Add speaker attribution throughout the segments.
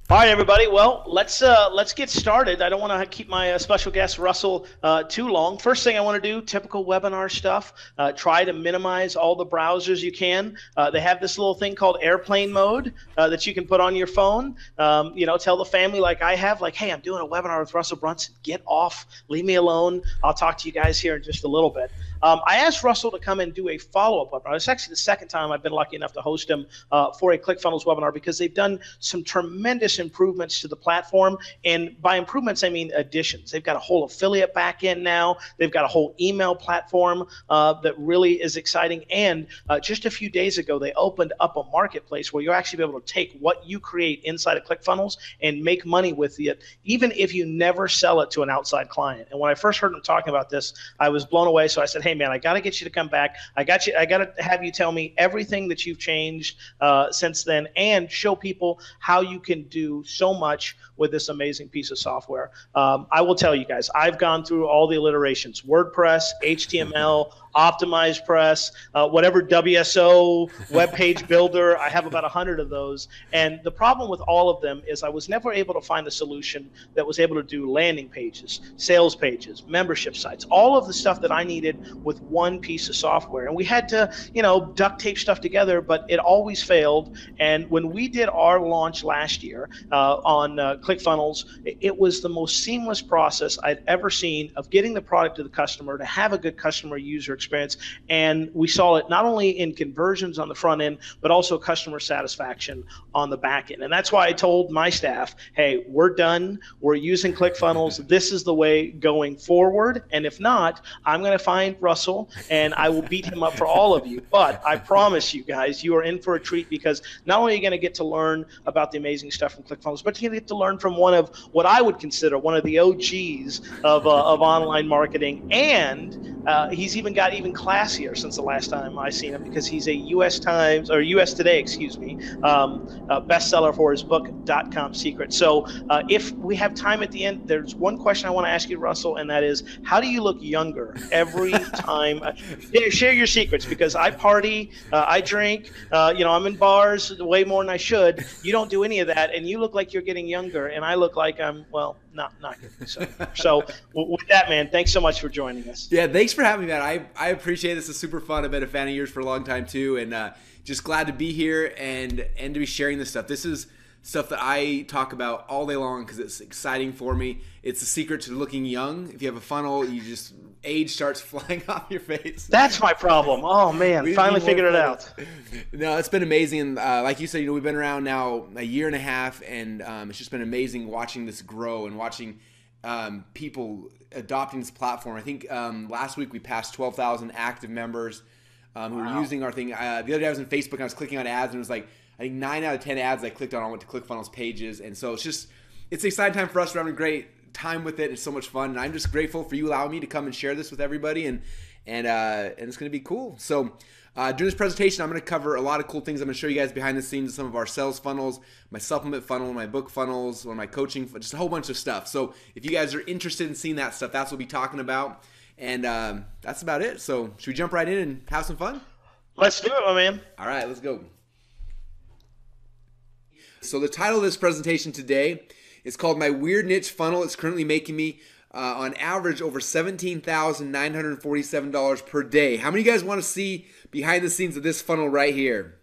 Speaker 1: All right, everybody. Well, let's get started. I don't want to keep my special guest Russell too long. First thing I want to do, typical webinar stuff. Try to minimize all the browsers you can. They have this little thing called airplane mode that you can put on your phone. Tell the family like I have, like, hey, I'm doing a webinar with Russell Brunson. Get off. Leave me alone. I'll talk to you guys here in just a little bit. I asked Russell to come and do a follow-up webinar. It's actually the second time I've been lucky enough to host him for a ClickFunnels webinar because they've done some tremendous improvements to the platform. And by improvements, I mean additions. They've got a whole affiliate backend now. They've got a whole email platform that really is exciting. And just a few days ago, they opened up a marketplace where you'll actually be able to take what you create inside of ClickFunnels and make money with it, even if you never sell it to an outside client. And when I first heard him talking about this, I was blown away. So I said, hey, man, I got to get you to come back. I got to have you tell me everything that you've changed since then and show people how you can do so much with this amazing piece of software. I will tell you guys, I've gone through all the iterations: WordPress, HTML, Optimized Press, whatever WSO, web page builder. I have about 100 of those. And the problem with all of them is I was never able to find a solution that was able to do landing pages, sales pages, membership sites, all of the stuff that I needed with one piece of software. And we had to, duct tape stuff together, but it always failed. And when we did our launch last year on ClickFunnels, it was the most seamless process I'd ever seen of getting the product to the customer, to have a good customer user experience. And we saw it not only in conversions on the front end, but also customer satisfaction on the back end. And that's why I told my staff, hey, we're done. We're using ClickFunnels. This is the way going forward. And if not, I'm going to find Russell and I will beat him up for all of you. But I promise you guys, you are in for a treat, because not only are you going to get to learn about the amazing stuff from ClickFunnels, but you're going to get to learn from one of what I would consider one of the OGs of online marketing. And he's even got even classier since the last time I seen him, because he's a U.S. Times, or U.S. Today, excuse me, bestseller for his book .com Secret. So if we have time at the end, there's one question I want to ask you, Russell, and that is, how do you look younger every time? Share your secrets, because I party, I drink, I'm in bars way more than I should. You don't do any of that, and you look like you're getting younger, and I look like I'm, well, not getting so with that, man, thanks so much for joining us.
Speaker 2: Yeah, thanks for having me, man. I appreciate it. This is super fun. I've been a fan of yours for a long time too, and just glad to be here and to be sharing this stuff. This is stuff that I talk about all day long because it's exciting for me. It's the secret to looking young. If you have a funnel, you just age starts flying off your face.
Speaker 1: That's my problem. Oh man, finally figured it out.
Speaker 2: No, it's been amazing. And like you said, we've been around now a year and a half, and it's just been amazing watching this grow and watching people adopting this platform. I think last week we passed 12,000 active members who were using our thing. The other day I was on Facebook and I was clicking on ads, and it was like, I think 9 out of 10 ads I clicked on, I went to ClickFunnels pages. And so it's an exciting time for us. We're having a great time with it. It's so much fun. And I'm just grateful for you allowing me to come and share this with everybody. And it's going to be cool. So during this presentation, I'm going to cover a lot of cool things. I'm going to show you guys behind the scenes of some of our sales funnels, my supplement funnel, my book funnels, one of my coaching, just a whole bunch of stuff. So if you guys are interested in seeing that stuff, that's what we'll be talking about. And that's about it. So should we jump right in and have some fun?
Speaker 1: Let's do it, my man.
Speaker 2: All right, let's go. So the title of this presentation today is called My Weird Niche Funnel. It's currently making me on average over $17,947 per day. How many of you guys want to see behind the scenes of this funnel right here?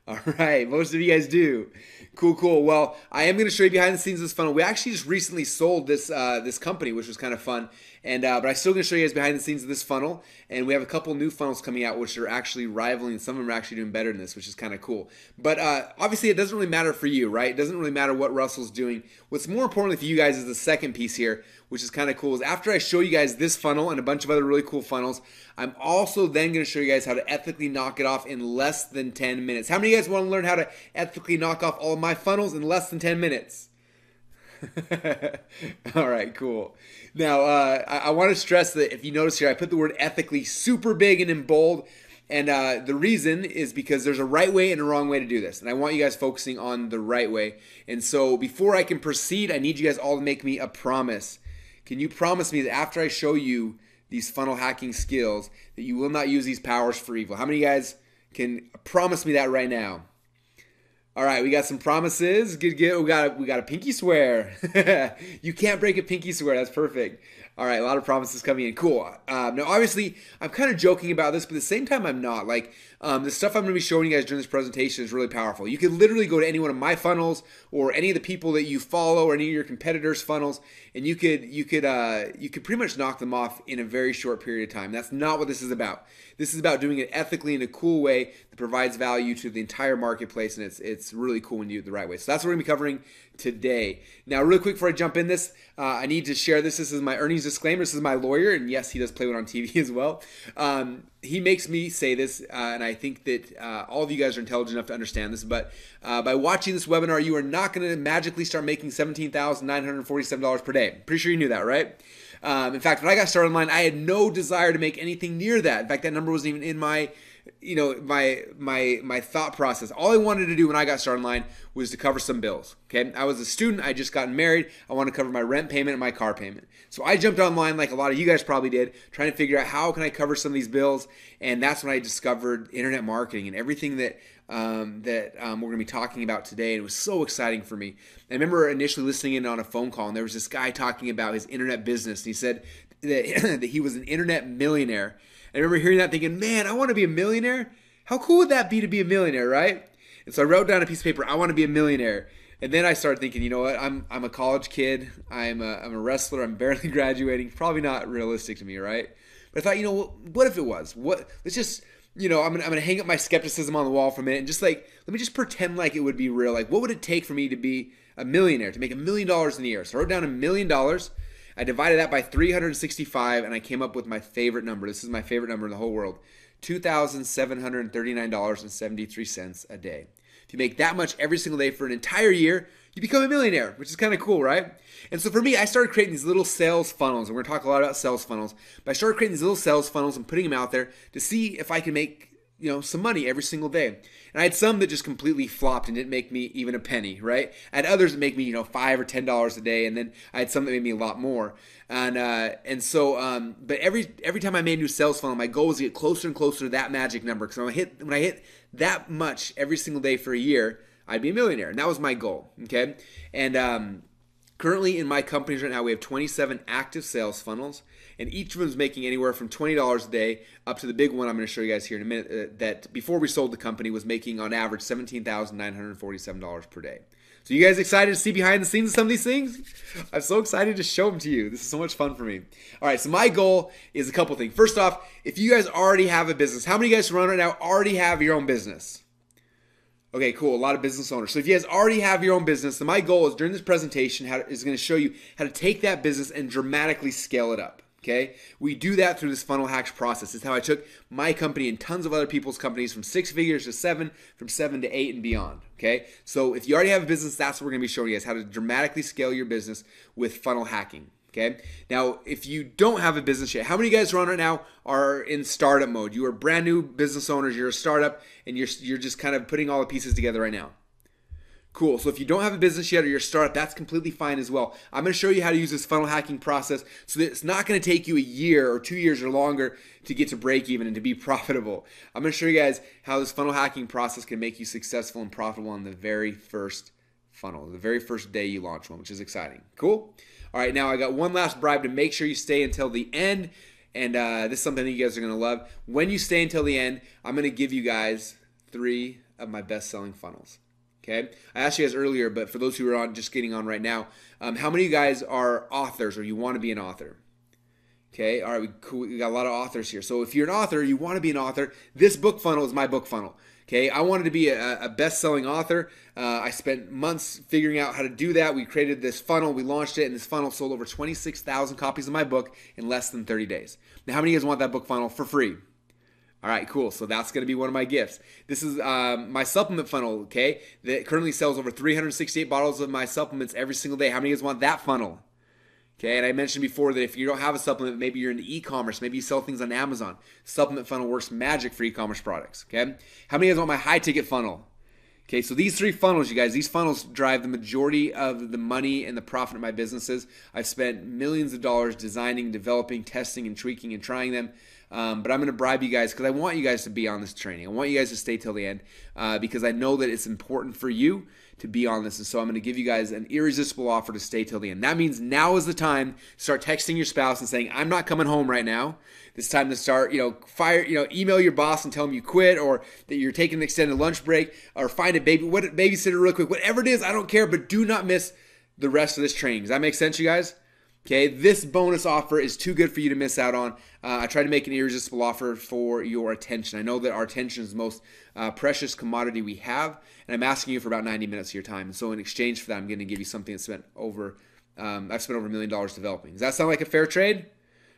Speaker 2: All right, most of you guys do. Cool. Well, I am going to show you behind the scenes of this funnel. We actually just recently sold this company, which was kind of fun. And but I'm still going to show you guys behind the scenes of this funnel. And we have a couple new funnels coming out, which are actually rivaling. Some of them are actually doing better than this, which is kind of cool. But obviously, it doesn't really matter for you, right? It doesn't really matter what Russell's doing. What's more important for you guys is the second piece here, which is kind of cool, is after I show you guys this funnel and a bunch of other really cool funnels, I'm also then going to show you guys how to ethically knock it off in less than 10 minutes. How many of you guys want to learn how to ethically knock off all of my funnels in less than 10 minutes? All right, cool. Now, I want to stress that if you notice here, I put the word ethically super big and in bold. And the reason is because there's a right way and a wrong way to do this. And I want you guys focusing on the right way. And so before I can proceed, I need you guys all to make me a promise. Can you promise me that after I show you these funnel hacking skills, that you will not use these powers for evil? How many of you guys can promise me that right now? All right, we got some promises. Good, good. We got a pinky swear. You can't break a pinky swear. That's perfect. All right, a lot of promises coming in. Cool. Now, obviously, I'm kind of joking about this, but at the same time, I'm not. Like, the stuff I'm going to be showing you guys during this presentation is really powerful. You can literally go to any one of my funnels or any of the people that you follow or any of your competitors' funnels, and you could pretty much knock them off in a very short period of time. That's not what this is about. This is about doing it ethically in a cool way that provides value to the entire marketplace, and it's really cool when you do it the right way. So that's what we're going to be covering today. Now, really quick before I jump in this, I need to share this. This is my earnings disclaimer. This is my lawyer, and yes, he does play one on TV as well. He makes me say this, and I think that all of you guys are intelligent enough to understand this, but by watching this webinar, you are not going to magically start making $17,947 per day. Pretty sure you knew that, right? In fact, when I got started online, I had no desire to make anything near that. In fact, that number wasn't even in my my thought process. All I wanted to do when I got started online was to cover some bills. Okay, I was a student. I just gotten married. I want to cover my rent payment and my car payment. So I jumped online like a lot of you guys probably did, trying to figure out how can I cover some of these bills. And that's when I discovered internet marketing and everything that we're going to be talking about today. And it was so exciting for me. I remember initially listening in on a phone call, and there was this guy talking about his internet business. And he said that, that he was an internet millionaire. I remember hearing that thinking, man, I want to be a millionaire. How cool would that be to be a millionaire, right? And so I wrote down a piece of paper, I want to be a millionaire. And then I started thinking, you know what? I'm a college kid. I'm a wrestler. I'm barely graduating. Probably not realistic to me, right? But I thought, you know, what if it was? Let's just, I'm gonna hang up my skepticism on the wall for a minute and just let me just pretend like it would be real. Like, what would it take for me to be a millionaire, to make $1 million in a year? So I wrote down $1 million. I divided that by 365, and I came up with my favorite number. This is my favorite number in the whole world, $2,739.73 a day. If you make that much every single day for an entire year, you become a millionaire, which is kind of cool, right? And so for me, I started creating these little sales funnels, and we're going to talk a lot about sales funnels, but I started creating these little sales funnels and putting them out there to see if I can make some money every single day. And I had some that just completely flopped and didn't make me even a penny, right? I had others that make me, $5 or $10 a day, and then I had some that made me a lot more. And so, but every time I made a new sales funnel, my goal was to get closer and closer to that magic number. Because when I hit that much every single day for a year, I'd be a millionaire. And that was my goal, okay? And currently in my companies right now, we have 27 active sales funnels, and each of them is making anywhere from $20 a day up to the big one I'm going to show you guys here in a minute that before we sold the company was making on average $17,947 per day. So you guys excited to see behind the scenes of some of these things? I'm so excited to show them to you. This is so much fun for me. All right, so my goal is a couple things. First off, if you guys already have a business, how many of you guys who run right now already have your own business? Okay, cool. A lot of business owners. So if you guys already have your own business, then my goal is during this presentation is going to show you how to take that business and dramatically scale it up. Okay, we do that through this funnel hacks process. It's how I took my company and tons of other people's companies from 6 figures to 7, from 7 to 8 and beyond. Okay, so if you already have a business, that's what we're going to be showing you guys, how to dramatically scale your business with funnel hacking. Okay, now if you don't have a business yet, how many of you guys who are on right now are in startup mode? You are brand new business owners, you're a startup, and you're just kind of putting all the pieces together right now. Cool. So if you don't have a business yet or you're a startup, that's completely fine as well. I'm going to show you how to use this funnel hacking process so that it's not going to take you a year or 2 years or longer to get to break even and to be profitable. I'm going to show you guys how this funnel hacking process can make you successful and profitable on the very first funnel, the very first day you launch one, which is exciting. Cool. All right. Now I got one last bribe to make sure you stay until the end. And this is something that you guys are going to love. When you stay until the end, I'm going to give you guys 3 of my best-selling funnels. Okay, I asked you guys earlier, but for those who are just getting on right now, how many of you guys are authors or you want to be an author? Okay, all right, we got a lot of authors here. So if you're an author, you want to be an author, this book funnel is my book funnel. Okay, I wanted to be a best-selling author. I spent months figuring out how to do that. We created this funnel, we launched it, and this funnel sold over 26,000 copies of my book in less than 30 days. Now, how many of you guys want that book funnel for free? All right, cool. So that's going to be one of my gifts. This is my supplement funnel, okay, that currently sells over 368 bottles of my supplements every single day. How many of you guys want that funnel? Okay, and I mentioned before that if you don't have a supplement, maybe you're into e-commerce, maybe you sell things on Amazon. Supplement funnel works magic for e-commerce products, okay? How many of you guys want my high-ticket funnel? Okay, so these 3 funnels, you guys, these funnels drive the majority of the money and the profit of my businesses. I've spent millions of dollars designing, developing, testing, and tweaking and trying them. But I'm going to bribe you guys because I want you guys to be on this training. I want you guys to stay till the end because I know that it's important for you to be on this. And so I'm going to give you guys an irresistible offer to stay till the end. That means now is the time to start texting your spouse and saying, I'm not coming home right now. It's time to start, email your boss and tell them you quit, or that you're taking an extended lunch break, or find a babysitter real quick. Whatever it is, I don't care, but do not miss the rest of this training. Does that make sense, you guys? Okay, this bonus offer is too good for you to miss out on. I tried to make an irresistible offer for your attention. I know that our attention is the most precious commodity we have, and I'm asking you for about 90 minutes of your time. And so in exchange for that, I'm going to give you something that's I've spent over $1 million developing. Does that sound like a fair trade?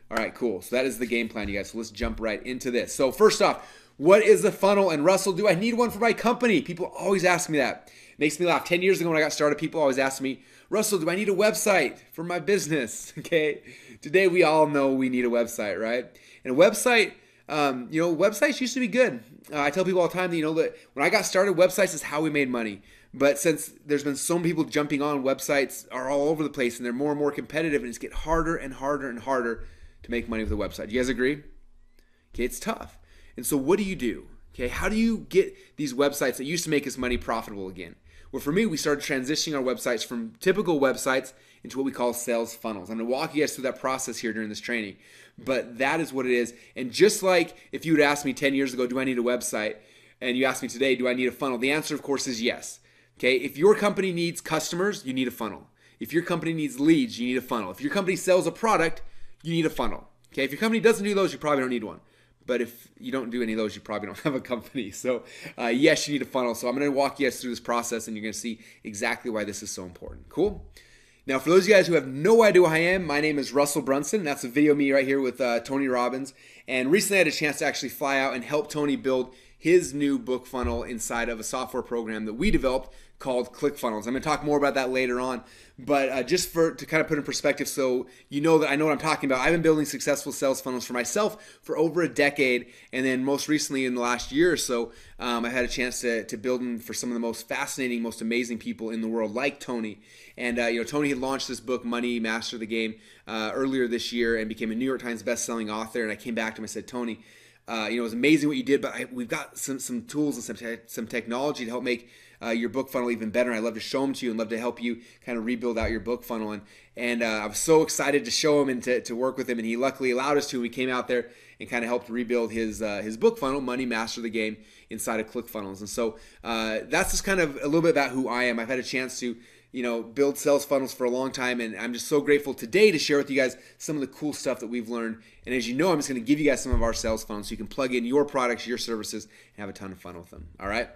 Speaker 2: All right, cool. So that is the game plan, you guys. So let's jump right into this. So first off, what is a funnel? And Russell, do I need one for my company? People always ask me that. It makes me laugh. 10 years ago when I got started, people always asked me, Russell, do I need a website for my business? Okay. Today we all know we need a website, right? And a website, websites used to be good. I tell people all the time that, that when I got started, websites is how we made money. But since there's been so many people jumping on, websites are all over the place and they're more and more competitive, and it's getting harder and harder and harder to make money with a website. Do you guys agree? Okay, it's tough. And so what do? Okay, how do you get these websites that used to make us money profitable again? Well, for me, we started transitioning our websites from typical websites into what we call sales funnels. I'm going to walk you guys through that process here during this training. But that is what it is. And just like if you would ask me 10 years ago, do I need a website? And you ask me today, do I need a funnel? The answer, of course, is yes. Okay, if your company needs customers, you need a funnel. If your company needs leads, you need a funnel. If your company sells a product, you need a funnel. Okay, if your company doesn't do those, you probably don't need one. But if you don't do any of those, you probably don't have a company. So yes, you need a funnel. So I'm going to walk you guys through this process, and you're going to see exactly why this is so important. Cool? Now, for those of you guys who have no idea who I am, my name is Russell Brunson. And that's a video of me right here with Tony Robbins. And recently I had a chance to actually fly out and help Tony build his new book funnel inside of a software program that we developed called ClickFunnels. I'm going to talk more about that later on, but just to kind of put in perspective so you know that I know what I'm talking about, I've been building successful sales funnels for myself for over a decade, and then most recently in the last year or so, I had a chance to build them for some of the most fascinating, most amazing people in the world, like Tony. And Tony had launched this book, Money Master the Game, earlier this year and became a New York Times best-selling author. And I came back to him and said, Tony, it was amazing what you did, but we've got some tools and some technology to help make your book funnel even better. And I'd love to show them to you and love to help you kind of rebuild out your book funnel. And I was so excited to show him and to work with him. And he luckily allowed us to. We came out there and kind of helped rebuild his book funnel, Money Master the Game, inside of ClickFunnels. And so that's just kind of a little bit about who I am. I've had a chance to build sales funnels for a long time, and I'm just so grateful today to share with you guys some of the cool stuff that we've learned. And as you know, I'm just going to give you guys some of our sales funnels so you can plug in your products, your services, and have a ton of fun with them. All right?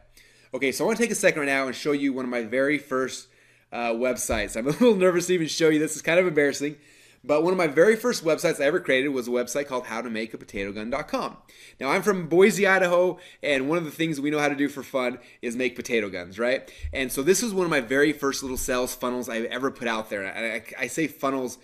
Speaker 2: Okay, so I want to take a second right now and show you one of my very first websites. I'm a little nervous to even show you this. It's kind of embarrassing. But one of my very first websites I ever created was a website called howtomakeapotatogun.com. Now, I'm from Boise, Idaho, and one of the things we know how to do for fun is make potato guns, right? And so this was one of my very first little sales funnels I've ever put out there. And I say funnels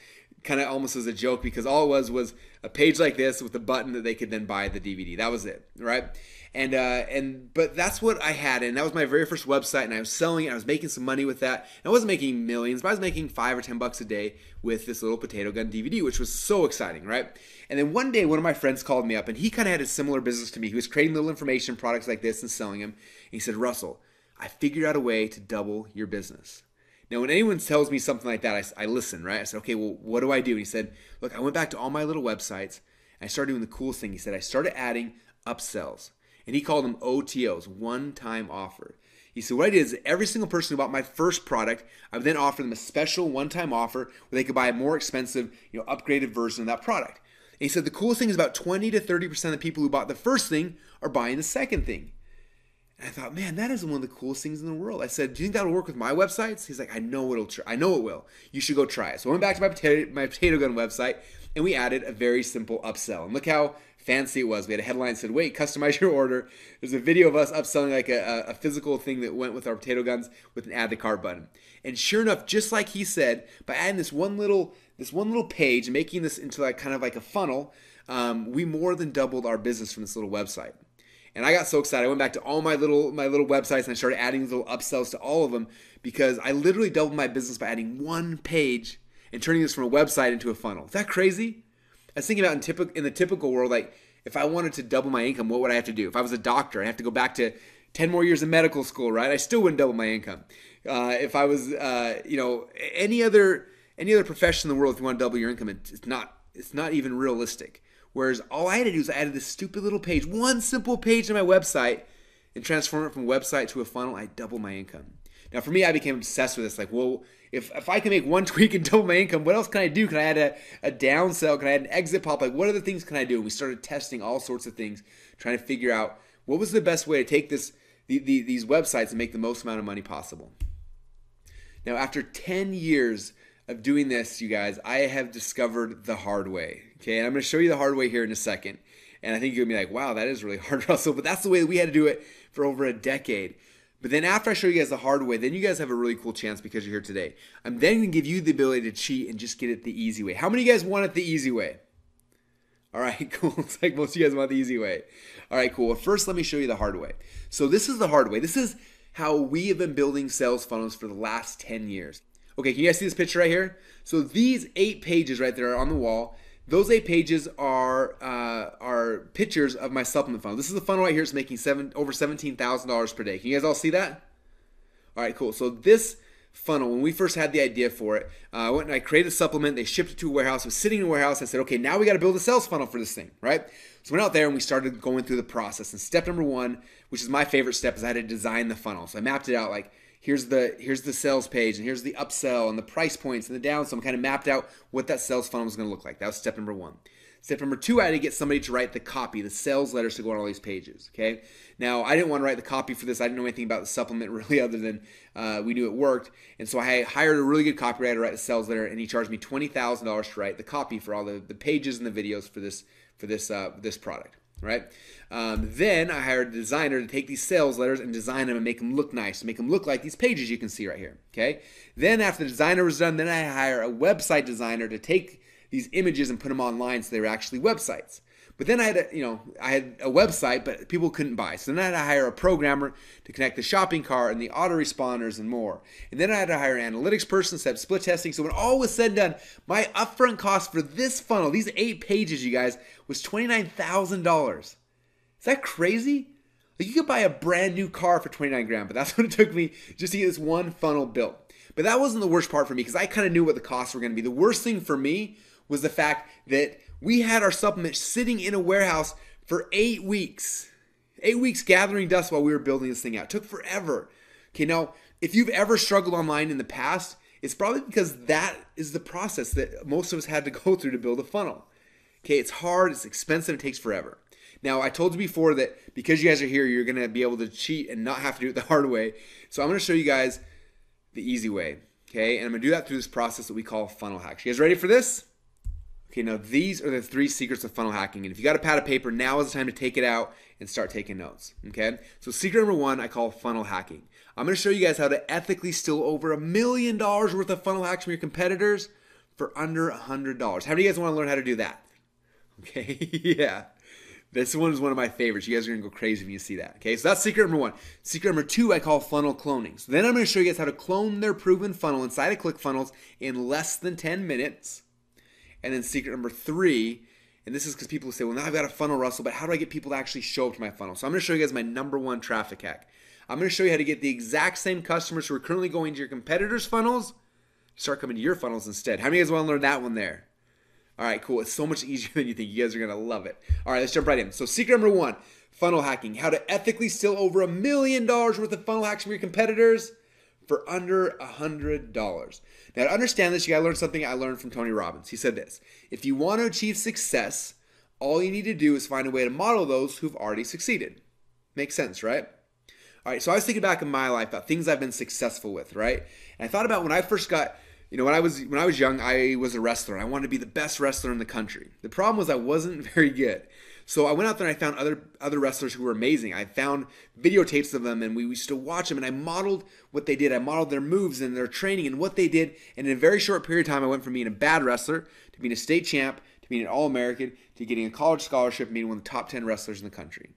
Speaker 2: kind of almost as a joke because all it was a page like this with a button that they could then buy the DVD. That was it, right? But that's what I had, and that was my very first website, and I was selling it. I was making some money with that. And I wasn't making millions, but I was making $5 or $10 a day with this little potato gun DVD, which was so exciting, right? And then one day, one of my friends called me up, and he kind of had a similar business to me. He was creating little information products like this and selling them. And he said, Russell, I figured out a way to double your business. Now, when anyone tells me something like that, I listen, right? I said, okay, well, what do I do? And he said, look, I went back to all my little websites, and I started doing the coolest thing. He said, I started adding upsells. And he called them OTOs, one-time offer. He said, what I did is every single person who bought my first product, I would then offer them a special one-time offer where they could buy a more expensive, upgraded version of that product. And he said, the coolest thing is about 20 to 30% of the people who bought the first thing are buying the second thing. And I thought, man, that is one of the coolest things in the world. I said, do you think that'll work with my websites? He's like, I know it will. You should go try it. So I went back to my potato gun website, and we added a very simple upsell. And look how fancy it was. We had a headline that said, wait, customize your order. There's a video of us upselling like a physical thing that went with our potato guns with an add to cart button. And sure enough, just like he said, by adding this one little page and making this into like kind of like a funnel, we more than doubled our business from this little website. And I got so excited. I went back to all my little websites and I started adding these little upsells to all of them because I literally doubled my business by adding one page and turning this from a website into a funnel. Is that crazy? I was thinking about in the typical world, like If I wanted to double my income, what would I have to do? If I was a doctor, I'd have to go back to 10 more years of medical school, right? I still wouldn't double my income. If I was, any other profession in the world, if you want to double your income, it's not even realistic. Whereas all I had to do is I added this stupid little page, one simple page to my website, and transform it from a website to a funnel. I double my income. Now, for me, I became obsessed with this. Like, well, if I can make one tweak and double my income, what else can I do? Can I add a downsell? Can I add an exit pop? Like, what other things can I do? And we started testing all sorts of things, trying to figure out what was the best way to take these websites and make the most amount of money possible. Now, after 10 years of doing this, you guys, I have discovered the hard way. Okay, and I'm going to show you the hard way here in a second. And I think you're going to be like, wow, that is really hard, Russell. But that's the way that we had to do it for over a decade. But then after I show you guys the hard way, then you guys have a really cool chance because you're here today. I'm then going to give you the ability to cheat and just get it the easy way. How many of you guys want it the easy way? All right, cool. Looks like most of you guys want the easy way. All right, cool. Well, first, let me show you the hard way. So this is the hard way. This is how we have been building sales funnels for the last 10 years. Okay, can you guys see this picture right here? So these 8 pages right there on the wall, those 8 pages are pictures of my supplement funnel. This is the funnel right here. It's making over $17,000 per day. Can you guys all see that? All right, cool. So this funnel, when we first had the idea for it, I went and I created a supplement. They shipped it to a warehouse. It was sitting in a warehouse. I said, okay, now we got to build a sales funnel for this thing, right? So we went out there and we started going through the process. And step number 1, which is my favorite step, is I had to design the funnel. So I mapped it out like, here's the sales page, and here's the upsell and the price points and the downsell. I kind of mapped out what that sales funnel was going to look like. That was step number 1. Step number 2, I had to get somebody to write the copy, the sales letters to go on all these pages. Okay. Now I didn't want to write the copy for this. I didn't know anything about the supplement really, other than we knew it worked. And so I hired a really good copywriter to write the sales letter, and he charged me $20,000 to write the copy for all the pages and the videos for this product. Right. Then I hired a designer to take these sales letters and design them and make them look nice, make them look like these pages you can see right here. Okay. Then after the designer was done, then I hire a website designer to take these images and put them online so they were actually websites. But then I had a website, but people couldn't buy. So then I had to hire a programmer to connect the shopping cart and the autoresponders and more. And then I had to hire an analytics person, set up split testing. So when all was said and done, my upfront cost for this funnel, these 8 pages, you guys, was $29,000. Is that crazy? Like, you could buy a brand new car for 29 grand, but that's what it took me just to get this one funnel built. But that wasn't the worst part for me, because I kind of knew what the costs were going to be. The worst thing for me was the fact that we had our supplement sitting in a warehouse for 8 weeks. 8 weeks gathering dust while we were building this thing out. It took forever. Okay, now, if you've ever struggled online in the past, it's probably because that is the process that most of us had to go through to build a funnel. Okay, it's hard, it's expensive, it takes forever. Now, I told you before that because you guys are here, you're going to be able to cheat and not have to do it the hard way. So I'm going to show you guys the easy way. Okay, and I'm going to do that through this process that we call funnel hacks. You guys ready for this? Okay, now these are the 3 secrets of funnel hacking. And if you got a pad of paper, now is the time to take it out and start taking notes. Okay, so secret number 1, I call funnel hacking. I'm going to show you guys how to ethically steal over $1 million worth of funnel hacks from your competitors for under $100. How many of you guys want to learn how to do that? Okay, yeah. This one is one of my favorites. You guys are going to go crazy when you see that. Okay, so that's secret number 1. Secret number 2, I call funnel cloning. So then I'm going to show you guys how to clone their proven funnel inside of ClickFunnels in less than 10 minutes. And then secret number 3, and this is because people say, well, now I've got a funnel, Russell, but how do I get people to actually show up to my funnel? So I'm going to show you guys my number 1 traffic hack. I'm going to show you how to get the exact same customers who are currently going to your competitors' funnels start coming to your funnels instead. How many of you guys want to learn that one there? All right, cool. It's so much easier than you think. You guys are going to love it. All right, let's jump right in. So secret number 1, funnel hacking. How to ethically steal over $1 million worth of funnel hacks from your competitors for under $100. Now, to understand this, you got to learn something I learned from Tony Robbins. He said this: if you want to achieve success, all you need to do is find a way to model those who've already succeeded. Makes sense, right? All right, so I was thinking back in my life about things I've been successful with, right? And I thought about when I first got, when I was young, I was a wrestler. I wanted to be the best wrestler in the country. The problem was I wasn't very good. So I went out there and I found other wrestlers who were amazing. I found videotapes of them, and we used to watch them, and I modeled what they did. I modeled their moves and their training and what they did. And in a very short period of time, I went from being a bad wrestler to being a state champ to being an All-American to getting a college scholarship and being one of the top 10 wrestlers in the country.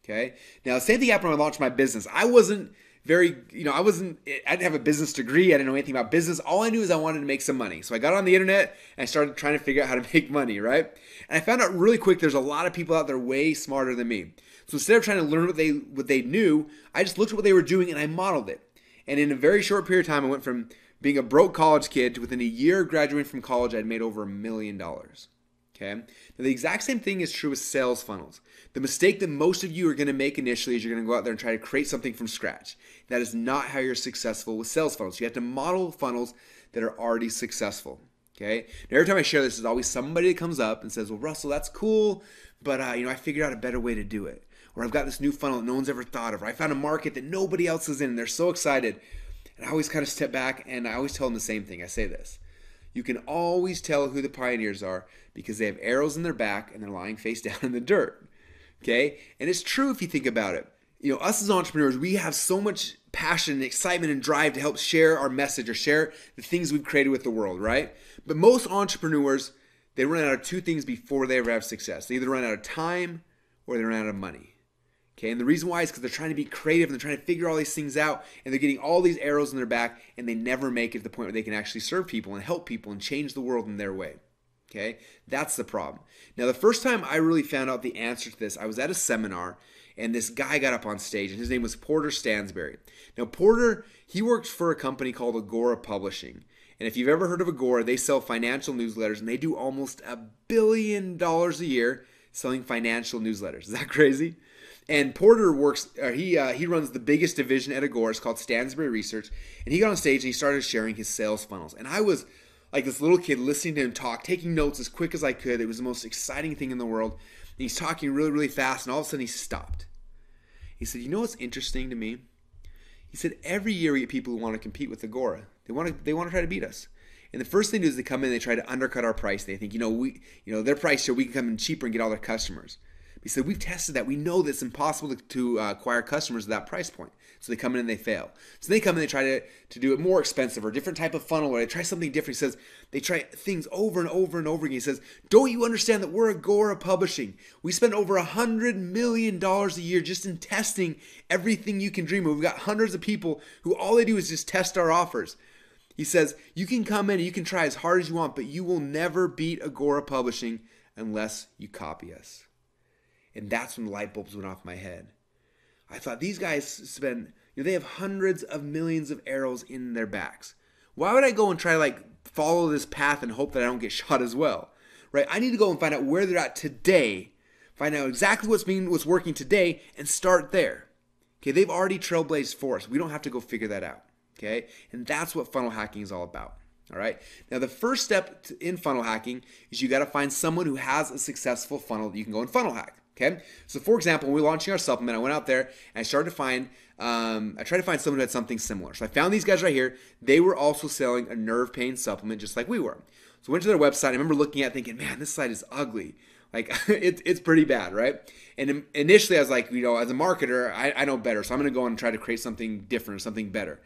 Speaker 2: Okay? Now, the same thing happened when I launched my business. I wasn't very, I didn't have a business degree. I didn't know anything about business. All I knew is I wanted to make some money. So I got on the internet and I started trying to figure out how to make money, right? And I found out really quick there's a lot of people out there way smarter than me. So instead of trying to learn what they knew, I just looked at what they were doing and I modeled it. And in a very short period of time, I went from being a broke college kid to within a year of graduating from college, I'd made over $1 million. Okay. Now the exact same thing is true with sales funnels. The mistake that most of you are going to make initially is you're going to go out there and try to create something from scratch. That is not how you're successful with sales funnels. You have to model funnels that are already successful. Okay. Now every time I share this, there's always somebody that comes up and says, well, Russell, that's cool, but I figured out a better way to do it. Or I've got this new funnel that no one's ever thought of. Or I found a market that nobody else is in and they're so excited. And I always kind of step back and I always tell them the same thing. I say this: you can always tell who the pioneers are because they have arrows in their back and they're lying face down in the dirt. Okay? And it's true if you think about it. Us as entrepreneurs, we have so much passion and excitement and drive to help share our message or share the things we've created with the world, right? But most entrepreneurs, they run out of two things before they ever have success. They either run out of time or they run out of money. Okay, and the reason why is because they're trying to be creative and they're trying to figure all these things out and they're getting all these arrows in their back and they never make it to the point where they can actually serve people and help people and change the world in their way. Okay, that's the problem. Now, the first time I really found out the answer to this, I was at a seminar and this guy got up on stage and his name was Porter Stansberry. Now, Porter, he worked for a company called Agora Publishing. And if you've ever heard of Agora, they sell financial newsletters and they do almost $1 billion a year selling financial newsletters. Is that crazy? And Porter he runs the biggest division at Agora. It's called Stansberry Research. And he got on stage and he started sharing his sales funnels. And I was like this little kid listening to him talk, taking notes as quick as I could. It was the most exciting thing in the world. And he's talking really, really fast. And all of a sudden he stopped. He said, what's interesting to me? He said, every year we get people who want to compete with Agora. They want to try to beat us. And the first thing they do is they come in and they try to undercut our price. They think, their price so we can come in cheaper and get all their customers. He said, we've tested that. We know that it's impossible to acquire customers at that price point. So they come in and they fail. So they come in and they try to do it more expensive or a different type of funnel, or they try something different. He says, they try things over and over and over again. He says, don't you understand that we're Agora Publishing? We spend over $100 million a year just in testing everything you can dream of. We've got hundreds of people who all they do is just test our offers. He says, you can come in and you can try as hard as you want, but you will never beat Agora Publishing unless you copy us. And that's when the light bulbs went off my head. I thought, these guys spend, they have hundreds of millions of arrows in their backs. Why would I go and try to follow this path and hope that I don't get shot as well? Right? I need to go and find out where they're at today, find out exactly what's working today, and start there. Okay, they've already trailblazed for us. We don't have to go figure that out. Okay, and that's what funnel hacking is all about. All right. Now, the first step in funnel hacking is you got to find someone who has a successful funnel that you can go and funnel hack. Okay. So, for example, when we were launching our supplement, I went out there and I started to find, I tried to find someone who had something similar. So I found these guys right here. They were also selling a nerve pain supplement just like we were. So I went to their website. I remember looking at it thinking, man, this site is ugly. Like it's pretty bad, right? And initially I was like, as a marketer, I know better. So I'm going to go and try to create something different or something better.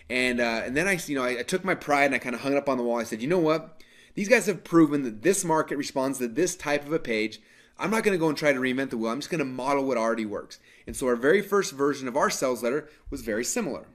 Speaker 2: And then I took my pride and I kind of hung it up on the wall. I said, you know what? These guys have proven that this market responds to this type of a page. I'm not going to go and try to reinvent the wheel. I'm just going to model what already works. And so our very first version of our sales letter was very similar.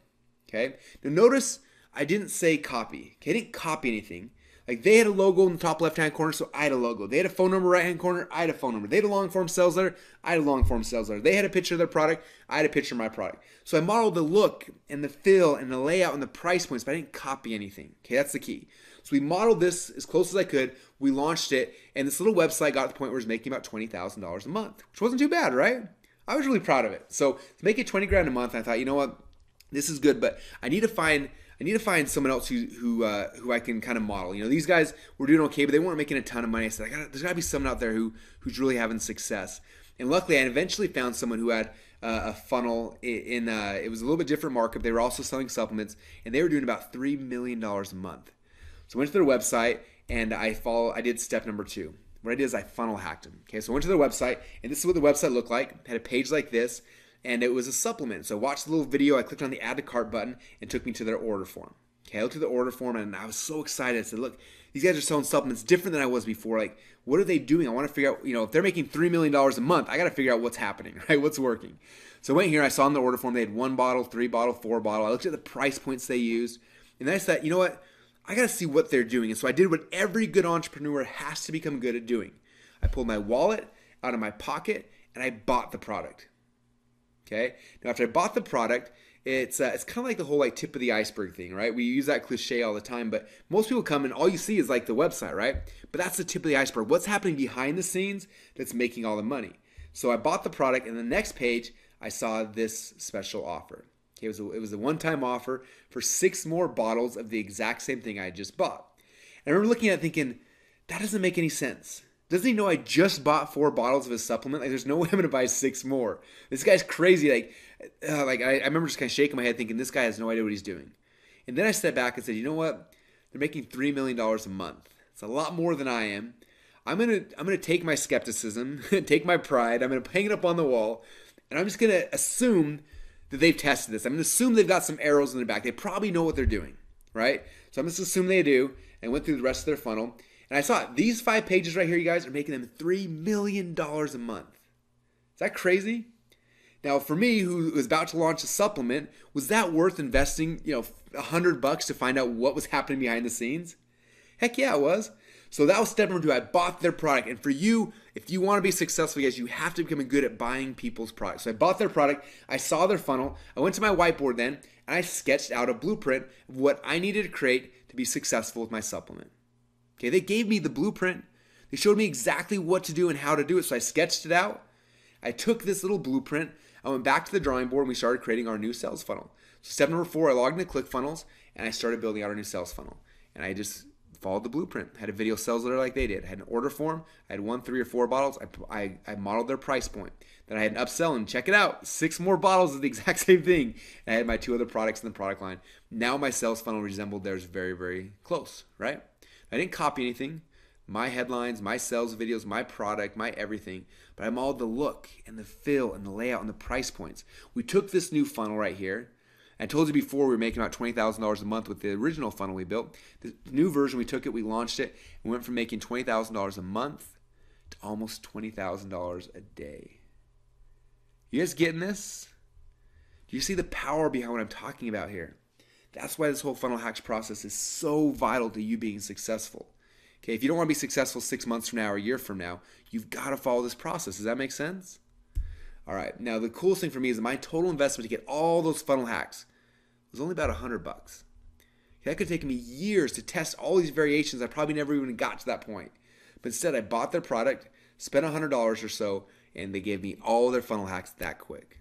Speaker 2: Okay. Now notice I didn't say copy. Okay. I didn't copy anything. Like they had a logo in the top left-hand corner, so I had a logo. They had a phone number right-hand corner, I had a phone number. They had a long-form sales letter, I had a long-form sales letter. They had a picture of their product, I had a picture of my product. So I modeled the look and the feel and the layout and the price points, but I didn't copy anything. Okay, that's the key. So we modeled this as close as I could. We launched it, and this little website got to the point where it was making about $20,000 a month, which wasn't too bad, right? I was really proud of it. So to make it 20 grand a month, I thought, you know what, this is good, but I need to find someone else who I can kind of model. These guys were doing okay, but they weren't making a ton of money. I said, there's got to be someone out there who's really having success. And luckily, I eventually found someone who had a funnel it was a little bit different market. They were also selling supplements, and they were doing about $3 million a month. So I went to their website, and I did step number 2. What I did is I funnel hacked them. Okay, so I went to their website, and this is what the website looked like. It had a page like this. And it was a supplement. So I watched the little video, I clicked on the add to cart button, and it took me to their order form. Okay, I looked at the order form and I was so excited. I said, look, these guys are selling supplements different than I was before. Like, what are they doing? I want to figure out, if they're making $3 million a month, I got to figure out what's happening, right? What's working. So I went here, I saw in the order form, they had 1 bottle, 3 bottle, 4 bottle. I looked at the price points they used. And then I said, you know what? I got to see what they're doing. And so I did what every good entrepreneur has to become good at doing. I pulled my wallet out of my pocket and I bought the product. Okay. Now, after I bought the product, it's kind of like the whole like tip of the iceberg thing, right? We use that cliche all the time, but most people come and all you see is like the website, right? But that's the tip of the iceberg. What's happening behind the scenes that's making all the money? So I bought the product, and the next page I saw this special offer. Okay, it was a one-time offer for 6 more bottles of the exact same thing I had just bought. And I remember looking at it thinking, that doesn't make any sense. Doesn't he know I just bought 4 bottles of a supplement? Like, there's no way I'm going to buy 6 more. This guy's crazy. I remember just kind of shaking my head thinking, this guy has no idea what he's doing. And then I stepped back and said, you know what? They're making $3 million a month. It's a lot more than I am. I'm gonna take my skepticism, take my pride, I'm going to hang it up on the wall, and I'm just going to assume that they've tested this. I'm going to assume they've got some arrows in their back. They probably know what they're doing, right? So I'm just assume they do, and went through the rest of their funnel. And I saw it. These 5 pages right here, you guys, are making them $3 million a month. Is that crazy? Now, for me, who was about to launch a supplement, was that worth investing, $100 to find out what was happening behind the scenes? Heck yeah, it was. So that was step number 2. I bought their product. And for you, if you want to be successful, guys, you have to become good at buying people's products. So I bought their product. I saw their funnel. I went to my whiteboard then, and I sketched out a blueprint of what I needed to create to be successful with my supplement. Okay, they gave me the blueprint. They showed me exactly what to do and how to do it. So I sketched it out. I took this little blueprint. I went back to the drawing board and we started creating our new sales funnel. So step number 4, I logged into ClickFunnels and I started building out our new sales funnel. And I just followed the blueprint. I had a video sales letter like they did. I had an order form. I had 1, 3, or 4 bottles. I modeled their price point. Then I had an upsell and check it out. 6 more bottles of the exact same thing. And I had my 2 other products in the product line. Now my sales funnel resembled theirs very, very close, right? I didn't copy anything. My headlines, my sales videos, my product, my everything. But I modeled the look and the feel and the layout and the price points. We took this new funnel right here. I told you before we were making about $20,000 a month with the original funnel we built. The new version, we took it, we launched it, and went from making $20,000 a month to almost $20,000 a day. You guys getting this? Do you see the power behind what I'm talking about here? That's why this whole funnel hacks process is so vital to you being successful. Okay, if you don't want to be successful 6 months from now or a year from now, you've got to follow this process. Does that make sense? All right, now the coolest thing for me is that my total investment to get all those funnel hacks was only about $100. That could have taken me years to test all these variations. I probably never even got to that point. But instead, I bought their product, spent $100 or so, and they gave me all their funnel hacks that quick.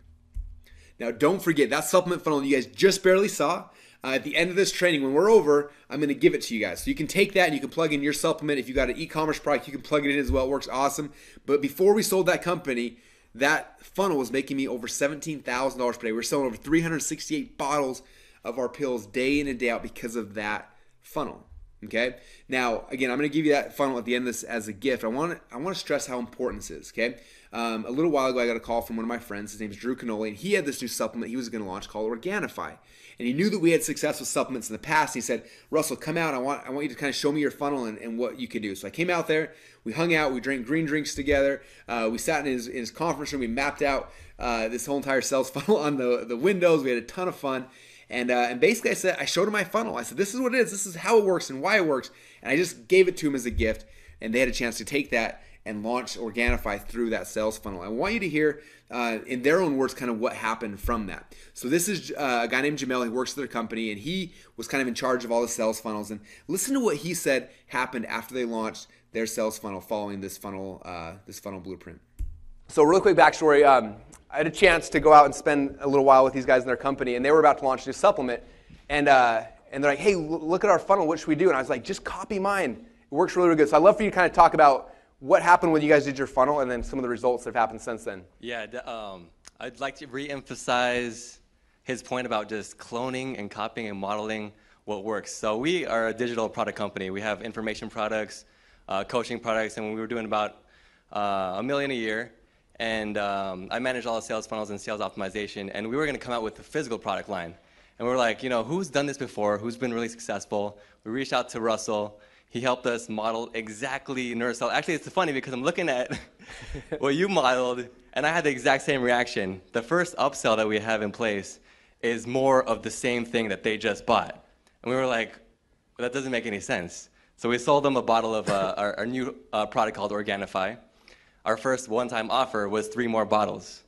Speaker 2: Now, don't forget, that supplement funnel you guys just barely saw, at the end of this training, when we're over, I'm going to give it to you guys. So you can take that and you can plug in your supplement. If you got an e-commerce product, you can plug it in as well. It works awesome. But before we sold that company, that funnel was making me over $17,000 per day. We're selling over 368 bottles of our pills day in and day out because of that funnel. Okay. Now, again, I'm going to give you that funnel at the end of this as a gift. I want to stress how important this is. Okay. A little while ago, I got a call from one of my friends. His name is Drew Canoli, and he had this new supplement he was going to launch called Organifi. And he knew that we had success with supplements in the past. He said, Russell, come out. I want you to kind of show me your funnel and what you can do. So I came out there. We hung out. We drank green drinks together. We sat in his conference room. We mapped out this whole entire sales funnel on the windows. We had a ton of fun. And basically, I showed him my funnel. I said, this is what it is. This is how it works and why it works. And I just gave it to him as a gift. And they had a chance to take that and launch Organifi through that sales funnel. I want you to hear, in their own words, kind of what happened from that. So this is a guy named Jamel. He works at their company, and he was kind of in charge of all the sales funnels. And listen to what he said happened after they launched their sales funnel following this funnel blueprint.
Speaker 3: So real quick backstory. I had a chance to go out and spend a little while with these guys in their company, and they were about to launch a new supplement. And they're like, hey, look at our funnel. What should we do? And I was like, just copy mine. It works really, really good. So I'd love for you to kind of talk about what happened when you guys did your funnel and then some of the results that have happened since then.
Speaker 4: Yeah, I'd like to re-emphasize his point about just cloning and copying and modeling what works. So we are a digital product company. We have information products, coaching products, and we were doing about $1 million a year. And I manage all the sales funnels and sales optimization, and we were going to come out with a physical product line. And we're like, who's done this before? Who's been really successful? We reached out to Russell. He helped us model exactly nurse sell. Actually, it's funny because I'm looking at what you modeled, and I had the exact same reaction. The first upsell that we have in place is more of the same thing that they just bought. And we were like, well, that doesn't make any sense. So we sold them a bottle of our new product called Organifi. Our first one-time offer was 3 more bottles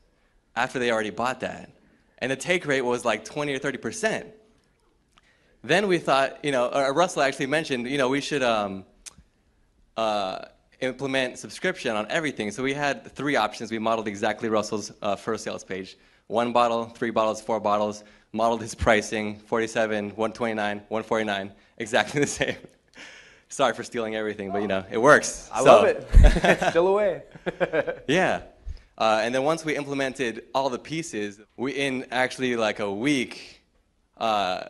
Speaker 4: after they already bought that. And the take rate was like 20 or 30%. Then we thought, Russell actually mentioned, we should implement subscription on everything. So we had 3 options. We modeled exactly Russell's first sales page. 1 bottle, 3 bottles, 4 bottles, modeled his pricing, 47, 129, 149, exactly the same. Sorry for stealing everything, but it works.
Speaker 3: I love it. It's still away.
Speaker 4: Yeah. And then once we implemented all the pieces, in actually like a week,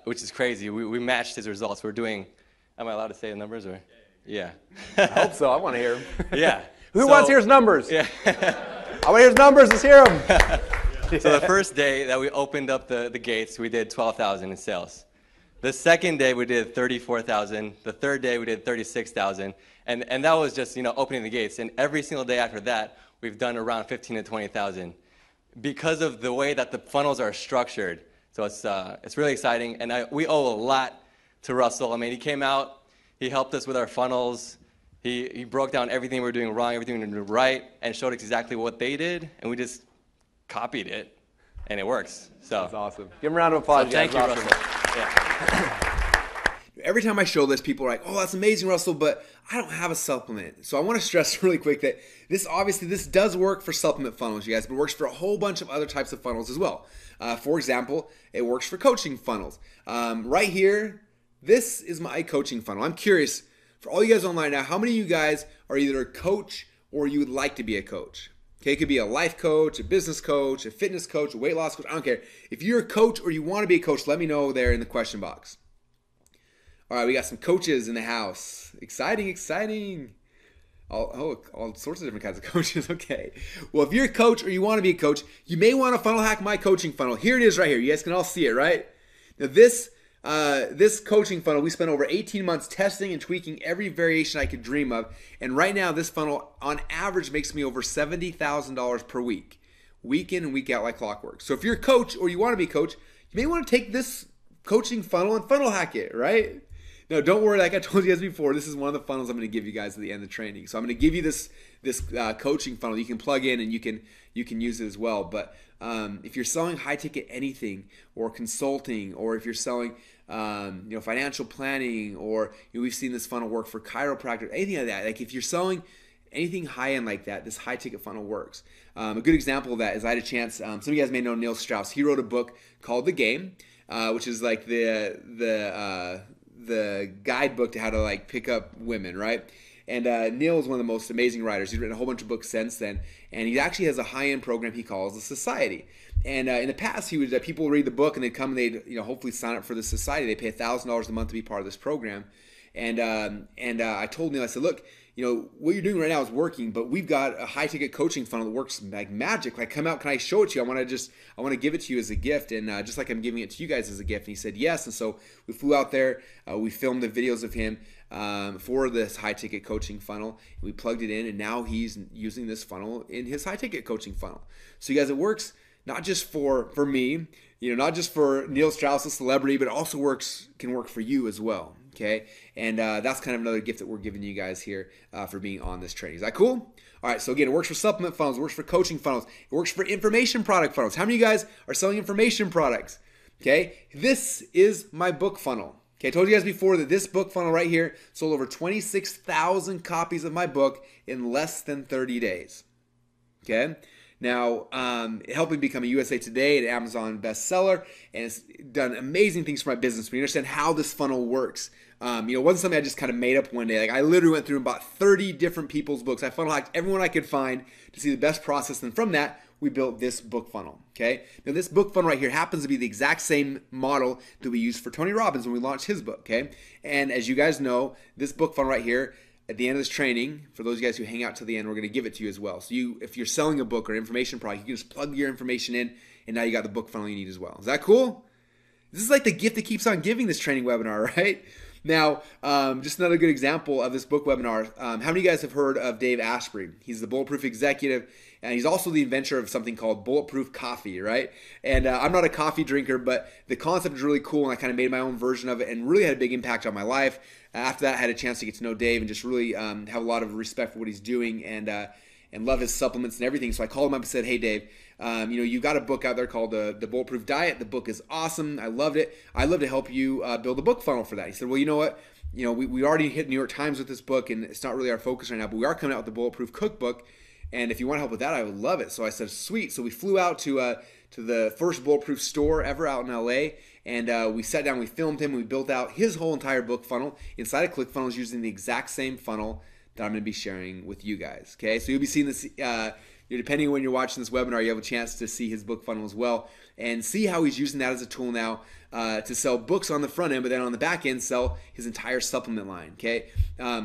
Speaker 4: which is crazy, we matched his results. We're doing, am I allowed to say the numbers? Or? Yeah.
Speaker 3: I hope so. I want to hear them.
Speaker 4: Yeah.
Speaker 3: Who wants to hear his numbers?
Speaker 4: Yeah.
Speaker 3: I want to hear his numbers. Let's hear them.
Speaker 4: So the first day that we opened up the gates, we did 12,000 in sales. The second day we did 34,000. The third day we did 36,000. And that was just opening the gates. And every single day after that, we've done around 15 to 20,000 because of the way that the funnels are structured. So it's really exciting. And we owe a lot to Russell. I mean, he came out, he helped us with our funnels. He broke down everything we were doing wrong, everything we were doing right, and showed us exactly what they did. And we just copied it, and it works. So
Speaker 3: that's awesome. Give him a round of applause.
Speaker 4: So thank you, Russell. Yeah.
Speaker 2: Every time I show this, people are like, oh, that's amazing, Russell, but I don't have a supplement. So I want to stress really quick that this does work for supplement funnels, you guys, but it works for a whole bunch of other types of funnels as well. For example, it works for coaching funnels. Right here, this is my coaching funnel. I'm curious, for all you guys online now, how many of you guys are either a coach or you would like to be a coach? Okay, it could be a life coach, a business coach, a fitness coach, a weight loss coach. I don't care. If you're a coach or you want to be a coach, let me know there in the question box. All right, we got some coaches in the house. Exciting, exciting. All sorts of different kinds of coaches. Okay. Well, if you're a coach or you want to be a coach, you may want to funnel hack my coaching funnel. Here it is right here. You guys can all see it, right? Now this coaching funnel, we spent over 18 months testing and tweaking every variation I could dream of. And right now, this funnel, on average, makes me over $70,000 per week in and week out like clockwork. So if you're a coach or you want to be a coach, you may want to take this coaching funnel and funnel hack it, right? No, don't worry. Like I told you guys before, this is one of the funnels I'm going to give you guys at the end of the training. So I'm going to give you this coaching funnel you can plug in and you can use it as well. But if you're selling high ticket anything or consulting, or if you're selling financial planning, or we've seen this funnel work for chiropractor, anything like that. Like if you're selling anything high end like that, this high ticket funnel works. A good example of that is I had a chance. Some of you guys may know Neil Strauss. He wrote a book called The Game, which is like the guidebook to how to like pick up women, right? And Neil is one of the most amazing writers. He's written a whole bunch of books since then, and he actually has a high-end program he calls the Society. And in the past, he would people would read the book and they'd come and they'd hopefully sign up for the Society. They pay $1,000 a month to be part of this program. And I told Neil, I said, look, what you're doing right now is working, but we've got a high-ticket coaching funnel that works like magic. Like, come out, can I show it to you? I want to give it to you as a gift, and just like I'm giving it to you guys as a gift. And he said yes, and so we flew out there. We filmed the videos of him for this high-ticket coaching funnel. We plugged it in, and now he's using this funnel in his high-ticket coaching funnel. So you guys, it works not just for me, not just for Neil Strauss, a celebrity, but it also can work for you as well. Okay, and that's kind of another gift that we're giving you guys here for being on this training. Is that cool? All right, so again, it works for supplement funnels, it works for coaching funnels, it works for information product funnels. How many of you guys are selling information products? Okay, this is my book funnel. Okay, I told you guys before that this book funnel right here sold over 26,000 copies of my book in less than 30 days. Okay. Now, it helped me become a USA Today and Amazon bestseller, and it's done amazing things for my business. We understand how this funnel works. It wasn't something I just kind of made up one day. Like I literally went through and bought 30 different people's books. I funnel hacked everyone I could find to see the best process, and from that, we built this book funnel. Okay. Now, this book funnel right here happens to be the exact same model that we used for Tony Robbins when we launched his book. Okay, and as you guys know, this book funnel right here, at the end of this training, for those of you guys who hang out to the end, we're going to give it to you as well. So if you're selling a book or information product, you can just plug your information in, and now you got the book funnel you need as well. Is that cool? This is like the gift that keeps on giving, this training webinar, right? Now, just another good example of this book webinar. How many of you guys have heard of Dave Asprey? He's the Bulletproof executive, and he's also the inventor of something called Bulletproof Coffee, right? And I'm not a coffee drinker, but the concept is really cool, and I kind of made my own version of it and really had a big impact on my life. After that, I had a chance to get to know Dave and just really have a lot of respect for what he's doing and love his supplements and everything. So I called him up and said, hey, Dave, you've got a book out there called the Bulletproof Diet. The book is awesome. I loved it. I'd love to help you build a book funnel for that. He said, well, you know what? We already hit New York Times with this book, and it's not really our focus right now, but we are coming out with the Bulletproof Cookbook. And if you want to help with that, I would love it. So I said, sweet. So we flew out to the first Bulletproof store ever out in LA. And we sat down, we filmed him, we built out his whole entire book funnel inside of ClickFunnels using the exact same funnel that I'm going to be sharing with you guys. Okay, so you'll be seeing this, depending on when you're watching this webinar, you have a chance to see his book funnel as well and see how he's using that as a tool now to sell books on the front end, but then on the back end, sell his entire supplement line. Okay,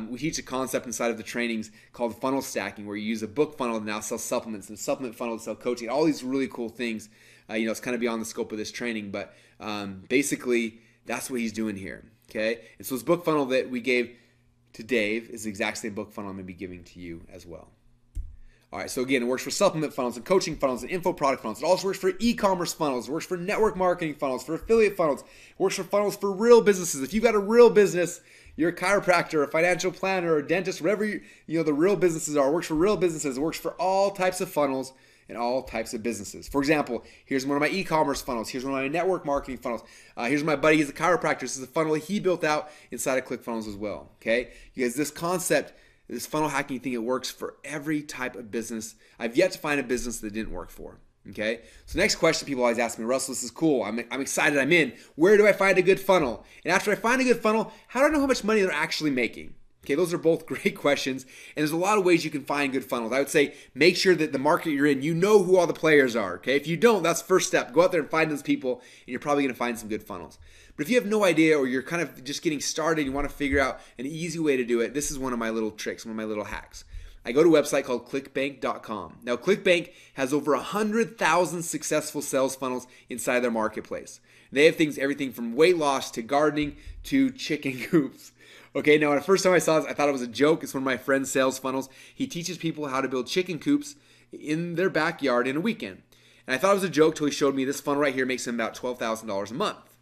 Speaker 2: we teach a concept inside of the trainings called funnel stacking, where you use a book funnel to now sell supplements and a supplement funnel to sell coaching, all these really cool things. It's kind of beyond the scope of this training, but basically that's what he's doing here. Okay, and so this book funnel that we gave to Dave is the exact same book funnel I'm going to be giving to you as well. All right, so again, it works for supplement funnels and coaching funnels and info product funnels. It also works for e-commerce funnels. It works for network marketing funnels, for affiliate funnels. It works for funnels for real businesses. If you've got a real business, you're a chiropractor, a financial planner, or a dentist, whatever the real businesses are. It works for real businesses. It works for all types of funnels and all types of businesses. For example, here's one of my e-commerce funnels. Here's one of my network marketing funnels. Here's my buddy. He's a chiropractor. This is a funnel he built out inside of ClickFunnels as well. Okay, you guys, this concept, this funnel hacking thing, it works for every type of business. I've yet to find a business that didn't work for. Okay, so next question people always ask me, Russell, this is cool. I'm excited. I'm in. Where do I find a good funnel? And after I find a good funnel, how do I know how much money they're actually making? Okay, those are both great questions, and there's a lot of ways you can find good funnels. I would say make sure that the market you're in, you know who all the players are, okay? If you don't, that's the first step. Go out there and find those people, and you're probably going to find some good funnels. But if you have no idea, or you're kind of just getting started, you want to figure out an easy way to do it, this is one of my little tricks, one of my little hacks. I go to a website called clickbank.com. Now, ClickBank has over 100,000 successful sales funnels inside their marketplace. They have everything from weight loss to gardening to chicken coops. Okay, now the first time I saw this, I thought it was a joke. It's one of my friend's sales funnels. He teaches people how to build chicken coops in their backyard in a weekend. And I thought it was a joke till he showed me this funnel right here makes him about $12,000 a month.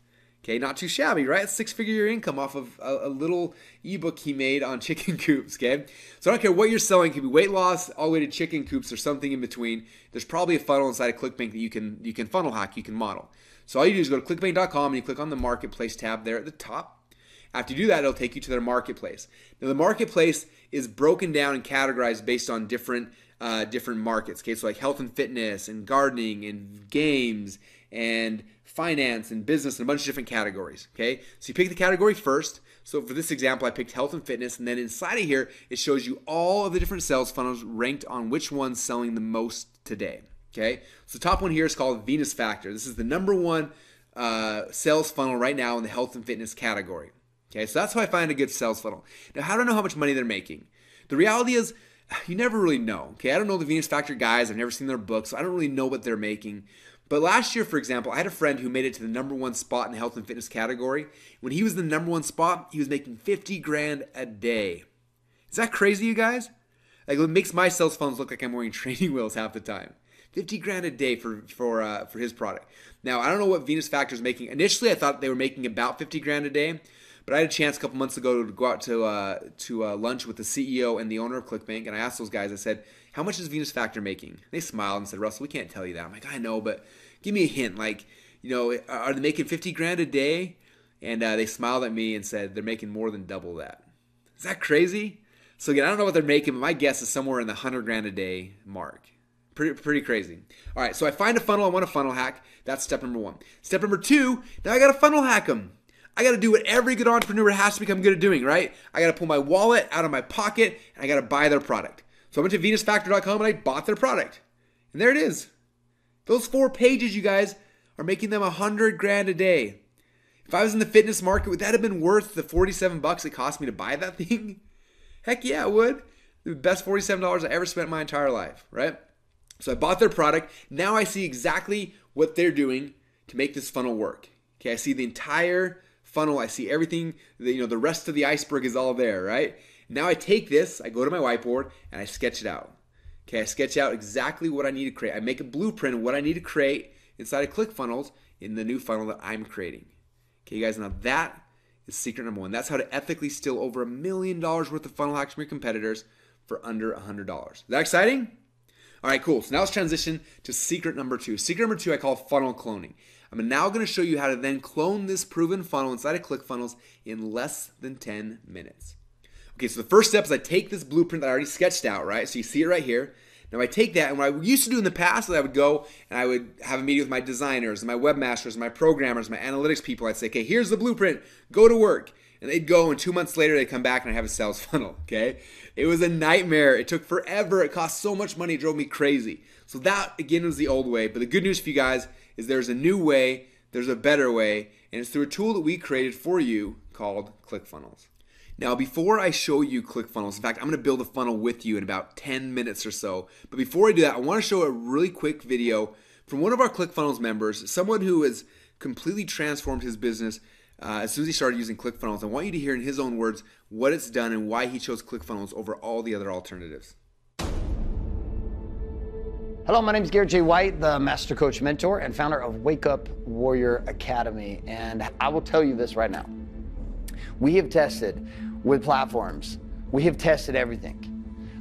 Speaker 2: Okay, not too shabby, right? It's six-figure income off of a little ebook he made on chicken coops, okay? So I don't care what you're selling. It could be weight loss all the way to chicken coops or something in between. There's probably a funnel inside of ClickBank that you can funnel hack, you can model. So all you do is go to clickbank.com and you click on the marketplace tab there at the top. After you do that, it'll take you to their marketplace. Now, the marketplace is broken down and categorized based on different markets. Okay, so like health and fitness, and gardening, and games, and finance, and business, and a bunch of different categories. Okay, so you pick the category first. So for this example, I picked health and fitness, and then inside of here, it shows you all of the different sales funnels ranked on which one's selling the most today. Okay, so the top one here is called Venus Factor. This is the number one sales funnel right now in the health and fitness category. Okay, so that's how I find a good sales funnel. Now, how do I know how much money they're making? The reality is, you never really know. Okay, I don't know the Venus Factor guys. I've never seen their books, so I don't really know what they're making. But last year, for example, I had a friend who made it to the number one spot in the health and fitness category. When he was the number one spot, he was making 50 grand a day. Is that crazy, you guys? Like, it makes my sales funnels look like I'm wearing training wheels half the time. 50 grand a day for his product. Now, I don't know what Venus Factor is making. Initially, I thought they were making about 50 grand a day. But I had a chance a couple months ago to go out to lunch with the CEO and the owner of ClickBank, and I asked those guys, I said, how much is Venus Factor making? They smiled and said, Russell, we can't tell you that. I'm like, I know, but give me a hint. Like, are they making 50 grand a day? And they smiled at me and said, they're making more than double that. Is that crazy? So again, I don't know what they're making, but my guess is somewhere in the 100 grand a day mark. Pretty crazy. All right, so I find a funnel. I want a funnel hack. That's step number one. Step number two, now I got to funnel hack them. I got to do what every good entrepreneur has to become good at doing, right? I got to pull my wallet out of my pocket, and I got to buy their product. So I went to venusfactor.com and I bought their product. And there it is. Those 4 pages, you guys, are making them 100 grand a day. If I was in the fitness market, would that have been worth the $47 it cost me to buy that thing? Heck yeah, it would. The best $47 I ever spent in my entire life, right? So I bought their product. Now I see exactly what they're doing to make this funnel work. Okay, I see the entire funnel. I see everything. The rest of the iceberg is all there, right? Now I take this, I go to my whiteboard, and I sketch it out. Okay, I sketch out exactly what I need to create. I make a blueprint of what I need to create inside of ClickFunnels in the new funnel that I'm creating. Okay, you guys, now that is secret number one. That's how to ethically steal over $1 million worth of funnel hacks from your competitors for under $100. Is that exciting? All right, cool. So now let's transition to secret number two. Secret number two I call funnel cloning. I'm now going to show you how to then clone this proven funnel inside of ClickFunnels in less than 10 minutes. Okay, so the first step is I take this blueprint that I already sketched out, right? So you see it right here. Now I take that, and what I used to do in the past is I would go and I would have a meeting with my designers, my webmasters, my programmers, my analytics people. I'd say, okay, here's the blueprint, go to work. And they'd go, and 2 months later they'd come back and I'd have a sales funnel, okay? It was a nightmare. It took forever. It cost so much money. It drove me crazy. So that, again, was the old way. But the good news for you guys is there's a new way, there's a better way, and it's through a tool that we created for you called ClickFunnels. Now, before I show you ClickFunnels, in fact, I'm going to build a funnel with you in about 10 minutes or so. But before I do that, I want to show a really quick video from one of our ClickFunnels members, someone who has completely transformed his business as soon as he started using ClickFunnels. I want you to hear in his own words what it's done and why he chose ClickFunnels over all the other alternatives.
Speaker 5: Hello, my name is Garrett J. White, the Master Coach Mentor and founder of Wake Up Warrior Academy. And I will tell you this right now. We have tested with platforms. We have tested everything.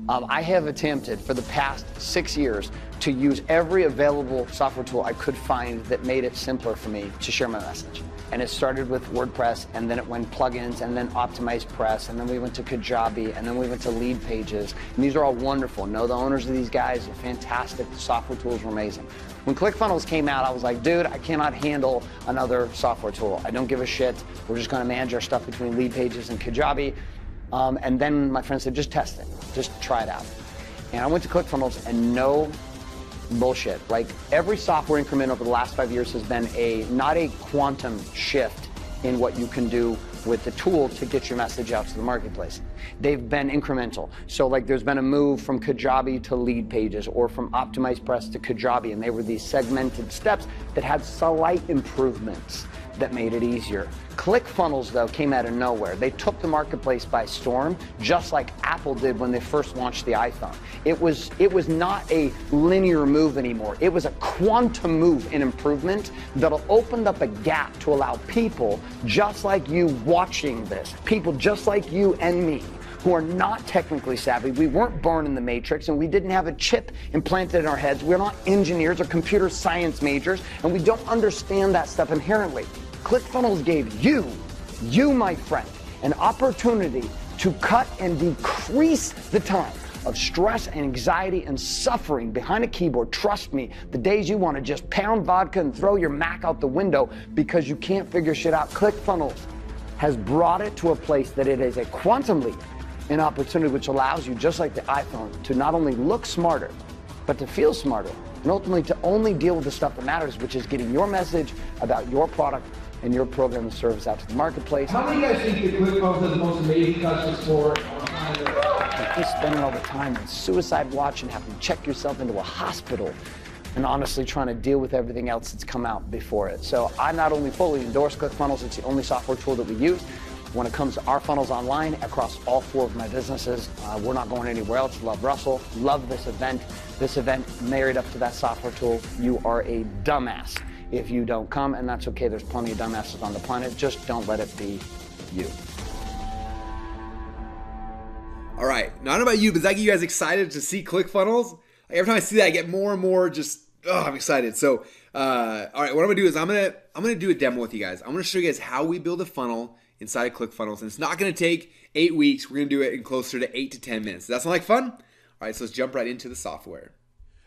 Speaker 5: I have attempted for the past 6 years to use every available software tool I could find that made it simpler for me to share my message. And it started with WordPress, and then it went plugins, and then Optimized Press, and then we went to Kajabi, and then we went to Lead Pages. And these are all wonderful. Know the owners of these guys are fantastic. The software tools were amazing. When ClickFunnels came out, I was like, dude, I cannot handle another software tool. I don't give a shit. We're just going to manage our stuff between Lead Pages and Kajabi. And then my friend said, just test it. Just try it out. And I went to ClickFunnels, and no bullshit. Like, every software increment over the last 5 years has been not a quantum shift in what you can do with the tool to get your message out to the marketplace. They've been incremental. So like, there's been a move from Kajabi to Lead Pages, or from Optimized Press to Kajabi, and they were these segmented steps that had slight improvements that made it easier. ClickFunnels, though, came out of nowhere. They took the marketplace by storm, just like Apple did when they first launched the iPhone. It was not a linear move anymore. It was a quantum move in improvement that'll open up a gap to allow people just like you watching this, people just like you and me, who are not technically savvy. We weren't born in the matrix, and we didn't have a chip implanted in our heads. We're not engineers or computer science majors, and we don't understand that stuff inherently. ClickFunnels gave you, my friend, an opportunity to cut and decrease the time of stress and anxiety and suffering behind a keyboard. Trust me, the days you want to just pound vodka and throw your Mac out the window because you can't figure shit out, ClickFunnels has brought it to a place that it is a quantum leap, an opportunity which allows you, just like the iPhone, to not only look smarter, but to feel smarter, and ultimately to only deal with the stuff that matters, which is getting your message about your product and your program and service out to the marketplace.
Speaker 6: How many of you guys think that ClickFunnels does the most amazing customer support?
Speaker 5: If you're spending all the time in suicide watch and having to check yourself into a hospital, and honestly trying to deal with everything else that's come out before it. So I not only fully endorse ClickFunnels, it's the only software tool that we use. When it comes to our funnels online across all 4 of my businesses, we're not going anywhere else. Love Russell, love this event. This event married up to that software tool. You are a dumbass if you don't come, and that's okay. There's plenty of dumbasses on the planet. Just don't let it be you.
Speaker 2: All right, not about you, but does that get you guys excited to see ClickFunnels? Like, every time I see that, I get more and more I'm excited. So, all right, what I'm gonna do is I'm gonna do a demo with you guys. I'm gonna show you guys how we build a funnel inside of ClickFunnels, and it's not gonna take 8 weeks. We're gonna do it in closer to 8 to 10 minutes. Does that sound like fun? All right, so let's jump right into the software.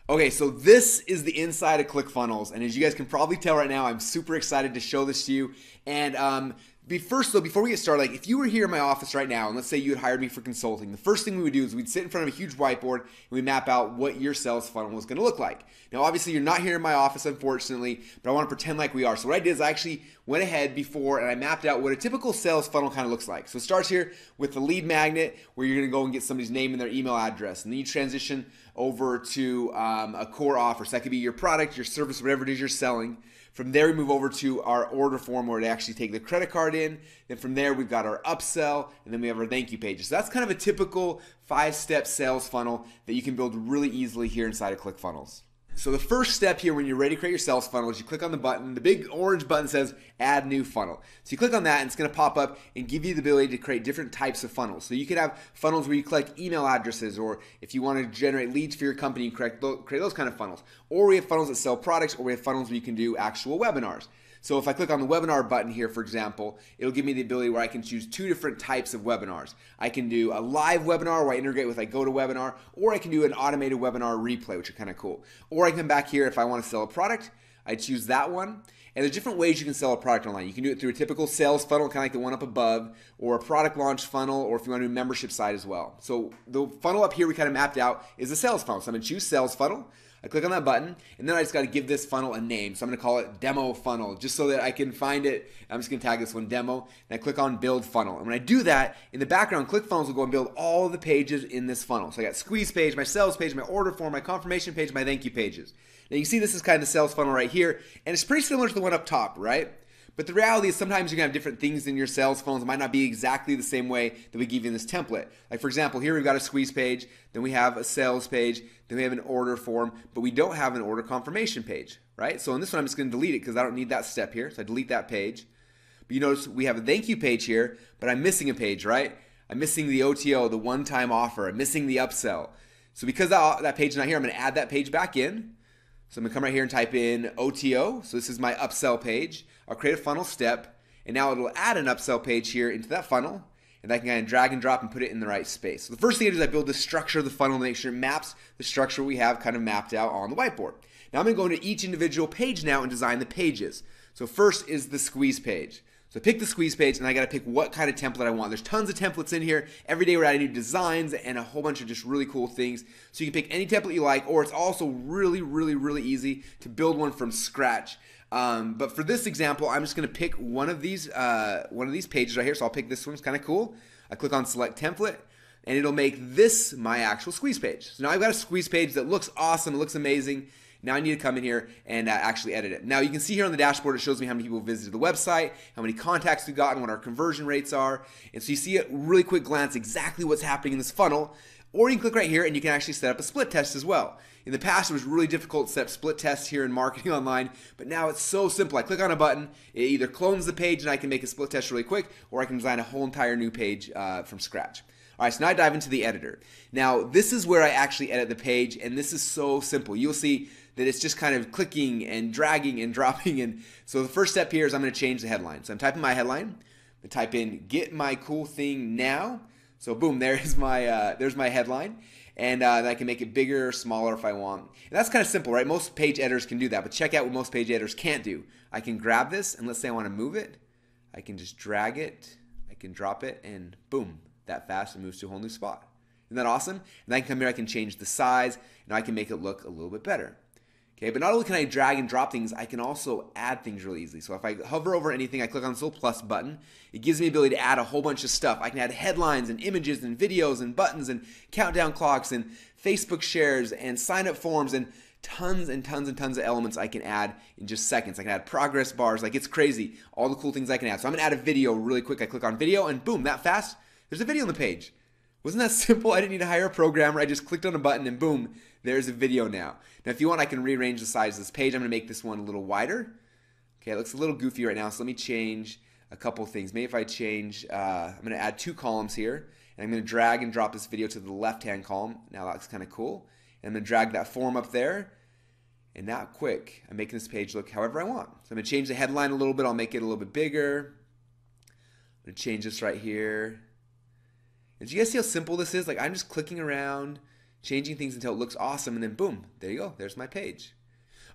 Speaker 2: Okay, so this is the inside of ClickFunnels, and as you guys can probably tell right now, I'm super excited to show this to you. And before we get started, like, if you were here in my office right now, and let's say you had hired me for consulting, the first thing we would do is we'd sit in front of a huge whiteboard and we'd map out what your sales funnel was going to look like. Now, obviously, you're not here in my office, unfortunately, but I want to pretend like we are. So what I did is I actually went ahead before and I mapped out what a typical sales funnel kind of looks like. So it starts here with the lead magnet, where you're going to go and get somebody's name and their email address, and then you transition over to a core offer. So that could be your product, your service, whatever it is you're selling. From there, we move over to our order form where they actually take the credit card in. Then from there, we've got our upsell, and then we have our thank you pages. So that's kind of a typical 5-step sales funnel that you can build really easily here inside of ClickFunnels. So the first step here when you're ready to create your sales funnel is you click on the button. The big orange button says add new funnel. So you click on that and it's going to pop up and give you the ability to create different types of funnels. So you can have funnels where you collect email addresses, or if you want to generate leads for your company, you create those kind of funnels. Or we have funnels that sell products, or we have funnels where you can do actual webinars. So if I click on the webinar button here, for example, it'll give me the ability where I can choose 2 different types of webinars. I can do a live webinar where I integrate with GoToWebinar, or I can do an automated webinar replay, which are kind of cool. Or I can come back here if I want to sell a product, I choose that one. And there's different ways you can sell a product online. You can do it through a typical sales funnel, kind of like the one up above, or a product launch funnel, or if you want to do a membership site as well. So the funnel up here we kind of mapped out is a sales funnel. So I'm going to choose sales funnel. I click on that button, and then I just got to give this funnel a name. So I'm going to call it demo funnel, just so that I can find it. I'm just going to tag this one demo, and I click on build funnel. And when I do that, in the background, ClickFunnels will go and build all the pages in this funnel. So I got squeeze page, my sales page, my order form, my confirmation page, my thank you pages. Now you can see this is kind of the sales funnel right here, and it's pretty similar to the one up top, right? But the reality is sometimes you're going to have different things in your sales funnels. It might not be exactly the same way that we give you in this template. Like for example, here we've got a squeeze page, then we have a sales page, then we have an order form, but we don't have an order confirmation page, right? So in this one, I'm just going to delete it because I don't need that step here. So I delete that page. But you notice we have a thank you page here, but I'm missing a page, right? I'm missing the OTO, the one-time offer. I'm missing the upsell. So because that page is not here, I'm going to add that page back in. So I'm going to come right here and type in OTO. So this is my upsell page. I'll create a funnel step, and now it'll add an upsell page here into that funnel, and I can kind of drag and drop and put it in the right space. So the first thing I do is I build the structure of the funnel to make sure it maps the structure we have kind of mapped out on the whiteboard. Now I'm going to go into each individual page now and design the pages. So first is the squeeze page. So I pick the squeeze page, and I got to pick what kind of template I want. There's tons of templates in here. Every day we're adding new designs and a whole bunch of just really cool things. So you can pick any template you like, or it's also really, really, really easy to build one from scratch. But for this example, I'm just going to pick one of these pages right here. So I'll pick this one. It's kind of cool. I click on select template, and it'll make this my actual squeeze page. So now I've got a squeeze page that looks awesome. It looks amazing. Now I need to come in here and actually edit it. Now you can see here on the dashboard, it shows me how many people visited the website, how many contacts we got, and what our conversion rates are. And so you see at really quick glance exactly what's happening in this funnel. Or you can click right here and you can actually set up a split test as well. In the past, it was really difficult to set up split tests here in marketing online, but now it's so simple. I click on a button, it either clones the page and I can make a split test really quick, or I can design a whole entire new page from scratch. All right, so now I dive into the editor. Now, this is where I actually edit the page, and this is so simple. You'll see that it's just kind of clicking and dragging and dropping. And so the first step here is I'm going to change the headline. So I'm typing my headline. I'm going to type in "Get my cool thing now." So boom, there's my headline. And then I can make it bigger or smaller if I want. And that's kind of simple, right? Most page editors can do that, but check out what most page editors can't do. I can grab this, and let's say I want to move it. I can just drag it. I can drop it, and boom, that fast it moves to a whole new spot. Isn't that awesome? And then I can come here, I can change the size, and I can make it look a little bit better. Okay, but not only can I drag and drop things, I can also add things really easily. So if I hover over anything, I click on this little plus button, it gives me the ability to add a whole bunch of stuff. I can add headlines and images and videos and buttons and countdown clocks and Facebook shares and sign up forms and tons and tons and tons of elements I can add in just seconds. I can add progress bars, like it's crazy, all the cool things I can add. So I'm gonna add a video really quick. I click on video and boom, that fast, there's a video on the page. Wasn't that simple? I didn't need to hire a programmer. I just clicked on a button and boom, there's a video now. Now, if you want, I can rearrange the size of this page. I'm going to make this one a little wider. Okay, it looks a little goofy right now, so let me change a couple things. Maybe if I change, I'm going to add 2 columns here, and I'm going to drag and drop this video to the left-hand column. Now, that looks kind of cool. And I'm going to drag that form up there, and now, quick, I'm making this page look however I want. So I'm going to change the headline a little bit. I'll make it a little bit bigger. I'm going to change this right here. And do you guys see how simple this is? Like, I'm just clicking around, changing things until it looks awesome, and then boom, there you go, there's my page.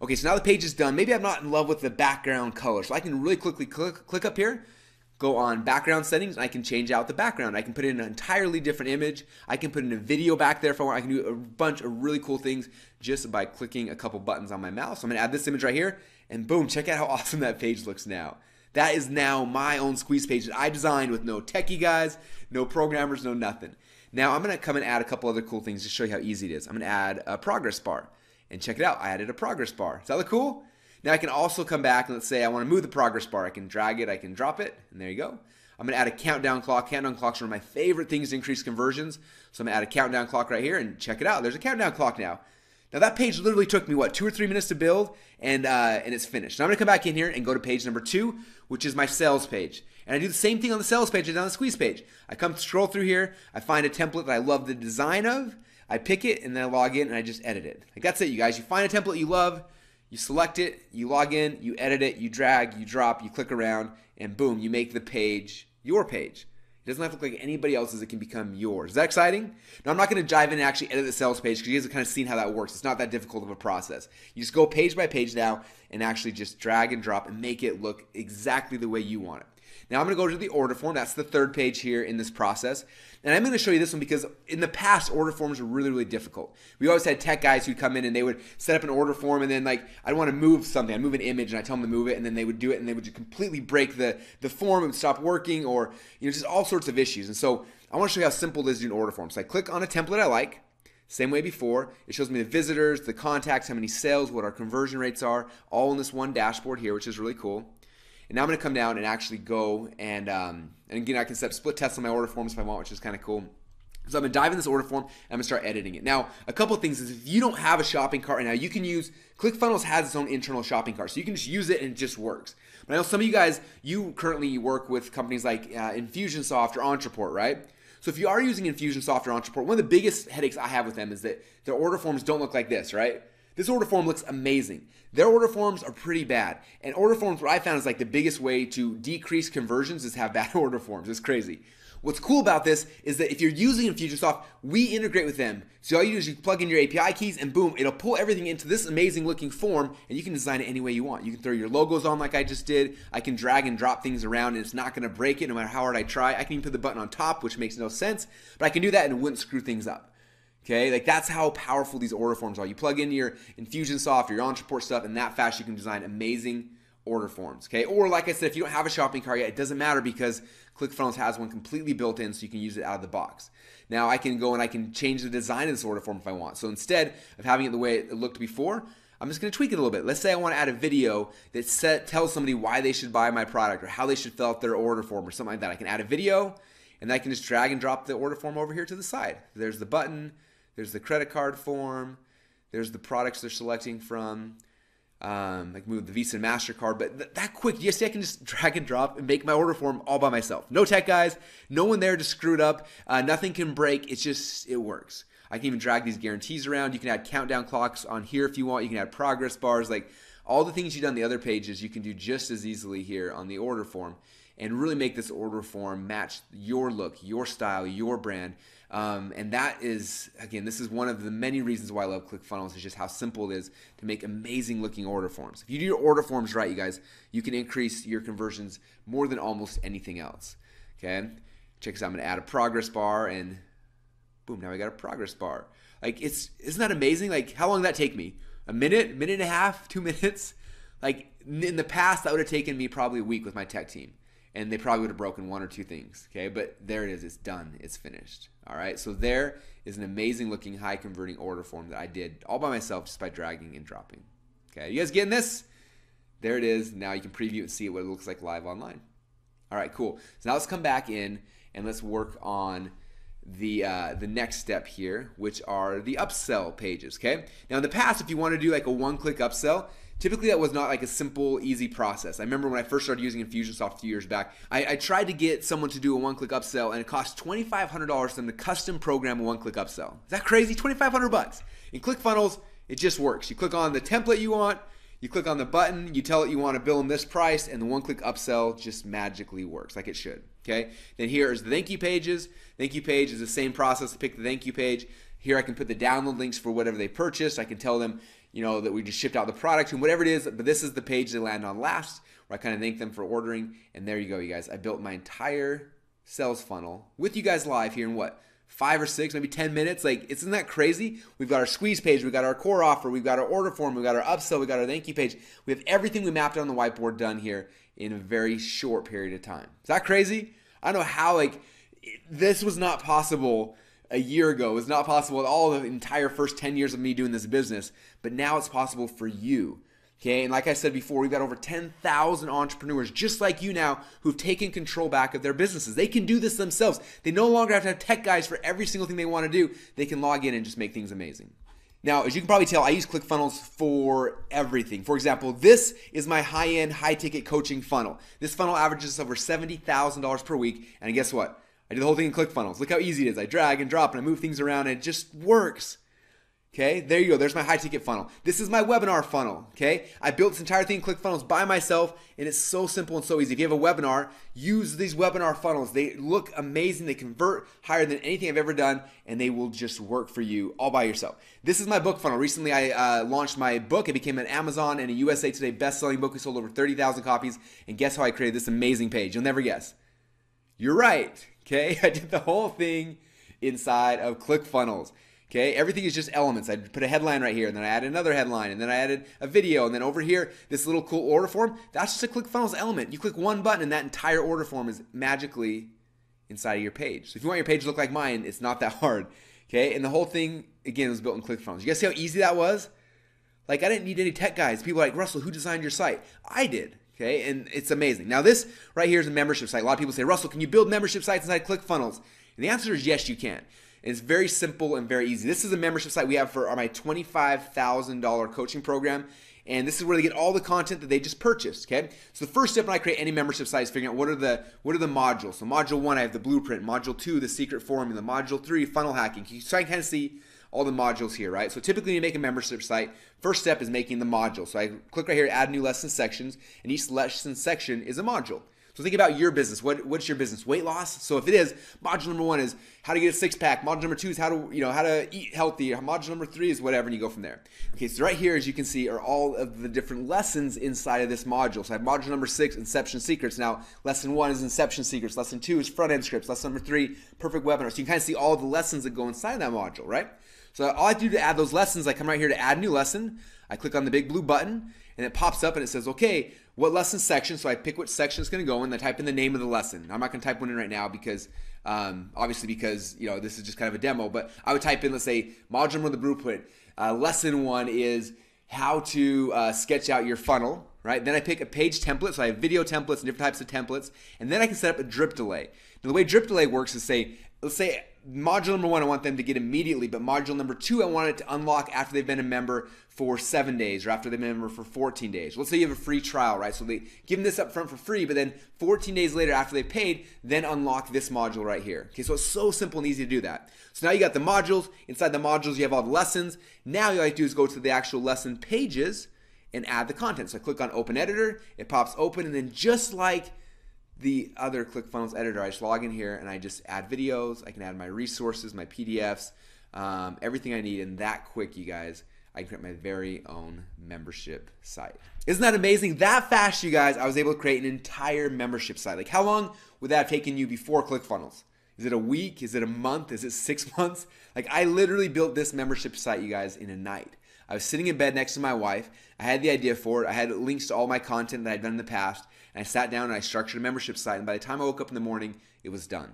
Speaker 2: Okay, so now the page is done. Maybe I'm not in love with the background color, so I can really quickly click up here, go on background settings, and I can change out the background. I can put in an entirely different image. I can put in a video back there if I want. I can do a bunch of really cool things just by clicking a couple buttons on my mouse. So I'm gonna add this image right here, and boom, check out how awesome that page looks now. That is now my own squeeze page that I designed with no techie guys, no programmers, no nothing. Now I'm going to come and add a couple other cool things to show you how easy it is. I'm going to add a progress bar. And check it out, I added a progress bar. Does that look cool? Now I can also come back and let's say I want to move the progress bar. I can drag it, I can drop it, and there you go. I'm going to add a countdown clock. Countdown clocks are one of my favorite things to increase conversions. So I'm going to add a countdown clock right here and check it out. There's a countdown clock now. Now that page literally took me, 2 or 3 minutes to build, and it's finished. Now I'm going to come back in here and go to page number 2, which is my sales page. And I do the same thing on the sales page and on the squeeze page. I come scroll through here, I find a template that I love the design of, I pick it, and then I log in and I just edit it. Like that's it, you guys. You find a template you love, you select it, you log in, you edit it, you drag, you drop, you click around, and boom, you make the page your page. It doesn't have to look like anybody else's. It can become yours. Is that exciting? Now, I'm not going to dive in and actually edit the sales page because you guys have kind of seen how that works. It's not that difficult of a process. You just go page by page now and actually just drag and drop and make it look exactly the way you want it. Now, I'm going to go to the order form. That's the third page here in this process. And I'm going to show you this one because in the past, order forms were really, really difficult. We always had tech guys who'd come in and they would set up an order form and then like, I'd want to move something. I'd move an image and I tell them to move it and then they would do it and they would just completely break the form and stop working or just all sorts of issues. And so I want to show you how simple it is to do an order form. So I click on a template I like. Same way before. It shows me the visitors, the contacts, how many sales, what our conversion rates are, all in this one dashboard here, which is really cool. And now I'm going to come down and actually go and again, I can set up split tests on my order forms if I want, which is kind of cool. So I'm going to dive in this order form and I'm going to start editing it. Now, a couple of things is if you don't have a shopping cart right now, you can use, ClickFunnels has its own internal shopping cart. So you can just use it and it just works. But I know some of you guys, you currently work with companies like Infusionsoft or Ontraport, right? So if you are using Infusionsoft or Ontraport, one of the biggest headaches I have with them is that their order forms don't look like this, right? This order form looks amazing. Their order forms are pretty bad. And order forms, what I found is like the biggest way to decrease conversions is have bad order forms. It's crazy. What's cool about this is that if you're using Infusionsoft, we integrate with them. So all you do is you plug in your API keys and boom, it'll pull everything into this amazing looking form and you can design it any way you want. You can throw your logos on like I just did. I can drag and drop things around and it's not going to break it no matter how hard I try. I can even put the button on top, which makes no sense, but I can do that and it wouldn't screw things up. Okay, like that's how powerful these order forms are. You plug in your Infusionsoft or your Ontraport stuff and that fast you can design amazing order forms. Okay, or like I said, if you don't have a shopping cart yet, it doesn't matter because ClickFunnels has one completely built in so you can use it out of the box. Now I can go and I can change the design of this order form if I want. So instead of having it the way it looked before, I'm just going to tweak it a little bit. Let's say I want to add a video that tells somebody why they should buy my product or how they should fill out their order form or something like that. I can add a video and then I can just drag and drop the order form over here to the side. There's the button. There's the credit card form. There's the products they're selecting from. Like move the Visa and MasterCard. But that quick, you see I can just drag and drop and make my order form all by myself. No tech guys. No one there to screw it up. Nothing can break. It's just, it works. I can even drag these guarantees around. You can add countdown clocks on here if you want. You can add progress bars. Like all the things you've done on the other pages, you can do just as easily here on the order form and really make this order form match your look, your style, your brand. And that is, again, this is one of the many reasons why I love ClickFunnels is just how simple it is to make amazing looking order forms. If you do your order forms right, you guys, you can increase your conversions more than almost anything else. Okay, check this out. I'm going to add a progress bar and boom, now I got a progress bar. Like isn't that amazing? Like how long did that take me? A minute, minute and a half, 2 minutes? Like in the past, that would have taken me probably a week with my tech team. And they probably would have broken 1 or 2 things, okay? But there it is. It's done. It's finished, all right? So there is an amazing-looking, high-converting order form that I did all by myself just by dragging and dropping, okay? You guys getting this? There it is. Now you can preview and see what it looks like live online. All right, cool. So now let's come back in and let's work on the next step here, which are the upsell pages, okay? Now in the past, if you want to do like a one-click upsell, typically that was not like a simple, easy process. I remember when I first started using Infusionsoft a few years back, I tried to get someone to do a one-click upsell and it cost $2,500 for them to custom program a one-click upsell. Is that crazy? $2,500. In ClickFunnels, it just works. You click on the template you want, you click on the button, you tell it you want to bill them this price, and the one-click upsell just magically works like it should, okay? Then here is the thank you pages. Thank you page is the same process to pick the thank you page. Here I can put the download links for whatever they purchased. I can tell them, you know, that we just shipped out the product and whatever it is, but this is the page they land on last where I kind of thank them for ordering. And there you go, you guys. I built my entire sales funnel with you guys live here in what, 5 or 6, maybe 10 minutes? Like, isn't that crazy? We've got our squeeze page, we've got our core offer, we've got our order form, we've got our upsell, we've got our thank you page. We have everything we mapped out on the whiteboard done here in a very short period of time. Is that crazy? I don't know how, like, this was not possible a year ago. It was not possible at all the entire first 10 years of me doing this business, but now it's possible for you. Okay, and like I said before, we've got over 10,000 entrepreneurs just like you now who've taken control back of their businesses. They can do this themselves. They no longer have to have tech guys for every single thing they want to do. They can log in and just make things amazing. Now, as you can probably tell, I use ClickFunnels for everything. For example, this is my high-end, high-ticket coaching funnel. This funnel averages over $70,000 per week, and guess what? I do the whole thing in ClickFunnels. Look how easy it is. I drag and drop, and I move things around, and it just works. Okay, there you go. There's my high ticket funnel. This is my webinar funnel. Okay, I built this entire thing in ClickFunnels by myself, and it's so simple and so easy. If you have a webinar, use these webinar funnels. They look amazing. They convert higher than anything I've ever done, and they will just work for you all by yourself. This is my book funnel. Recently, I launched my book. It became an Amazon and a USA Today best-selling book. We sold over 30,000 copies, and guess how I created this amazing page? You'll never guess. You're right. Okay, I did the whole thing inside of ClickFunnels. Okay, everything is just elements. I put a headline right here, and then I added another headline, and then I added a video, and then over here, this little cool order form, that's just a ClickFunnels element. You click one button, and that entire order form is magically inside of your page. So if you want your page to look like mine, it's not that hard. Okay, and the whole thing, again, was built in ClickFunnels. You guys see how easy that was? Like, I didn't need any tech guys. People are like, Russell, who designed your site? I did. Okay, and it's amazing. Now, this right here is a membership site. A lot of people say, Russell, can you build membership sites inside ClickFunnels? And the answer is yes, you can. And it's very simple and very easy. This is a membership site we have for my $25,000 coaching program. And this is where they get all the content that they just purchased, okay? So the first step when I create any membership site is figuring out what are the modules. So module 1, I have the blueprint. Module 2, the secret formula. Module 3, funnel hacking. So I can kind of see all the modules here, right? So typically when you make a membership site, first step is making the module. So I click right here, add new lesson sections, and each lesson section is a module. So think about your business. What's your business? Weight loss? So if it is, module number 1 is how to get a six-pack. Module number 2 is how to eat healthy. Module number 3 is whatever, and you go from there. Okay, so right here, as you can see, are all of the different lessons inside of this module. So I have module number 6, Inception Secrets. Now, lesson 1 is Inception Secrets. Lesson 2 is Front-End Scripts. Lesson number 3, Perfect Webinar. So you can kind of see all the lessons that go inside that module, right? So all I have to do to add those lessons, I come right here to Add New Lesson. I click on the big blue button, and it pops up and it says, okay, what lesson section? So I pick which section it's going to go in, and I type in the name of the lesson. I'm not going to type one in right now because, obviously because, this is just kind of a demo, but I would type in, let's say, module number of the blueprint. Lesson 1 is how to sketch out your funnel, right? Then I pick a page template, so I have video templates and different types of templates, and then I can set up a drip delay. Now the way drip delay works is let's say module number 1 I want them to get immediately, but module number 2 I want it to unlock after they've been a member for 7 days or after they've been a member for 14 days. Let's say you have a free trial, right? So they give them this up front for free, but then 14 days later after they paid, then unlock this module right here. Okay, so it's so simple and easy to do that. So now you got the modules. Inside the modules you have all the lessons. Now all you have to do is go to the actual lesson pages and add the content. So I click on Open Editor, it pops open, and then just like the other ClickFunnels editor, I just log in here and I just add videos. I can add my resources, my PDFs, everything I need, and that quick, you guys, I can create my very own membership site. Isn't that amazing? That fast, you guys, I was able to create an entire membership site. Like, how long would that have taken you before ClickFunnels? Is it a week? Is it a month? Is it 6 months? Like, I literally built this membership site, you guys, in a night. I was sitting in bed next to my wife. I had the idea for it. I had links to all my content that I'd done in the past. And I sat down and I structured a membership site. And by the time I woke up in the morning, it was done.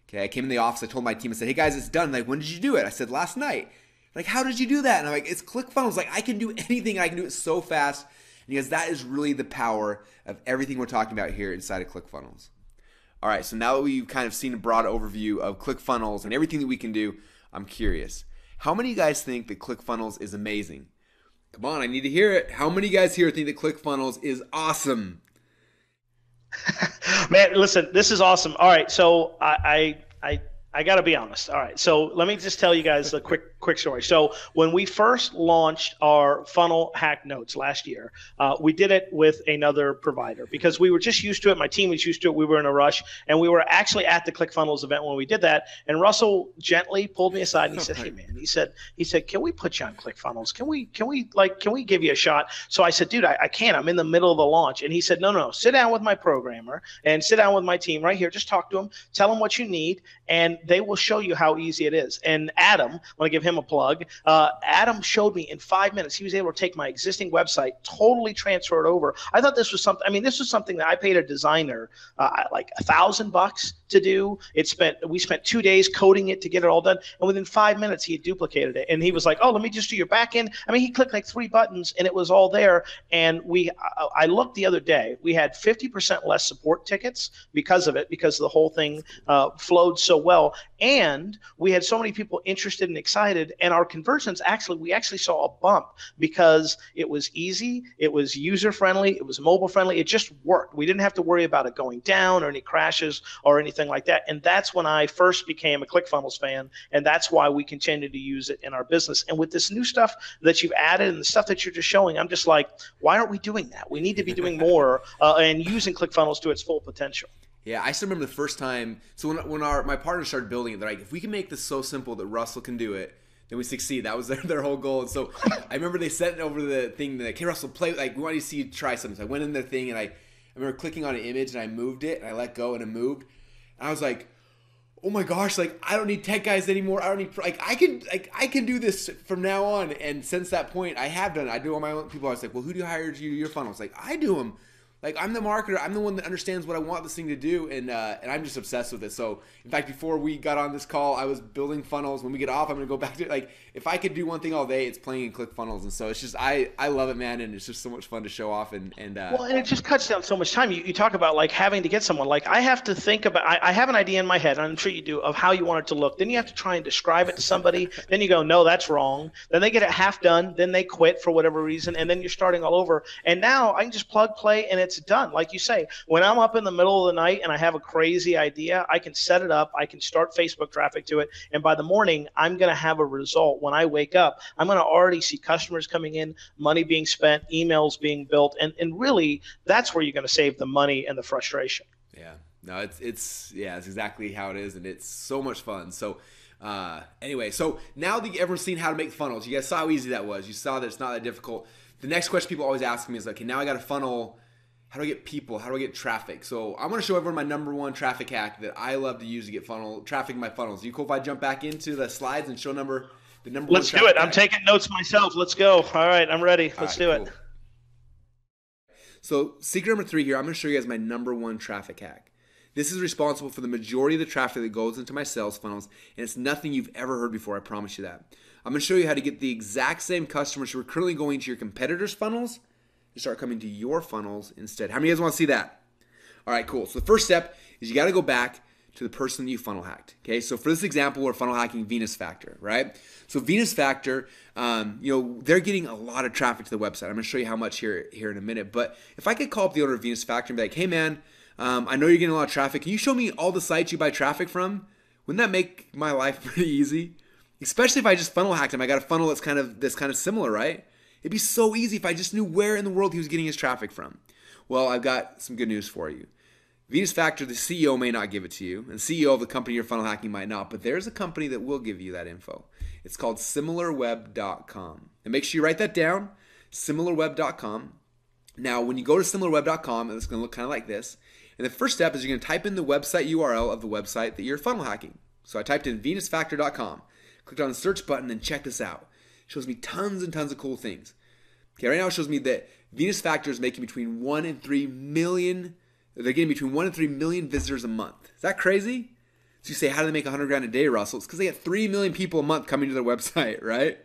Speaker 2: Okay, I came in the office. I told my team, I said, hey guys, it's done. Like, when did you do it? I said, last night. Like, how did you do that? And I'm like, it's ClickFunnels. Like, I can do anything. I can do it so fast. And because that is really the power of everything we're talking about here inside of ClickFunnels. All right, so now that we've kind of seen a broad overview of ClickFunnels and everything that we can do, I'm curious. How many of you guys think that ClickFunnels is amazing? Come on, I need to hear it. How many of you guys here think that ClickFunnels is awesome?
Speaker 1: Man, listen, this is awesome. All right, so I got to be honest. All right, so let me just tell you guys a quick story. So when we first launched our funnel hack notes last year, we did it with another provider because we were just used to it. My team was used to it. We were in a rush, and we were actually at the ClickFunnels event when we did that. And Russell gently pulled me aside and he said, "Hey man," he said, "Can we put you on ClickFunnels? Can we give you a shot?" So I said, "Dude, I can't. I'm in the middle of the launch." And he said, "No, sit down with my programmer and sit down with my team right here. Just talk to them, tell them what you need, and they will show you how easy it is." And Adam, I want to give him a plug. Adam showed me in 5 minutes. He was able to take my existing website, totally transfer it over. I thought this was something. I mean, this was something that I paid a designer like $1,000 to do. We spent 2 days coding it to get it all done, and within 5 minutes, he'd do duplicated it. And he was like, oh, let me just do your back end. I mean, he clicked like 3 buttons and it was all there. And I looked the other day, we had 50% less support tickets because of it, because the whole thing flowed so well. And we had so many people interested and excited, and our conversions we actually saw a bump because it was easy, it was user friendly, it was mobile friendly, it just worked. We didn't have to worry about it going down or any crashes or anything like that. And that's when I first became a ClickFunnels fan, and that's why we continue to use it in our business. And with this new stuff that you've added and the stuff that you're just showing, I'm just like, why aren't we doing that? We need to be doing more and using ClickFunnels to its full potential.
Speaker 2: Yeah, I still remember the first time. So when my partners started building it, they're like, if we can make this so simple that Russell can do it, then we succeed. That was their whole goal. And so I remember they sent over the thing that, hey, Russell, play. Like, we want to see you try something. So I went in their thing, and I remember clicking on an image, and I moved it, and I let go, and it moved. And I was like, oh my gosh, like, I don't need tech guys anymore. I don't need, I can do this from now on. And since that point, I have done it. I do all my own people. I was like, well, who do you hire to do your funnels? Like, I do them. Like, I'm the marketer. I'm the one that understands what I want this thing to do, and I'm just obsessed with it. So, in fact, before we got on this call, I was building funnels. When we get off, I'm going to go back to it. Like, if I could do one thing all day, it's playing in ClickFunnels. And so it's just, I love it, man, and it's just so much fun to show off. Well,
Speaker 1: and it just cuts down so much time. You talk about, like, having to get someone. Like, I have to think about, I have an idea in my head, and I'm sure you do, of how you want it to look. Then you have to try and describe it to somebody. Then you go, no, that's wrong. Then they get it half done. Then they quit for whatever reason, and then you're starting all over. And now I can just plug, play, and it's done. Like you said, when I'm up in the middle of the night and I have a crazy idea, I can set it up, I can start Facebook traffic to it, and by the morning, I'm going to have a result. When I wake up, I'm going to already see customers coming in, money being spent, emails being built, and really, that's where you're going to save the money and the frustration.
Speaker 2: Yeah, no, it's exactly how it is, and it's so much fun. So anyway, so now that everyone's seen how to make funnels, you guys saw how easy that was. You saw that it's not that difficult. The next question people always ask me is, okay, now I got a funnel. How do I get people? How do I get traffic? So I'm going to show everyone my #1 traffic hack that I love to use to get traffic in my funnels. Are you cool if I jump back into the slides and show the number one?
Speaker 1: Let's do it. I'm taking notes myself. Let's go. All right, I'm ready. Let's do it.
Speaker 2: So secret #3 here, I'm going to show you guys my #1 traffic hack. This is responsible for the majority of the traffic that goes into my sales funnels, and it's nothing you've ever heard before, I promise you that. I'm going to show you how to get the exact same customers who are currently going to your competitors' funnels to start coming to your funnels instead. How many of you guys want to see that? All right, cool. So the first step is you got to go back to the person that you funnel hacked. Okay, so for this example, we're funnel hacking Venus Factor, right? So Venus Factor, they're getting a lot of traffic to the website. I'm going to show you how much here in a minute. But if I could call up the owner of Venus Factor and be like, hey man, I know you're getting a lot of traffic. Can you show me all the sites you buy traffic from? Wouldn't that make my life pretty easy? Especially if I just funnel hacked him. I got a funnel that's kind of similar, right? It'd be so easy if I just knew where in the world he was getting his traffic from. Well, I've got some good news for you. Venus Factor, the CEO may not give it to you, and the CEO of the company you're funnel hacking might not, but there's a company that will give you that info. It's called SimilarWeb.com. And make sure you write that down, SimilarWeb.com. Now, when you go to SimilarWeb.com, it's going to look kind of like this. And the first step is you're going to type in the website URL of the website that you're funnel hacking. So I typed in VenusFactor.com, clicked on the search button, and check this out. It shows me tons and tons of cool things. Okay, right now it shows me that Venus Factor is making between 1 and 3 million. They're getting between 1 and 3 million visitors a month. Is that crazy? So you say, how do they make $100,000 a day, Russell? It's because they get 3 million people a month coming to their website, right?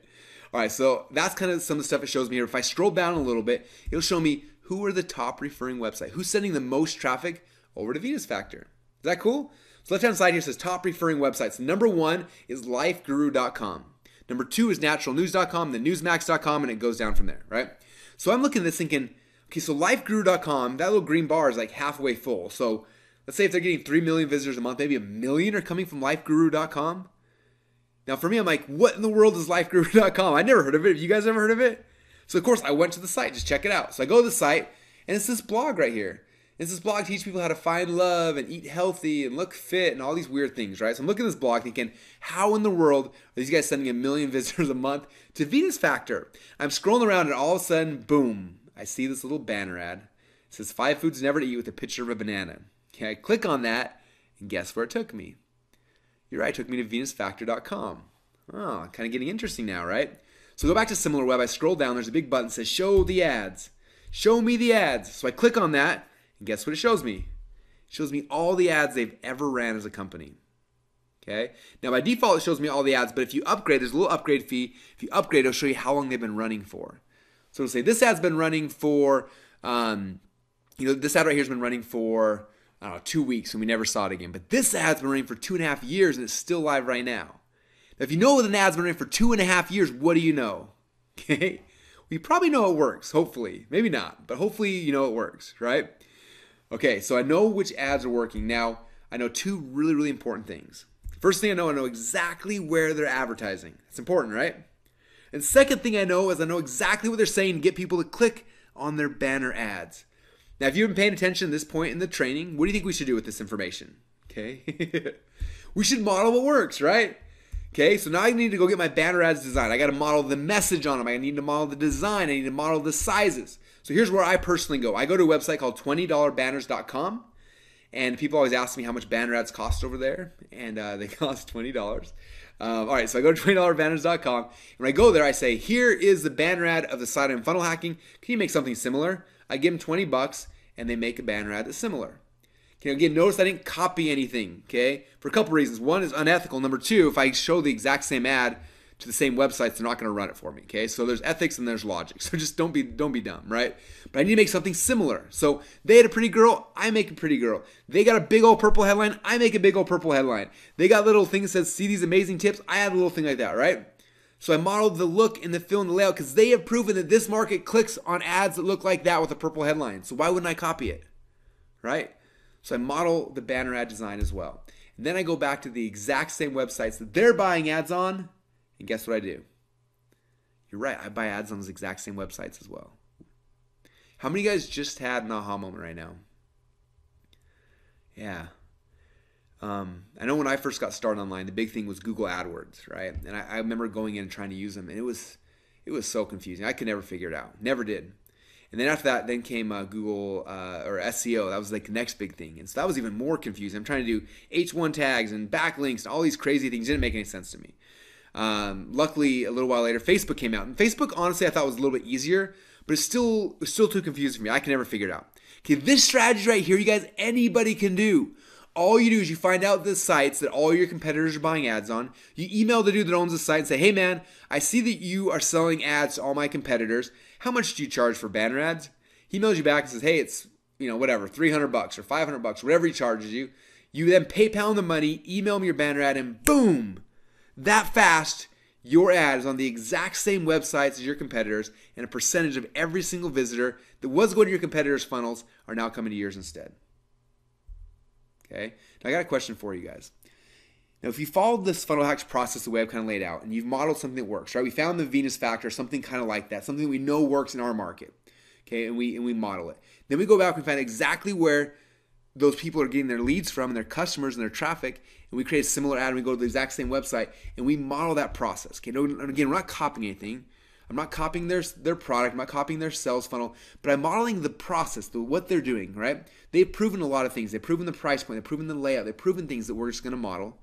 Speaker 2: All right, so that's kind of some of the stuff it shows me here. If I scroll down a little bit, it'll show me who are the top referring website, who's sending the most traffic over to Venus Factor. Is that cool? So left-hand side here says top referring websites. #1 is lifeguru.com. #2 is naturalnews.com, then newsmax.com, and it goes down from there, right? So I'm looking at this thinking, okay, so lifeguru.com, that little green bar is like halfway full. So let's say if they're getting 3 million visitors a month, maybe 1 million are coming from lifeguru.com. Now for me, I'm like, what in the world is lifeguru.com? I never heard of it. Have you guys ever heard of it? So of course I went to the site, just check it out. So I go to the site, and it's this blog right here. It's this blog teaches people how to find love and eat healthy and look fit and all these weird things, right? So I'm looking at this blog thinking, how in the world are these guys sending 1 million visitors a month to Venus Factor? I'm scrolling around and all of a sudden, boom, I see this little banner ad. It says 5 foods never to eat with a picture of a banana. Okay, I click on that, and guess where it took me? You're right, it took me to venusfactor.com. Oh, kind of getting interesting now, right? So go back to SimilarWeb. I scroll down. There's a big button that says show the ads. Show me the ads. So I click on that, and guess what it shows me? It shows me all the ads they've ever ran as a company. Okay. Now by default, it shows me all the ads, but if you upgrade, there's a little upgrade fee. If you upgrade, it'll show you how long they've been running for. So it'll say this ad's been running for, this ad right here has been running for, I don't know, 2 weeks and we never saw it again. But this ad's been running for 2.5 years and it's still live right now. Now, if you know an ad's been running for 2.5 years, what do you know? Okay. Well, you probably know it works, hopefully. Maybe not, but hopefully you know it works, right? Okay, so I know which ads are working. Now, I know two really, really important things. First thing I know exactly where they're advertising. It's important, right? And second thing I know is I know exactly what they're saying to get people to click on their banner ads. Now, if you've been paying attention at this point in the training, what do you think we should do with this information? Okay? We should model what works, right? Okay, so now I need to go get my banner ads designed. I got to model the message on them. I need to model the design. I need to model the sizes. So here's where I personally go. I go to a website called $20banners.com. And people always ask me how much banner ads cost over there, and they cost $20. All right, so I go to $20banners.com. And when I go there, I say, here is the banner ad of the site on funnel hacking. Can you make something similar? I give them $20, and they make a banner ad that's similar. Okay, again, notice I didn't copy anything, okay? For a couple reasons. One is unethical. Number two, if I show the exact same ad to the same websites, they're not going to run it for me, okay? So there's ethics and there's logic. So just don't be dumb, right? But I need to make something similar. So they had a pretty girl, I make a pretty girl. They got a big old purple headline, I make a big old purple headline. They got little things that says, see these amazing tips, I add a little thing like that, right? So I modeled the look and the feel and the layout because they have proven that this market clicks on ads that look like that with a purple headline. So why wouldn't I copy it, right? So I model the banner ad design as well. And then I go back to the exact same websites that they're buying ads on. And guess what I do? You're right, I buy ads on those exact same websites as well. How many of you guys just had an aha moment right now? Yeah. I know when I first got started online, the big thing was Google AdWords, right? And I remember going in and trying to use them, and it was so confusing. I could never figure it out. Never did. And then after that, then came Google or SEO. That was like the next big thing. And so that was even more confusing. I'm trying to do H1 tags and backlinks and all these crazy things. It didn't make any sense to me. Luckily, a little while later, Facebook came out. And Facebook, honestly, I thought was a little bit easier, but it's still too confusing for me. I can never figure it out. Okay, this strategy right here, you guys, anybody can do. All you do is you find out the sites that all your competitors are buying ads on. You email the dude that owns the site and say, hey man, I see that you are selling ads to all my competitors. How much do you charge for banner ads? He emails you back and says, hey, it's, whatever, $300 or $500, whatever he charges you. You then PayPal him the money, email him your banner ad, and boom, that fast, your ad is on the exact same websites as your competitors, and a percentage of every single visitor that was going to your competitors' funnels are now coming to yours instead. Okay, now I got a question for you guys. Now, if you followed this funnel hacks process the way I've kind of laid out, and you've modeled something that works, right? We found the Venus factor, something kind of like that, something we know works in our market, okay, and we model it. Then we go back and find exactly where those people are getting their leads from and their customers and their traffic, and we create a similar ad and we go to the exact same website and we model that process. Okay, and again, we're not copying anything. I'm not copying their product. I'm not copying their sales funnel, but I'm modeling the process, what they're doing, right? They've proven a lot of things. They've proven the price point. They've proven the layout. They've proven things that we're just going to model.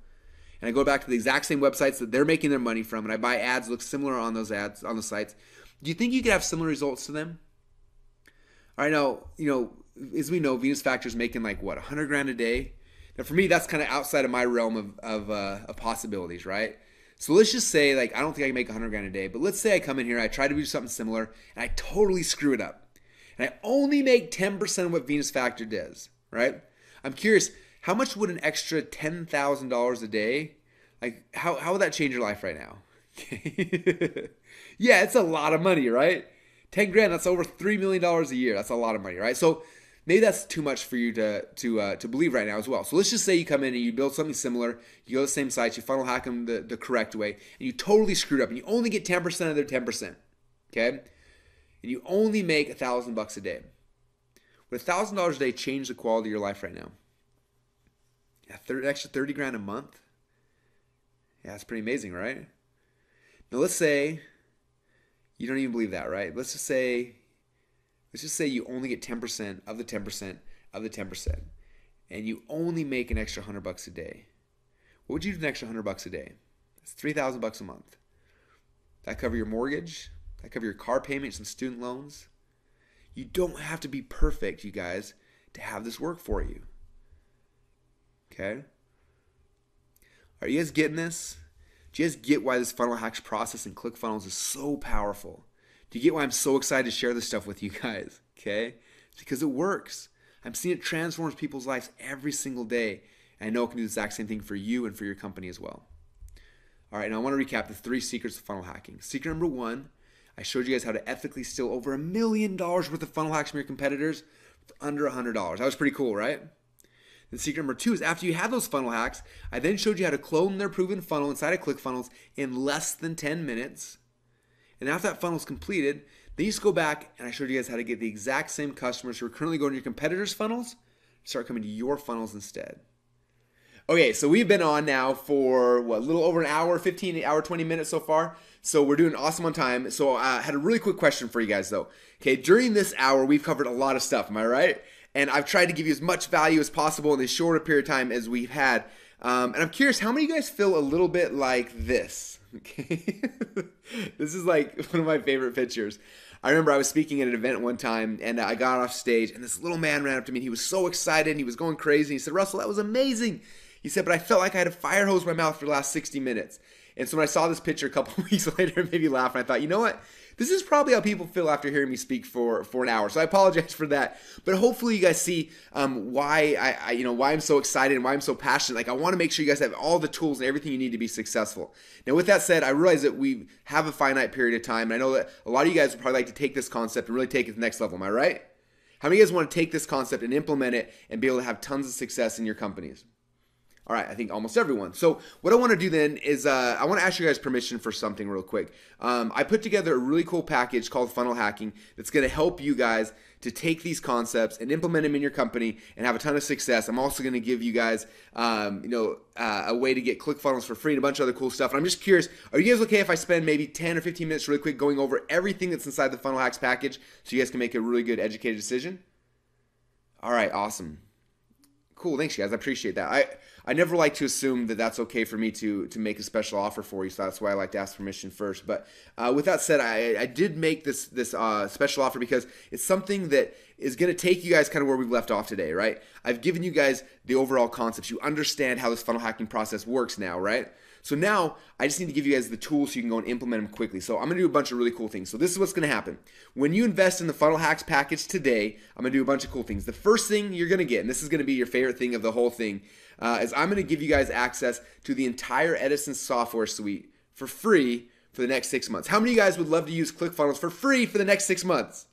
Speaker 2: And I go back to the exact same websites that they're making their money from, and I buy ads that look similar on those ads on the sites. Do you think you could have similar results to them? All right, now, as we know, Venus Factor is making like what, 100 grand a day? Now, for me, that's kind of outside of my realm of possibilities, right? So let's just say, like, I don't think I can make 100 grand a day, but let's say I come in here, I try to do something similar, and I totally screw it up. And I only make 10% of what Venus Factor does, right? I'm curious, how much would an extra $10,000 a day, like, how would that change your life right now? Yeah, it's a lot of money, right? 10 grand, that's over $3 million a year. That's a lot of money, right? So maybe that's too much for you to believe right now as well. So let's just say you come in and you build something similar, you go to the same sites, you funnel hack them the correct way, and you totally screwed up, and you only get 10% of their 10%, okay? And you only make $1,000 a day. Would $1,000 a day change the quality of your life right now? Yeah, extra 30 grand a month? Yeah, that's pretty amazing, right? Now let's say you don't even believe that, right? Let's just say you only get 10% of the 10% of the 10%, and you only make an extra $100 a day. What would you do an extra $100 a day? That's $3,000 a month. That cover your mortgage? That cover your car payments and student loans? You don't have to be perfect, you guys, to have this work for you. Okay? Are you guys getting this? Do you guys get why this funnel hacks process in ClickFunnels is so powerful? Do you get why I'm so excited to share this stuff with you guys? Okay? It's because it works. I'm seeing it transforms people's lives every single day. And I know it can do the exact same thing for you and for your company as well. All right, now I want to recap the 3 secrets of funnel hacking. Secret number 1, I showed you guys how to ethically steal over $1 million worth of funnel hacks from your competitors for under $100. That was pretty cool, right? Then secret number 2 is after you have those funnel hacks, I then showed you how to clone their proven funnel inside of ClickFunnels in less than 10 minutes. And after that funnel is completed, then you just go back and I showed you guys how to get the exact same customers who are currently going to your competitors' funnels start coming to your funnels instead. Okay, so we've been on now for, a little over an hour, 20 minutes so far. So we're doing awesome on time. So I had a really quick question for you guys though. Okay, during this hour, we've covered a lot of stuff, am I right? And I've tried to give you as much value as possible in as short a period of time as we've had. And I'm curious, how many of you guys feel a little bit like this? Okay, this is like one of my favorite pictures. I remember I was speaking at an event one time and I got off stage and this little man ran up to me and he was so excited and he was going crazy. He said, "Russell, that was amazing." He said, "But I felt like I had a fire hose in my mouth for the last 60 minutes. And so when I saw this picture a couple of weeks later, it made me laugh. And I thought, you know what? This is probably how people feel after hearing me speak for an hour. So I apologize for that. But hopefully you guys see why why I'm so excited and why I'm so passionate. Like I want to make sure you guys have all the tools and everything you need to be successful. Now with that said, I realize that we have a finite period of time. And I know that a lot of you guys would probably like to take this concept and really take it to the next level. Am I right? How many of you guys want to take this concept and implement it and be able to have tons of success in your companies? All right, I think almost everyone. So what I want to do then is I want to ask you guys permission for something real quick. I put together a really cool package called Funnel Hacking that's going to help you guys to take these concepts and implement them in your company and have a ton of success. I'm also going to give you guys a way to get ClickFunnels for free and a bunch of other cool stuff. And I'm just curious, are you guys okay if I spend maybe 10 or 15 minutes really quick going over everything that's inside the Funnel Hacks package so you guys can make a really good educated decision? All right, awesome. Cool, thanks guys, I appreciate that. I never like to assume that that's okay for me to make a special offer for you, so that's why I like to ask permission first. But with that said, I did make this special offer because it's something that is going to take you guys kind of where we've left off today, right? I've given you guys the overall concepts. You understand how this funnel hacking process works now, right? So now I just need to give you guys the tools so you can go and implement them quickly. So I'm going to do a bunch of really cool things. So this is what's going to happen. When you invest in the Funnel Hacks package today, I'm going to do a bunch of cool things. The first thing you're going to get, and this is going to be your favorite thing of the whole thing, is I'm going to give you guys access to the entire Edison software suite for free for the next 6 months. How many of you guys would love to use ClickFunnels for free for the next 6 months?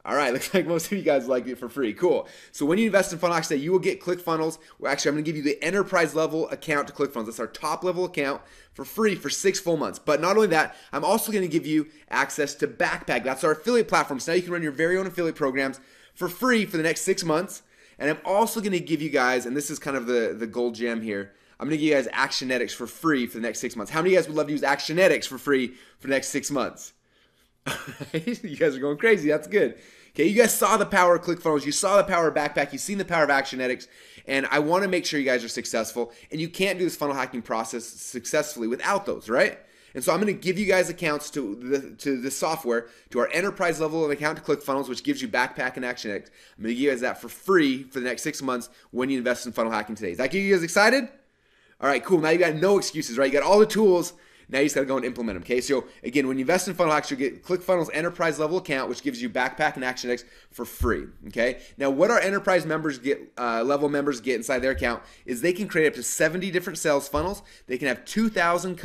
Speaker 2: All right, looks like most of you guys like it for free. Cool. So when you invest in Funnel Hacks today, you will get ClickFunnels. Well, actually, I'm going to give you the enterprise level account to ClickFunnels. That's our top level account for free for 6 full months. But not only that, I'm also going to give you access to Backpack. That's our affiliate platform. So now you can run your very own affiliate programs for free for the next 6 months. And I'm also going to give you guys, and this is kind of the gold gem here, I'm going to give you guys Actionetics for free for the next 6 months. How many of you guys would love to use Actionetics for free for the next 6 months? All right, you guys are going crazy. That's good. Okay, you guys saw the power of ClickFunnels. You saw the power of Backpack. You've seen the power of Actionetics. And I want to make sure you guys are successful. And you can't do this funnel hacking process successfully without those, right? And so I'm going to give you guys accounts to the software, to our enterprise level of account to ClickFunnels, which gives you Backpack and Actionetics. I'm going to give you guys that for free for the next 6 months when you invest in funnel hacking today. Does that get you guys excited? All right, cool. Now you got no excuses, right? You got all the tools. Now you just got to go and implement them, okay? So again, when you invest in Funnel Hacks, you'll get ClickFunnels enterprise level account, which gives you Backpack and Actionetics for free, okay? Now what our enterprise members get, level members get inside their account is they can create up to 70 different sales funnels. They can have 20,000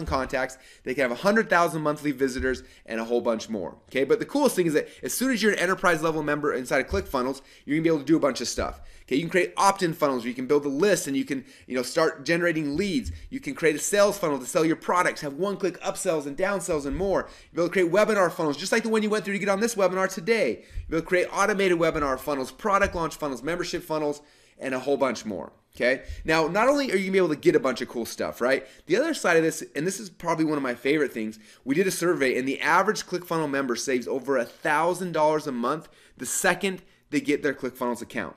Speaker 2: contacts. They can have 100,000 monthly visitors and a whole bunch more, okay? But the coolest thing is that as soon as you're an enterprise level member inside of ClickFunnels, you're gonna be able to do a bunch of stuff. Okay, you can create opt-in funnels where you can build a list and you can start generating leads. You can create a sales funnel to sell your products, have one-click upsells and downsells and more. You'll be able to create webinar funnels just like the one you went through to get on this webinar today. You'll be able to create automated webinar funnels, product launch funnels, membership funnels, and a whole bunch more. Okay, now not only are you gonna be able to get a bunch of cool stuff, right? The other side of this, and this is probably one of my favorite things, we did a survey and the average ClickFunnels member saves over $1,000 a month the second they get their ClickFunnels account.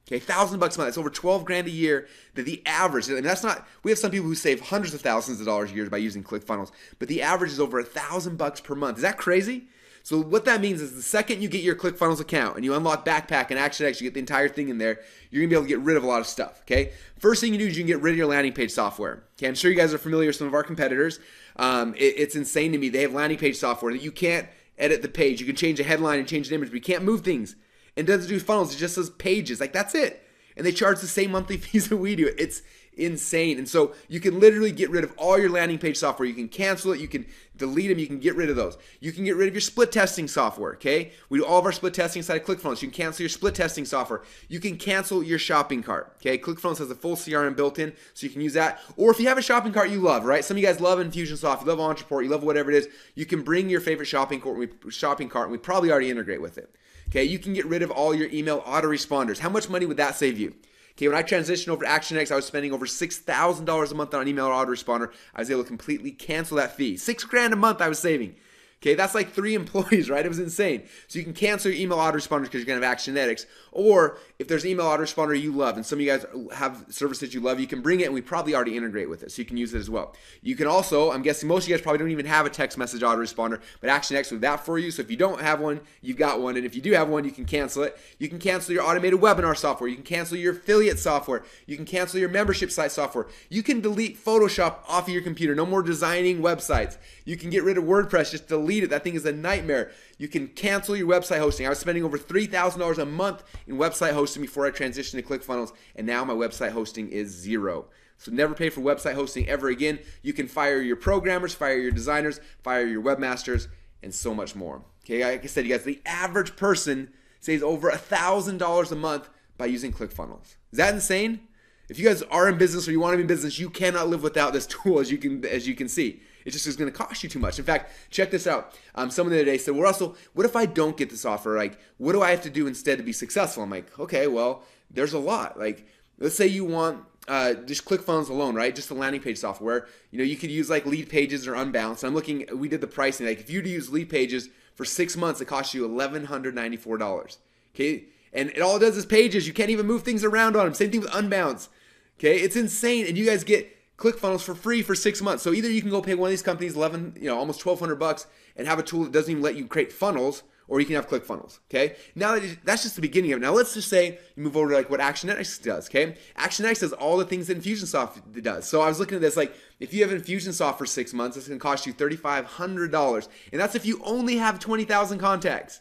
Speaker 2: Okay, $1,000 a month. That's over 12 grand a year. That the average, and that's not. We have some people who save hundreds of thousands of dollars a year by using ClickFunnels, but the average is over $1,000 per month. Is that crazy? So what that means is the second you get your ClickFunnels account and you unlock Backpack and ActionX, you get the entire thing in there, you're going to be able to get rid of a lot of stuff, okay? First thing you do is you can get rid of your landing page software. Okay, I'm sure you guys are familiar with some of our competitors. It's insane to me. They have landing page software that you can't edit the page. You can change a headline and change an image, but you can't move things. And it doesn't do funnels. It just says pages. Like, that's it. And they charge the same monthly fees that we do. It's insane. And so you can literally get rid of all your landing page software. You can cancel it. You can delete them. You can get rid of those. You can get rid of your split testing software, okay? We do all of our split testing inside of ClickFunnels. You can cancel your split testing software. You can cancel your shopping cart, okay? ClickFunnels has a full CRM built in, so you can use that. Or if you have a shopping cart you love, right? Some of you guys love Infusionsoft, you love Entreport, you love whatever it is, you can bring your favorite shopping cart, and we probably already integrate with it. Okay, you can get rid of all your email autoresponders. How much money would that save you? Okay, when I transitioned over to ActionX, I was spending over $6,000 a month on an email autoresponder. I was able to completely cancel that fee. $6,000 a month I was saving. Okay, that's like 3 employees, right? It was insane. So you can cancel your email autoresponders because you're going to have ActionX. Or if there's an email autoresponder you love, and some of you guys have services you love, you can bring it, and we probably already integrate with it, so you can use it as well. You can also, I'm guessing most of you guys probably don't even have a text message autoresponder, but ActionX will do that for you. So if you don't have one, you've got one, and if you do have one, you can cancel it. You can cancel your automated webinar software. You can cancel your affiliate software. You can cancel your membership site software. You can delete Photoshop off of your computer. No more designing websites. You can get rid of WordPress. Just delete it. That thing is a nightmare. You can cancel your website hosting. I was spending over $3,000 a month in website hosting before I transitioned to ClickFunnels, and now my website hosting is zero. So never pay for website hosting ever again. You can fire your programmers, fire your designers, fire your webmasters, and so much more. Okay, like I said, you guys, the average person saves over $1,000 a month by using ClickFunnels. Is that insane? If you guys are in business or you want to be in business, you cannot live without this tool, as you can see. It just is going to cost you too much. In fact, check this out. Someone the other day said, well, Russell, what if I don't get this offer? Like, what do I have to do instead to be successful? I'm like, okay, well, there's a lot. Like, let's say you want just ClickFunnels alone, right? Just the landing page software. You know, you could use like lead pages or unbalanced. I'm looking, we did the pricing. Like, if you were to use lead pages for 6 months, it costs you $1,194. Okay? And it all does is pages. You can't even move things around on them. Same thing with unbounce. Okay? It's insane. And you guys get ClickFunnels for free for 6 months. So either you can go pay one of these companies almost $1,200 and have a tool that doesn't even let you create funnels, or you can have ClickFunnels. Okay. Now that's just the beginning of it. Now let's just say you move over to like what ActionX does. Okay. ActionX does all the things that Infusionsoft does. So I was looking at this, like if you have Infusionsoft for 6 months, it's going to cost you $3,500, and that's if you only have 20,000 contacts.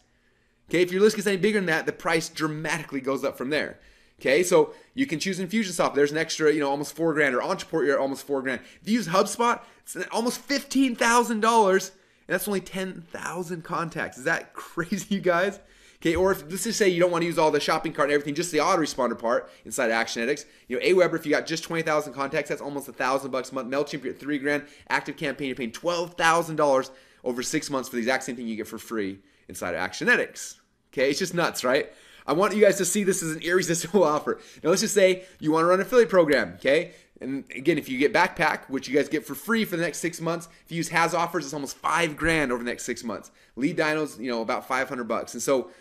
Speaker 2: Okay. If your list gets any bigger than that, the price dramatically goes up from there. Okay, so you can choose Infusionsoft. There's an extra, almost $4,000, or Entreport, you're almost $4,000. If you use HubSpot, it's almost $15,000, and that's only 10,000 contacts. Is that crazy, you guys? Okay, or if let's just say you don't want to use all the shopping cart and everything, just the autoresponder part inside of ActionX. Aweber, if you got just 20,000 contacts, that's almost $1,000 a month. Mailchimp, you're at $3,000. Active Campaign, you're paying $12,000 over 6 months for the exact same thing you get for free inside of ActionX. Okay, it's just nuts, right? I want you guys to see this as an irresistible offer. Now let's just say you want to run an affiliate program, okay? And again, if you get Backpack, which you guys get for free for the next 6 months, if you use Has Offers, it's almost $5,000 over the next 6 months. Lead Dinos, about $500. And so,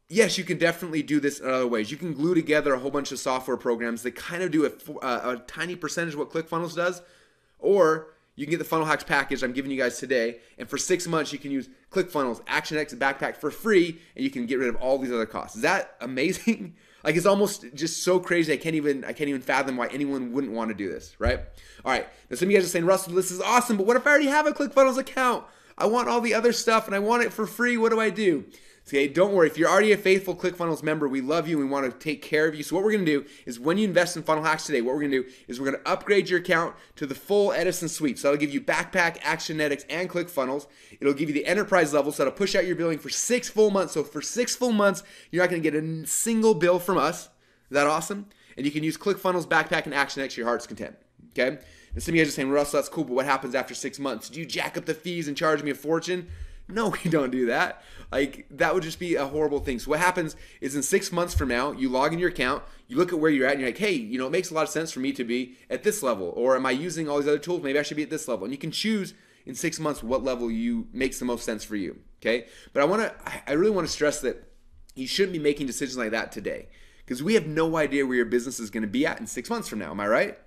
Speaker 2: yes, you can definitely do this in other ways. You can glue together a whole bunch of software programs that kind of do a tiny percentage of what ClickFunnels does, or you can get the Funnel Hacks package I'm giving you guys today, and for 6 months you can use ClickFunnels, ActionX, and Backpack for free, and you can get rid of all these other costs. Is that amazing? Like, it's almost just so crazy. I can't even fathom why anyone wouldn't want to do this, right? All right. Now some of you guys are saying, Russell, this is awesome, but what if I already have a ClickFunnels account? I want all the other stuff and I want it for free. What do I do? Okay, don't worry. If you're already a faithful ClickFunnels member, we love you and we want to take care of you. So what we're going to do is when you invest in Funnel Hacks today, what we're going to do is we're going to upgrade your account to the full Edison suite. So that'll give you Backpack, ActionX, and ClickFunnels. It'll give you the enterprise level, so that'll push out your billing for 6 full months. So for 6 full months, you're not going to get a single bill from us. Is that awesome? And you can use ClickFunnels, Backpack, and ActionX to your heart's content. Okay? And some of you guys are saying, Russell, that's cool, but what happens after 6 months? Do you jack up the fees and charge me a fortune? No, we don't do that. Like, that would just be a horrible thing. So what happens is in 6 months from now, you log in your account, you look at where you're at, and you're like, hey, it makes a lot of sense for me to be at this level. Or am I using all these other tools? Maybe I should be at this level. And you can choose in 6 months what level makes the most sense for you. Okay? But I really want to stress that you shouldn't be making decisions like that today, because we have no idea where your business is going to be at in 6 months from now. Am I right?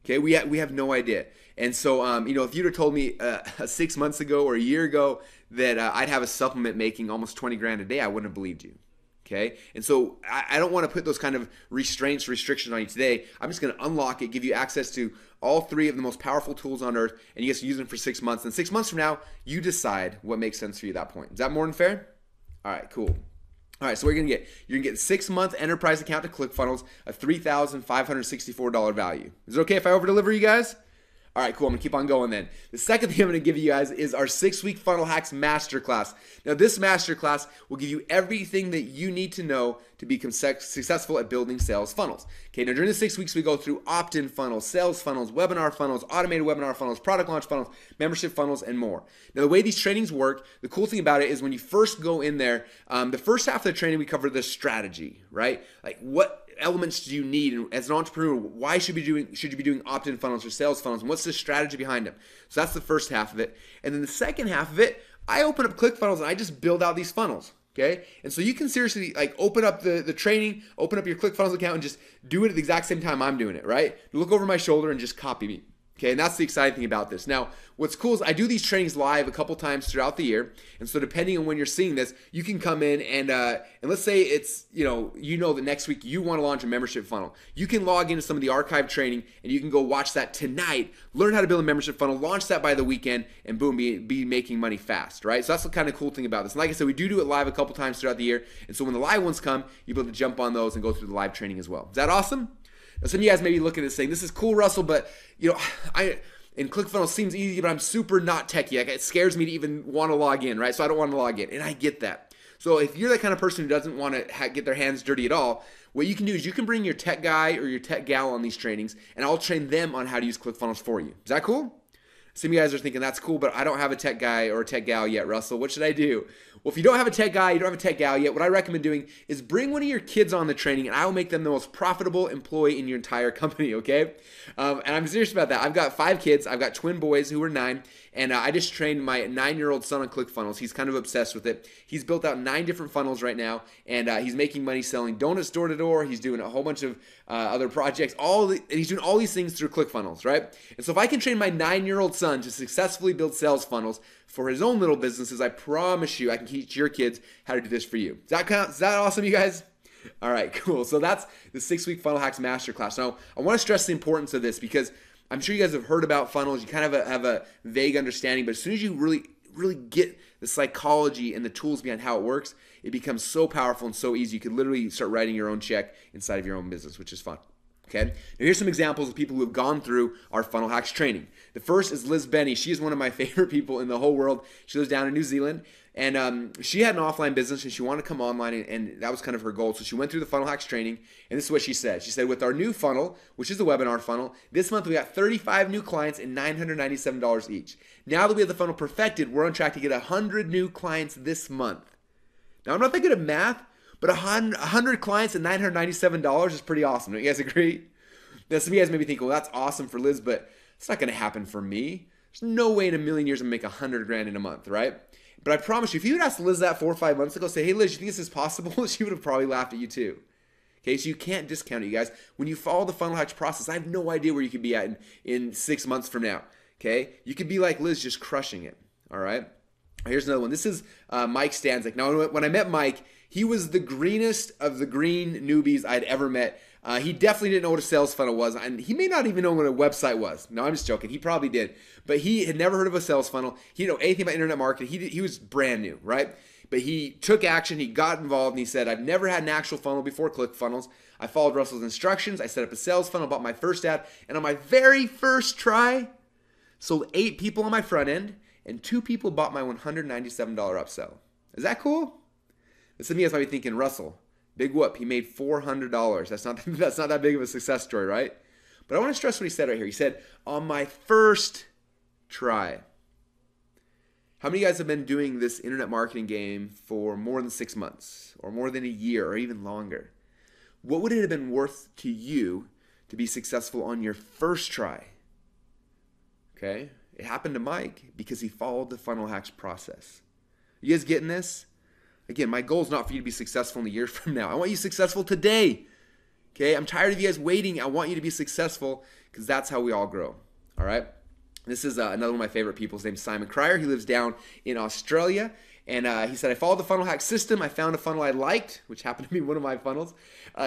Speaker 2: Okay, we have no idea. And so, if you'd have told me 6 months ago or a year ago that I'd have a supplement making almost 20 grand a day, I wouldn't have believed you. Okay, and so I don't want to put those kind of restrictions on you today. I'm just going to unlock it, give you access to all three of the most powerful tools on earth, and you guys can use them for 6 months. And 6 months from now, you decide what makes sense for you at that point. Is that more than fair? All right, cool. All right, so what you're going to get? You're going to get a 6-month enterprise account to ClickFunnels, a $3,564 value. Is it okay if I over-deliver, you guys? All right, cool. I'm going to keep on going then. The second thing I'm going to give you guys is our 6-week Funnel Hacks Masterclass. Now, this masterclass will give you everything that you need to know to become successful at building sales funnels. Okay, now during the 6 weeks, we go through opt-in funnels, sales funnels, webinar funnels, automated webinar funnels, product launch funnels, membership funnels, and more. Now, the way these trainings work, the cool thing about it is when you first go in there, the first half of the training, we cover the strategy, right? Like what elements do you need, and as an entrepreneur, why should you be doing opt-in funnels or sales funnels, and what's the strategy behind them? So that's the first half of it. And then the second half of it, I open up ClickFunnels and I just build out these funnels. Okay, and so you can seriously like open up the training, open up your ClickFunnels account, and just do it at the exact same time I'm doing it, right? Look over my shoulder and just copy me. Okay, and that's the exciting thing about this. Now, what's cool is I do these trainings live a couple times throughout the year, and so depending on when you're seeing this, you can come in and let's say it's that next week you want to launch a membership funnel. You can log into some of the archived training and you can go watch that tonight, learn how to build a membership funnel, launch that by the weekend, and boom, be making money fast, right? So that's the kind of cool thing about this. And like I said, we do it live a couple times throughout the year, and so when the live ones come, you'll be able to jump on those and go through the live training as well. Is that awesome? Now, some of you guys may be looking at this saying, this is cool, Russell, but and ClickFunnels seems easy, but I'm super not techie. Like, it scares me to even want to log in, right? So I don't want to log in, and I get that. So if you're the kind of person who doesn't want to get their hands dirty at all, what you can do is you can bring your tech guy or your tech gal on these trainings, and I'll train them on how to use ClickFunnels for you. Is that cool? Some of you guys are thinking, that's cool, but I don't have a tech guy or a tech gal yet, Russell. What should I do? Well, if you don't have a tech guy, you don't have a tech gal yet, what I recommend doing is bring one of your kids on the training, and I will make them the most profitable employee in your entire company, okay? And I'm serious about that. I've got 5 kids. I've got twin boys who are 9, and I just trained my 9-year-old son on ClickFunnels. He's kind of obsessed with it. He's built out 9 different funnels right now, and he's making money selling donuts door to door. He's doing a whole bunch of other projects. And he's doing all these things through ClickFunnels, right? And so if I can train my 9-year-old son to successfully build sales funnels for his own little businesses, I promise you I can teach your kids how to do this for you. Is that awesome, you guys? All right, cool. So that's the 6-week Funnel Hacks Masterclass. Now, I want to stress the importance of this because I'm sure you guys have heard about funnels. You kind of have a vague understanding, but as soon as you really get the psychology and the tools behind how it works, it becomes so powerful and so easy. You could literally start writing your own check inside of your own business, which is fun. Okay, now here's some examples of people who have gone through our Funnel Hacks training. The first is Liz Benny. She is one of my favorite people in the whole world. She lives down in New Zealand, and she had an offline business, and she wanted to come online, and that was kind of her goal. So she went through the Funnel Hacks training, and this is what she said. She said, with our new funnel, which is the webinar funnel, this month we got 35 new clients and $997 each. Now that we have the funnel perfected, we're on track to get 100 new clients this month. Now, I'm not that good at math, but 100 clients and $997 is pretty awesome. Don't you guys agree? Now, some of you guys may be thinking, well, that's awesome for Liz, but it's not going to happen for me. There's no way in a million years I'm going to make 100 grand in a month, right? But I promise you, if you had asked Liz that 4 or 5 months ago, say, hey, Liz, you think this is possible? She would have probably laughed at you too. Okay, so you can't discount it, you guys. When you follow the Funnel Hacks process, I have no idea where you could be at in 6 months from now. Okay, you could be like Liz, just crushing it. All right. Here's another one. This is Mike Stanzik. Now, when I met Mike, he was the greenest of the green newbies I'd ever met. He definitely didn't know what a sales funnel was, and he may not even know what a website was. No, I'm just joking. He probably did, but he had never heard of a sales funnel. He didn't know anything about internet marketing. He was brand new, right? But he took action. He got involved, and he said, I've never had an actual funnel before ClickFunnels. I followed Russell's instructions. I set up a sales funnel, bought my first ad, and on my very first try, sold 8 people on my front end, and 2 people bought my $197 upsell. Is that cool? And some of you guys might be thinking, Russell, big whoop, he made $400. That's not that big of a success story, right? But I want to stress what he said right here. He said, on my first try. How many of you guys have been doing this internet marketing game for more than 6 months or more than a year or even longer? What would it have been worth to you to be successful on your first try? Okay? It happened to Mike because he followed the Funnel Hacks process. You guys getting this? Again, my goal is not for you to be successful in a year from now. I want you successful today. Okay, I'm tired of you guys waiting. I want you to be successful because that's how we all grow. All right. This is another one of my favorite people. His name's Simon Cryer. He lives down in Australia. And he said, I followed the funnel hack system. I found a funnel I liked, which happened to be one of my funnels.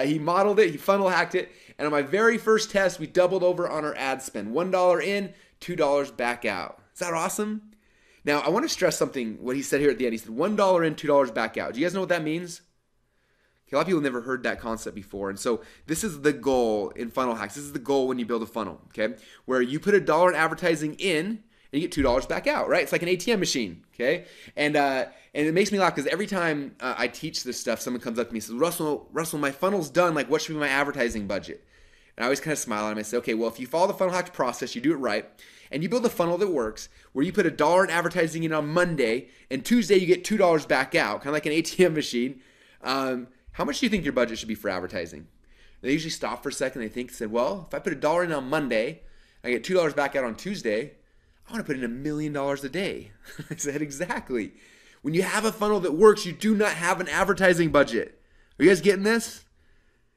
Speaker 2: He modeled it. He funnel hacked it. And on my very first test, we doubled over on our ad spend. $1 in, $2 back out. Is that awesome? Now, I want to stress something, what he said here at the end. He said, $1 in, $2 back out. Do you guys know what that means? A lot of people have never heard that concept before. And so this is the goal in funnel hacks. This is the goal when you build a funnel, okay? Where you put $1 in advertising in and you get $2 back out, right? It's like an ATM machine, okay? And it makes me laugh because every time I teach this stuff, someone comes up to me and says, Russell, my funnel's done. Like, what should be my advertising budget? And I always kind of smile at him and say, okay, well, if you follow the funnel hacks process, you do it right, and you build a funnel that works where you put $1 in advertising in on Monday, and Tuesday you get $2 back out, kind of like an ATM machine. How much do you think your budget should be for advertising? They usually stop for a second. They think, said, well, if I put $1 in on Monday, I get $2 back out on Tuesday, I want to put in $1 million a day. I said, exactly. When you have a funnel that works, you do not have an advertising budget. Are you guys getting this?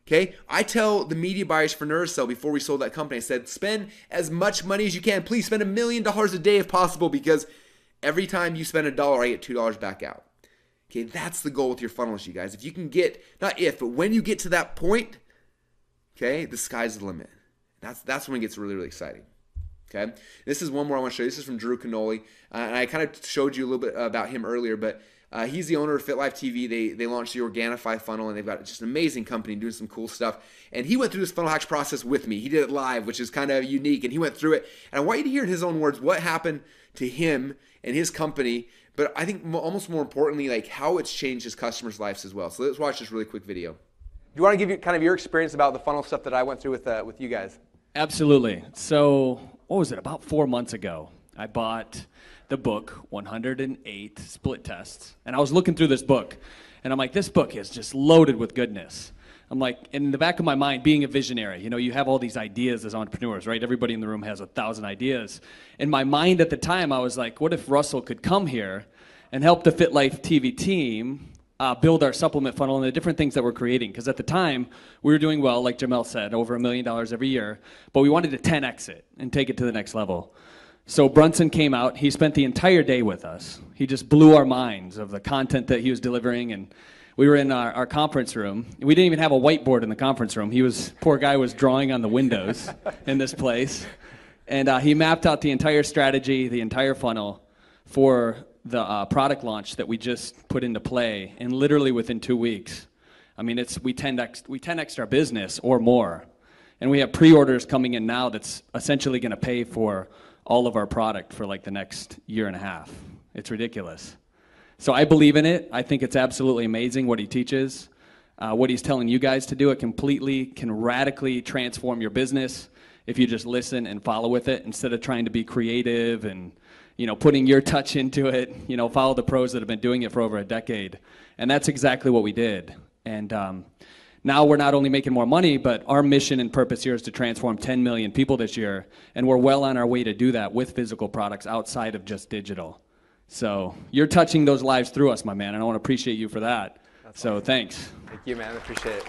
Speaker 2: Okay, I tell the media buyers for Neurocell before we sold that company, I said, spend as much money as you can. Please spend $1 million a day if possible, because every time you spend $1, I get $2 back out. Okay, that's the goal with your funnels, you guys. If you can get, not if, but when you get to that point, okay, the sky's the limit. That's when it gets really, really exciting. Okay, this is one more I want to show you. This is from Drew Canoli, and I kind of showed you a little bit about him earlier, but he's the owner of FitLife TV. They launched the Organifi funnel, and they've got just an amazing company doing some cool stuff. And he went through this funnel hacks process with me. He did it live, which is kind of unique, and he went through it. And I want you to hear in his own words what happened to him and his company, but I think almost more importantly, like how it's changed his customers' lives as well. So let's watch this really quick video.
Speaker 3: Do you want to give you kind of your experience about the funnel stuff that I went through with you guys?
Speaker 7: Absolutely. So what was it, about 4 months ago, I bought the book, 108 Split Tests, and I was looking through this book, and I'm like, this book is just loaded with goodness. I'm like, in the back of my mind, being a visionary, you know, you have all these ideas as entrepreneurs, right? Everybody in the room has 1,000 ideas. In my mind at the time, I was like, what if Russell could come here and help the FitLife TV team build our supplement funnel and the different things that we're creating? Because at the time, we were doing well, like Jamel said, over $1 million every year, but we wanted to 10x it and take it to the next level. So Brunson came out. He spent the entire day with us. He just blew our minds of the content that he was delivering, and we were in our conference room. We didn't even have a whiteboard in the conference room. Poor guy was drawing on the windows in this place. And he mapped out the entire strategy, the entire funnel for the product launch that we just put into play. And literally within 2 weeks, I mean, we 10x'd our business or more. And we have pre-orders coming in now that's essentially going to pay for all of our product for like the next year and a half. It's ridiculous. So I believe in it. I think it's absolutely amazing what he teaches. What he's telling you guys to do, it completely can radically transform your business if you just listen and follow with it instead of trying to be creative and, you know, putting your touch into it. You know, follow the pros that have been doing it for over a decade. And that's exactly what we did. And now we're not only making more money, but our mission and purpose here is to transform 10 million people this year. And we're well on our way to do that with physical products outside of just digital. So you're touching those lives through us, my man, and I want to appreciate you for that. That's awesome. Thanks.
Speaker 3: Thank you, man. I appreciate it.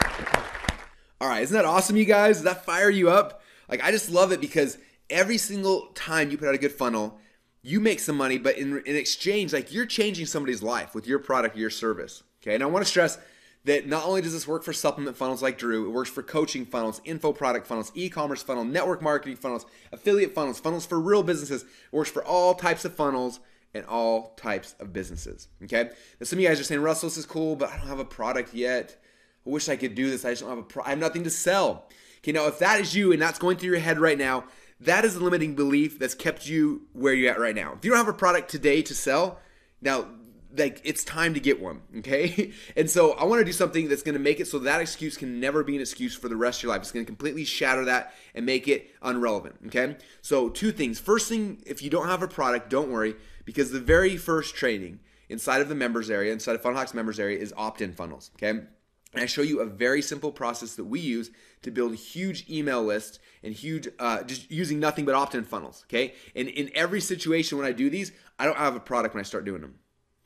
Speaker 2: All right, isn't that awesome, you guys? Does that fire you up? Like, I just love it because every single time you put out a good funnel, you make some money, but in exchange, like, you're changing somebody's life with your product or your service. Okay, and I want to stress that not only does this work for supplement funnels like Drew, it works for coaching funnels, info product funnels, e-commerce funnel, network marketing funnels, affiliate funnels, funnels for real businesses. It works for all types of funnels and all types of businesses, okay? Now, some of you guys are saying, Russell, this is cool, but I don't have a product yet. I wish I could do this. I just don't have I have nothing to sell. Okay, now if that is you and that's going through your head right now, that is a limiting belief that's kept you where you're at right now. If you don't have a product today to sell, now, like, it's time to get one, okay? And so I want to do something that's going to make it so that excuse can never be an excuse for the rest of your life. It's going to completely shatter that and make it irrelevant, okay? So 2 things. First thing, if you don't have a product, don't worry, because the very first training inside of the members area, inside of Funnel Hacks members area, is opt-in funnels, okay? And I show you a very simple process that we use to build huge email lists and huge, just using nothing but opt-in funnels, okay? And in every situation when I do these, I don't have a product when I start doing them.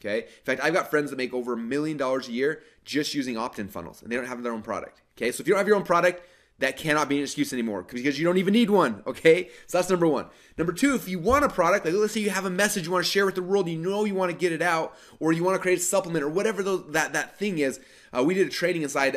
Speaker 2: Okay. In fact, I've got friends that make over $1 million a year just using opt-in funnels, and they don't have their own product. Okay. So if you don't have your own product, that cannot be an excuse anymore because you don't even need one, okay? So that's number one. Number two, if you want a product, like let's say you have a message you want to share with the world, you know you want to get it out, or you want to create a supplement or whatever that thing is. We did a training inside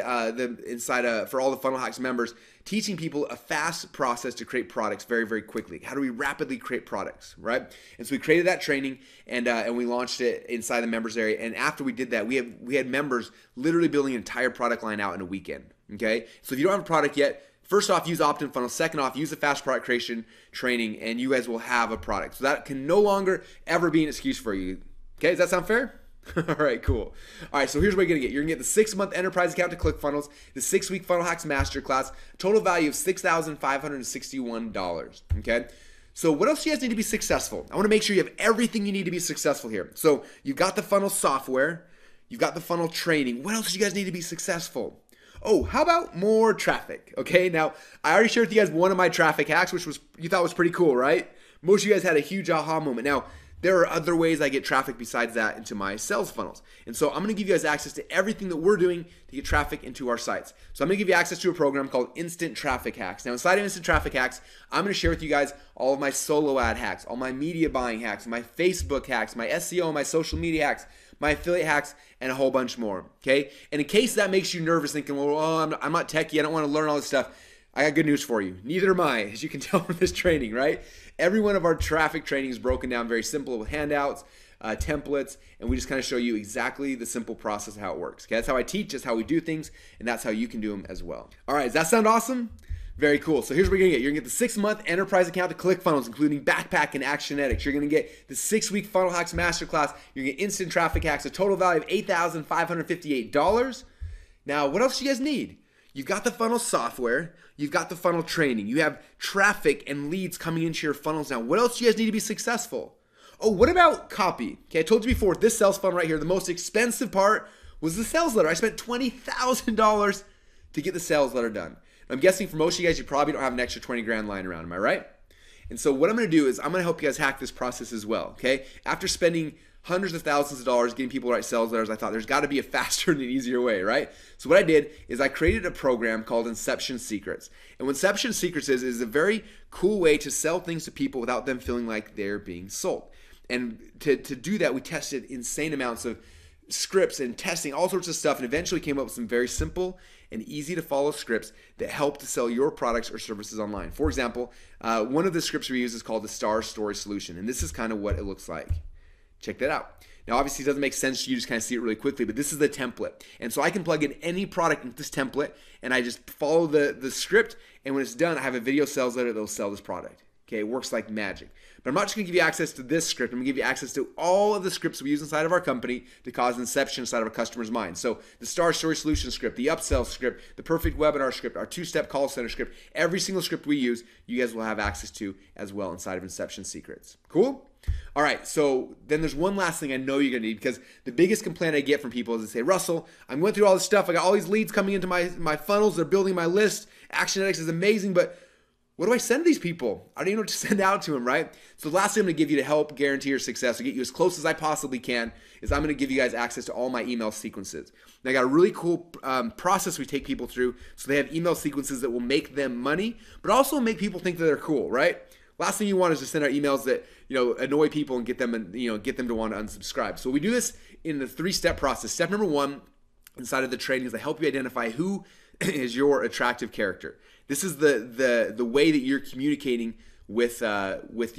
Speaker 2: for all the Funnel Hacks members, teaching people a fast process to create products very, very quickly. How do we rapidly create products, right? And so we created that training and we launched it inside the members area. And after we did that, we had members literally building an entire product line out in a weekend. Okay, so if you don't have a product yet, first off, use opt-in funnel. Second off, use the fast product creation training, and you guys will have a product. So that can no longer ever be an excuse for you. Okay, does that sound fair? All right, cool. All right, so here's what you're gonna get. You're gonna get the 6-month enterprise account to ClickFunnels, the 6-week Funnel Hacks Masterclass, total value of $6,561. Okay. So what else do you guys need to be successful? I want to make sure you have everything you need to be successful here. So you've got the funnel software, you've got the funnel training. What else do you guys need to be successful? Oh, how about more traffic? Okay, now I already shared with you guys one of my traffic hacks, which you thought was pretty cool, right? Most of you guys had a huge aha moment. Now, there are other ways I get traffic besides that into my sales funnels. And so I'm gonna give you guys access to everything that we're doing to get traffic into our sites. So I'm gonna give you access to a program called Instant Traffic Hacks. Now inside of Instant Traffic Hacks, I'm gonna share with you guys all of my solo ad hacks, all my media buying hacks, my Facebook hacks, my SEO, my social media hacks, my affiliate hacks, and a whole bunch more, okay? And in case that makes you nervous thinking, well, I'm not techie, I don't wanna learn all this stuff, I got good news for you. Neither am I, as you can tell from this training, right? Every one of our traffic training is broken down very simple with handouts, templates, and we just kind of show you exactly the simple process of how it works. Okay, that's how I teach, that's how we do things, and that's how you can do them as well. All right, does that sound awesome? Very cool. So here's what you're gonna get. You're gonna get the 6-month enterprise account to ClickFunnels, including Backpack and Actionetics. You're gonna get the 6-week Funnel Hacks Masterclass. You're gonna get Instant Traffic Hacks, a total value of $8,558. Now, what else do you guys need? You've got the funnel software, you've got the funnel training, you have traffic and leads coming into your funnels now. What else do you guys need to be successful? Oh, what about copy? Okay, I told you before, this sales funnel right here, the most expensive part was the sales letter. I spent $20,000 to get the sales letter done. I'm guessing for most of you guys, you probably don't have an extra 20 grand lying around, am I right? And so what I'm gonna do is I'm gonna help you guys hack this process as well, okay? After spending hundreds of thousands of dollars getting people to write sales letters, I thought there's gotta be a faster and an easier way, right? So what I did is I created a program called Inception Secrets. And what Inception Secrets is a very cool way to sell things to people without them feeling like they're being sold. And to do that, we tested insane amounts of scripts and testing all sorts of stuff, and eventually came up with some very simple and easy to follow scripts that help to sell your products or services online. For example, one of the scripts we use is called the Star Story Solution, and this is kind of what it looks like. Check that out. Now, obviously, it doesn't make sense to you just kind of see it really quickly, but this is the template. And so I can plug in any product into this template, and I just follow the script, and when it's done, I have a video sales letter that will sell this product. Okay, it works like magic. But I'm not just going to give you access to this script. I'm going to give you access to all of the scripts we use inside of our company to cause inception inside of our customer's mind. So the Star Story Solution script, the upsell script, the perfect webinar script, our 2-step call center script, every single script we use, you guys will have access to as well inside of Inception Secrets. Cool? All right, so then there's one last thing I know you're gonna need, because the biggest complaint I get from people is they say, Russell, I'm going through all this stuff. I got all these leads coming into my funnels. They're building my list. Actionetics is amazing, but what do I send these people? I don't even know what to send out to them, right? So the last thing I'm gonna give you to help guarantee your success, to get you as close as I possibly can, is I'm gonna give you guys access to all my email sequences. Now, I got a really cool process we take people through, so they have email sequences that will make them money, but also make people think that they're cool, right? Last thing you want is to send out emails that annoy people and get them to want to unsubscribe. So we do this in the 3-step process. Step number 1 inside of the training is I help you identify who is your attractive character. This is the way that you're communicating with your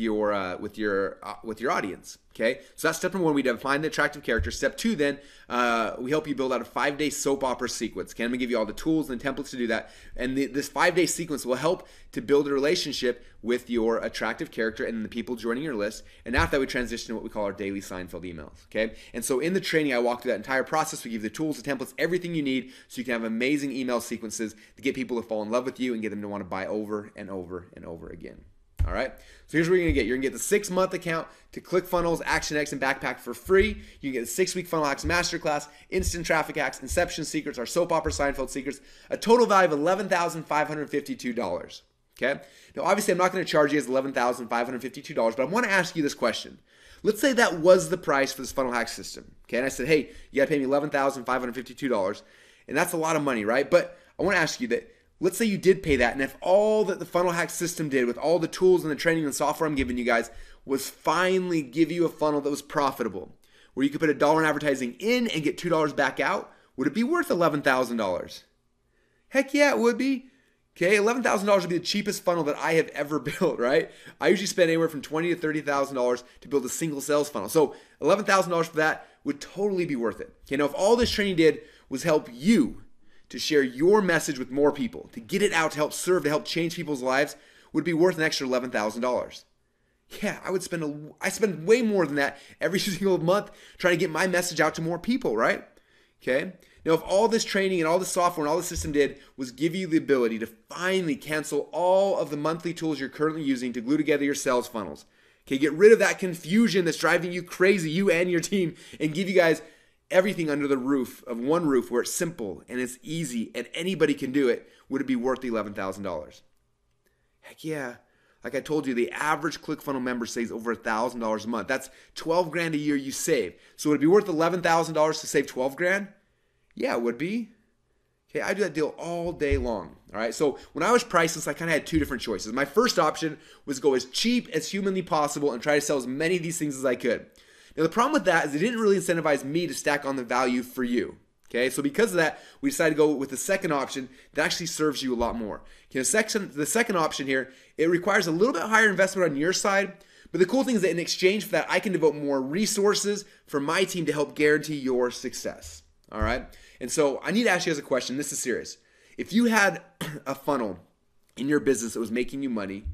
Speaker 2: audience. Okay, so that's step number 1. We define the attractive character. Step 2, then we help you build out a 5-day soap opera sequence. Okay, I'm gonna give you all the tools and templates to do that. And this 5-day sequence will help to build a relationship with your attractive character and the people joining your list. And after that, we transition to what we call our daily Seinfeld emails. Okay, and so in the training, I walk through that entire process. We give you the tools, the templates, everything you need, so you can have amazing email sequences to get people to fall in love with you and get them to want to buy over and over and over again. All right, so here's what you're gonna get. You're gonna get the 6-month account to ClickFunnels, ActionX, and Backpack for free. You can get the 6-week Funnel Hacks Masterclass, Instant Traffic Hacks, Inception Secrets, our Soap Opera Seinfeld Secrets, a total value of $11,552. Okay, now obviously I'm not gonna charge you as $11,552, but I wanna ask you this question. Let's say that was the price for this Funnel Hack system. Okay, and I said, hey, you gotta pay me $11,552, and that's a lot of money, right? But I wanna ask you that, let's say you did pay that, and if all that the funnel hack system did with all the tools and the training and software I'm giving you guys was finally give you a funnel that was profitable, where you could put $1 in advertising in and get $2 back out, would it be worth $11,000? Heck yeah, it would be. Okay, $11,000 would be the cheapest funnel that I have ever built, right? I usually spend anywhere from $20,000 to $30,000 to build a single sales funnel. So $11,000 for that would totally be worth it. Okay, now if all this training did was help you to share your message with more people, to get it out, to help serve, to help change people's lives, would be worth an extra $11,000. Yeah, I spend way more than that every single month trying to get my message out to more people, right? Okay. Now, if all this training and all the software and all the system did was give you the ability to finally cancel all of the monthly tools you're currently using to glue together your sales funnels, okay, get rid of that confusion that's driving you crazy, you and your team, and give you guys everything under the roof of one roof where it's simple and it's easy and anybody can do it, would it be worth the $11,000? Heck yeah. Like I told you, the average ClickFunnels member saves over $1,000 a month. That's $12,000 a year you save. So would it be worth $11,000 to save $12,000? Yeah, it would be. Okay, I do that deal all day long. All right, so when I was pricing this, I kind of had two different choices. My first option was go as cheap as humanly possible and try to sell as many of these things as I could. Now the problem with that is it didn't really incentivize me to stack on the value for you. Okay, so because of that, we decided to go with the second option that actually serves you a lot more. Okay, the second option here, it requires a little bit higher investment on your side, but the cool thing is that in exchange for that, I can devote more resources for my team to help guarantee your success. All right, and so I need to ask you guys a question. This is serious. If you had a funnel in your business that was making you money,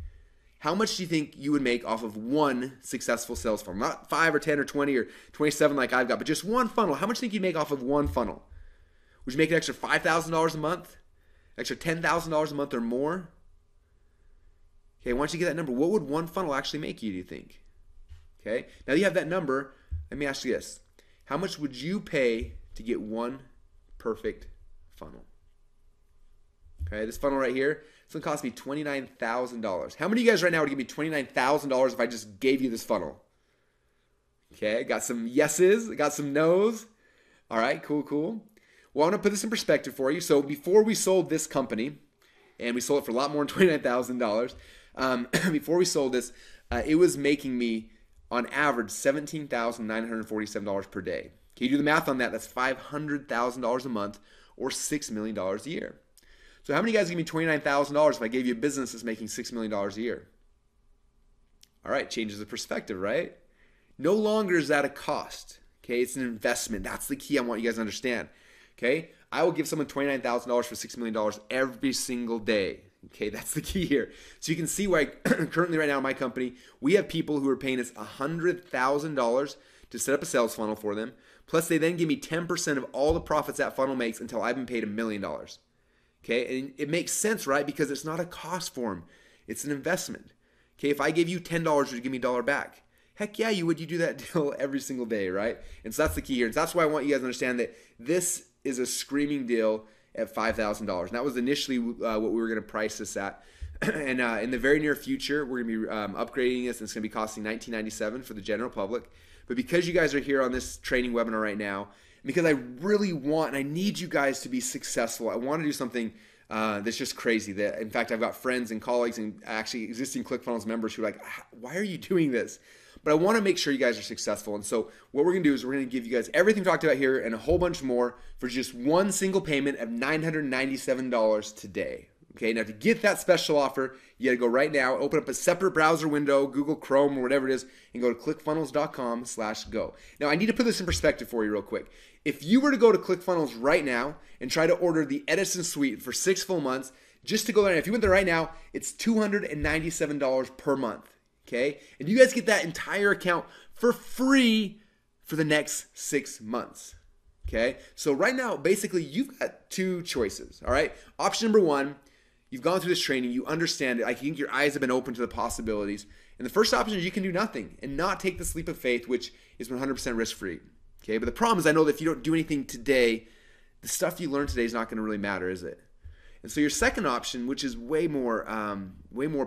Speaker 2: how much do you think you would make off of one successful sales funnel? Not 5 or 10 or 20 or 27 like I've got, but just one funnel. How much do you think you'd make off of one funnel? Would you make an extra $5,000 a month? Extra $10,000 a month or more? Okay, once you get that number, what would one funnel actually make you, do you think? Okay, now that you have that number, let me ask you this. How much would you pay to get one perfect funnel? Okay, this funnel right here, it's gonna cost me $29,000. How many of you guys right now would give me $29,000 if I just gave you this funnel? Okay, got some yeses, got some nos. All right, cool. Well, I want to put this in perspective for you. So before we sold this company, and we sold it for a lot more than $29,000, before we sold this, it was making me, on average, $17,947 per day. Can you do the math on that? That's $500,000 a month or $6 million a year. So how many of you guys give me $29,000 if I gave you a business that's making $6 million a year? All right, changes the perspective, right? No longer is that a cost. Okay, it's an investment. That's the key I want you guys to understand. Okay, I will give someone $29,000 for $6 million every single day. Okay, that's the key here. So you can see why currently right now in my company, we have people who are paying us $100,000 to set up a sales funnel for them. Plus they then give me 10% of all the profits that funnel makes until I've been paid $1 million. Okay, and it makes sense, right? Because it's not a cost for them. It's an investment. Okay, if I gave you $10, would you give me $1 back? Heck yeah, you would. You do that deal every single day, right? And so that's the key here. And so that's why I want you guys to understand that this is a screaming deal at $5,000. And that was initially what we were going to price this at. And in the very near future, we're going to be upgrading this, and it's going to be costing $19.97 for the general public. But because you guys are here on this training webinar right now, because I really want and I need you guys to be successful, I want to do something that's just crazy. That, in fact, I've got friends and colleagues and actually existing ClickFunnels members who are like, why are you doing this? But I want to make sure you guys are successful. And so what we're going to do is we're going to give you guys everything we talked about here and a whole bunch more for just one single payment of $997 today. Okay, now to get that special offer, you got to go right now, open up a separate browser window, Google Chrome or whatever it is, and go to clickfunnels.com/go. Now I need to put this in perspective for you real quick. If you were to go to ClickFunnels right now and try to order the Edison Suite for 6 full months, just to go there, if you went there right now, it's $297 per month. Okay, and you guys get that entire account for free for the next 6 months. Okay, so right now, basically, you've got two choices. All right, option number one, you've gone through this training, you understand it. I think your eyes have been open to the possibilities. And the first option is you can do nothing and not take this leap of faith, which is 100% risk-free. Okay, but the problem is I know that if you don't do anything today, the stuff you learn today is not going to really matter, is it? And so your second option, which is way more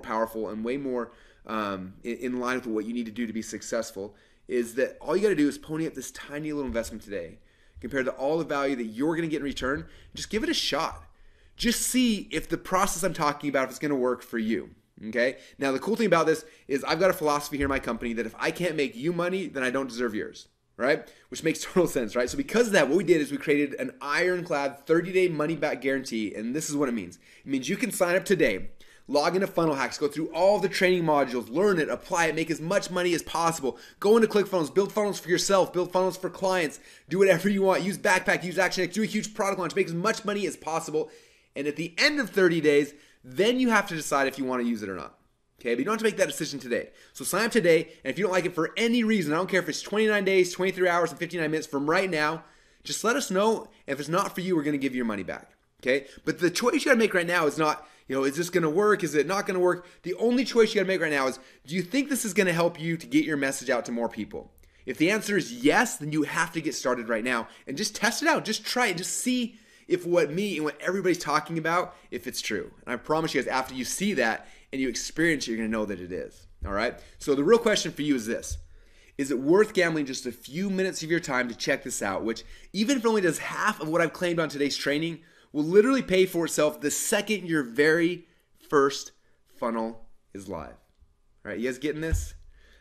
Speaker 2: powerful and way more in line with what you need to do to be successful, is that all you got to do is pony up this tiny little investment today compared to all the value that you're going to get in return. Just give it a shot. just see if the process I'm talking about, if it's going to work for you. Okay. Now, the cool thing about this is I've got a philosophy here in my company that if I can't make you money, then I don't deserve yours. Right? Which makes total sense, right? So because of that, what we did is we created an ironclad 30-day money-back guarantee, and this is what it means. It means you can sign up today, log into Funnel Hacks, go through all the training modules, learn it, apply it, make as much money as possible. Go into ClickFunnels, build funnels for yourself, build funnels for clients, do whatever you want. Use Backpack, use ActionX, do a huge product launch, make as much money as possible. And at the end of 30 days, then you have to decide if you want to use it or not. Okay, but you don't have to make that decision today. So sign up today, and if you don't like it for any reason, I don't care if it's 29 days, 23 hours, and 59 minutes from right now, just let us know. If it's not for you, we're going to give you your money back. Okay, but the choice you got to make right now is not, is this going to work? Is it not going to work? The only choice you got to make right now is, do you think this is going to help you to get your message out to more people? If the answer is yes, then you have to get started right now and just test it out. Just try it. Just see if what me and what everybody's talking about, if it's true. And I promise you guys, after you see that and you experience it, you're going to know that it is. All right? So the real question for you is this. Is it worth gambling just a few minutes of your time to check this out, which even if it only does half of what I've claimed on today's training, will literally pay for itself the second your very first funnel is live. All right, you guys getting this?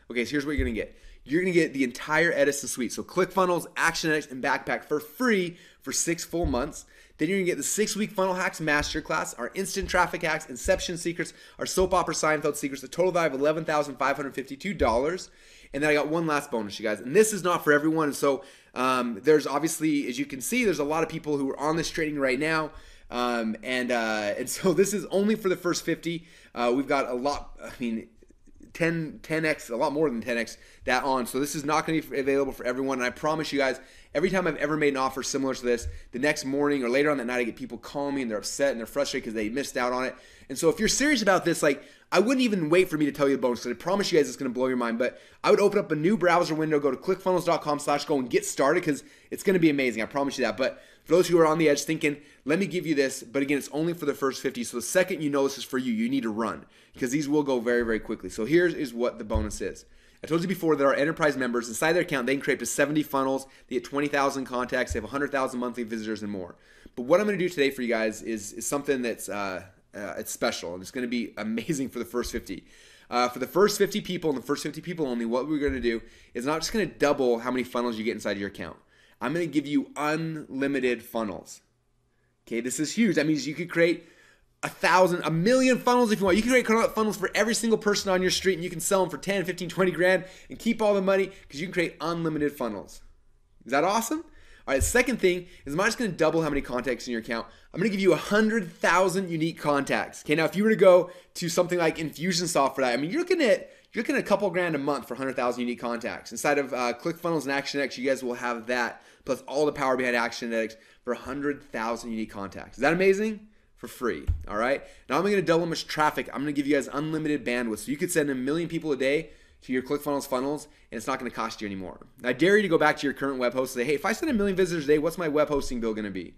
Speaker 2: Okay, so here's what you're going to get. You're going to get the entire Edison suite. So ClickFunnels, ActionX, and Backpack for free for 6 full months. Then you're going to get the 6-week Funnel Hacks Masterclass, our instant traffic hacks, Inception secrets, our soap opera Seinfeld secrets, a total value of $11,552. And then I got one last bonus, you guys. And this is not for everyone. And so there's obviously, as you can see, there's a lot of people who are on this training right now. And so this is only for the first 50. We've got a lot, 10x, a lot more than 10x that on. So this is not going to be available for everyone. And I promise you guys, every time I've ever made an offer similar to this, the next morning or later on that night, I get people calling me and they're upset and they're frustrated because they missed out on it. And so if you're serious about this, I wouldn't even wait for me to tell you the bonus, because I promise you guys it's going to blow your mind. But I would open up a new browser window, go to clickfunnels.com/go and get started, because it's going to be amazing. I promise you that. But for those who are on the edge thinking, let me give you this, but again, it's only for the first 50. So the second you know this is for you, you need to run, because these will go very, very quickly. So here is what the bonus is. I told you before that our enterprise members, inside their account, they can create up to 70 funnels. They get 20,000 contacts. They have 100,000 monthly visitors and more. But what I'm going to do today for you guys is something that's it's special, and it's going to be amazing for the first 50. For the first 50 people and the first 50 people only, what we're going to do is not just going to double how many funnels you get inside your account. I'm going to give you unlimited funnels. Okay, this is huge. That means you could create 1,000, 1,000,000 funnels if you want. You can create funnels for every single person on your street, and you can sell them for 10, 15, 20 grand and keep all the money, because you can create unlimited funnels. Is that awesome? All right, the second thing is I'm not just going to double how many contacts in your account. I'm going to give you 100,000 unique contacts. Okay, now if you were to go to something like Infusionsoft for that, you're looking at a couple grand a month for 100,000 unique contacts. Inside of ClickFunnels and ActionX, you guys will have that, plus all the power behind ActionX for 100,000 unique contacts. Is that amazing? For free, all right? Now I'm going to double much traffic. I'm going to give you guys unlimited bandwidth. So you could send 1 million people a day to your ClickFunnels funnels, and it's not going to cost you anymore. I dare you to go back to your current web host and say, hey, if I send 1 million visitors a day, what's my web hosting bill going to be?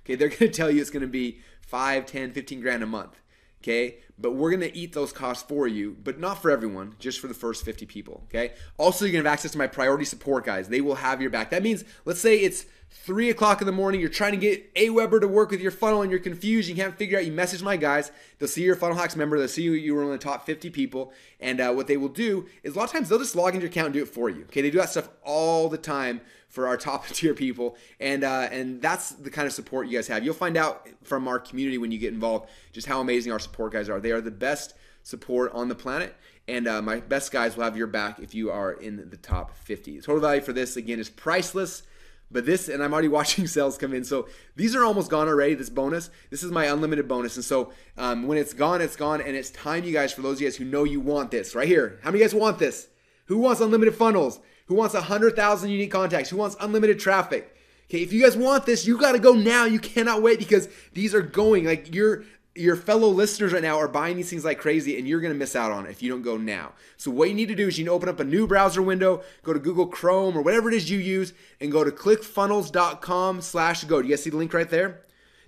Speaker 2: Okay, they're going to tell you it's going to be 5, 10, 15 grand a month. Okay, but we're going to eat those costs for you, but not for everyone, just for the first 50 people. Okay, also you're going to have access to my priority support guys. They will have your back. That means, let's say it's 3 o'clock in the morning, you're trying to get Aweber to work with your funnel and you're confused, you can't figure out, you message my guys, they'll see you're a Funnel Hacks member, they'll see you were one of the top 50 people, and what they will do is a lot of times they'll just log into your account and do it for you. Okay, they do that stuff all the time for our top tier people, and that's the kind of support you guys have. You'll find out from our community when you get involved just how amazing our support guys are. They are the best support on the planet, and my best guys will have your back if you are in the top 50. The total value for this, again, is priceless. But this, and I'm already watching sales come in, so these are almost gone already, this bonus. This is my unlimited bonus, and so when it's gone, and it's time, you guys, for those of you guys who know you want this, right here. How many of you guys want this? Who wants unlimited funnels? Who wants 100,000 unique contacts? Who wants unlimited traffic? Okay, if you guys want this, you got to go now. You cannot wait, because these are going, like, your fellow listeners right now are buying these things like crazy, and you're going to miss out on it if you don't go now. So what you need to do is you need to open up a new browser window, go to Google Chrome or whatever it is you use, and go to clickfunnels.com/go. Do you guys see the link right there?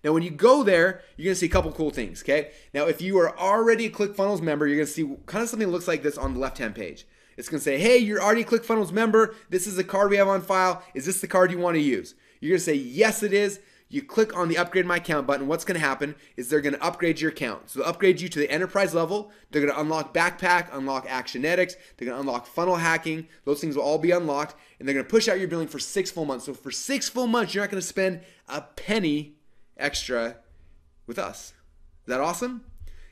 Speaker 2: Now, when you go there, you're going to see a couple cool things, okay? Now, if you are already a ClickFunnels member, you're going to see kind of something that looks like this on the left-hand page. It's going to say, hey, you're already a ClickFunnels member. This is the card we have on file. Is this the card you want to use? You're going to say, yes, it is. you click on the upgrade my account button. What's going to happen is they're going to upgrade your account. So they'll upgrade you to the enterprise level. They're going to unlock Backpack, unlock Actionetics. They're going to unlock funnel hacking. Those things will all be unlocked, and they're going to push out your billing for 6 full months. So for 6 full months, you're not going to spend a penny extra with us. Is that awesome?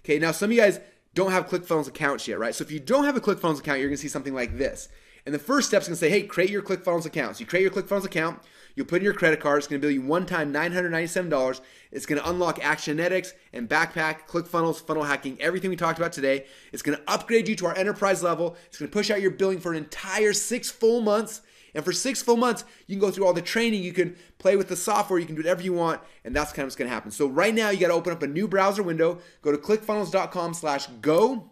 Speaker 2: Okay, now some of you guys don't have ClickFunnels accounts yet, right? So if you don't have a ClickFunnels account, you're going to see something like this. And the first step is going to say, hey, create your ClickFunnels account. So you create your ClickFunnels account. You'll put in your credit card. It's going to bill you one time $997. It's going to unlock Actionetics and Backpack, ClickFunnels, funnel hacking, everything we talked about today. It's going to upgrade you to our enterprise level. It's going to push out your billing for an entire 6 full months. And for 6 full months, you can go through all the training. You can play with the software. You can do whatever you want. And that's kind of what's going to happen. So right now, you got to open up a new browser window. Go to clickfunnels.com/go.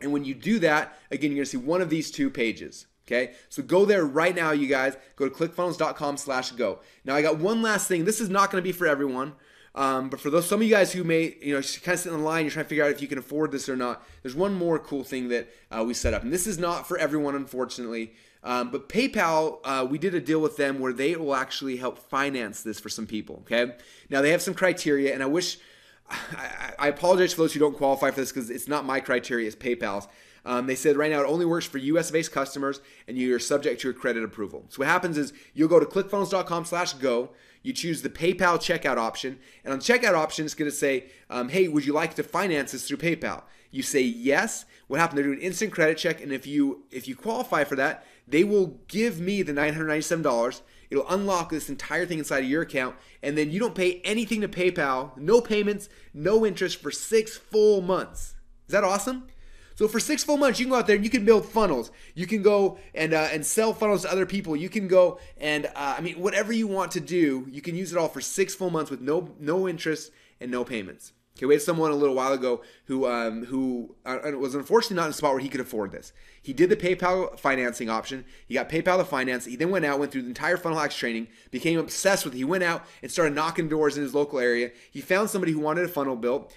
Speaker 2: And when you do that, again, you're going to see one of these 2 pages. Okay, so go there right now, you guys. Go to clickfunnels.com/go. Now, I got one last thing. This is not going to be for everyone, but for some of you guys who may, kind of sit in the line, you're trying to figure out if you can afford this or not. There's one more cool thing that we set up, and this is not for everyone, unfortunately. But PayPal, we did a deal with them where they will actually help finance this for some people. Okay, now they have some criteria, and I apologize for those who don't qualify for this because it's not my criteria, it's PayPal's. They said right now it only works for US-based customers and you're subject to a credit approval. So what happens is you'll go to clickfunnels.com/go, you choose the PayPal checkout option, and on the checkout option it's going to say, hey, would you like to finance this through PayPal? You say yes. What happens? They're doing an instant credit check, and if you qualify for that, they will give me the $997. It'll unlock this entire thing inside of your account, and then you don't pay anything to PayPal, no payments, no interest for 6 full months. Is that awesome? So for 6 full months, you can go out there and you can build funnels. You can go and sell funnels to other people. You can go and whatever you want to do, you can use it all for 6 full months with no interest and no payments. Okay, we had someone a little while ago who was unfortunately not in a spot where he could afford this. He did the PayPal financing option. He got PayPal to finance. He then went through the entire funnel hacks training, became obsessed with it. He went out and started knocking doors in his local area. He found somebody who wanted a funnel built.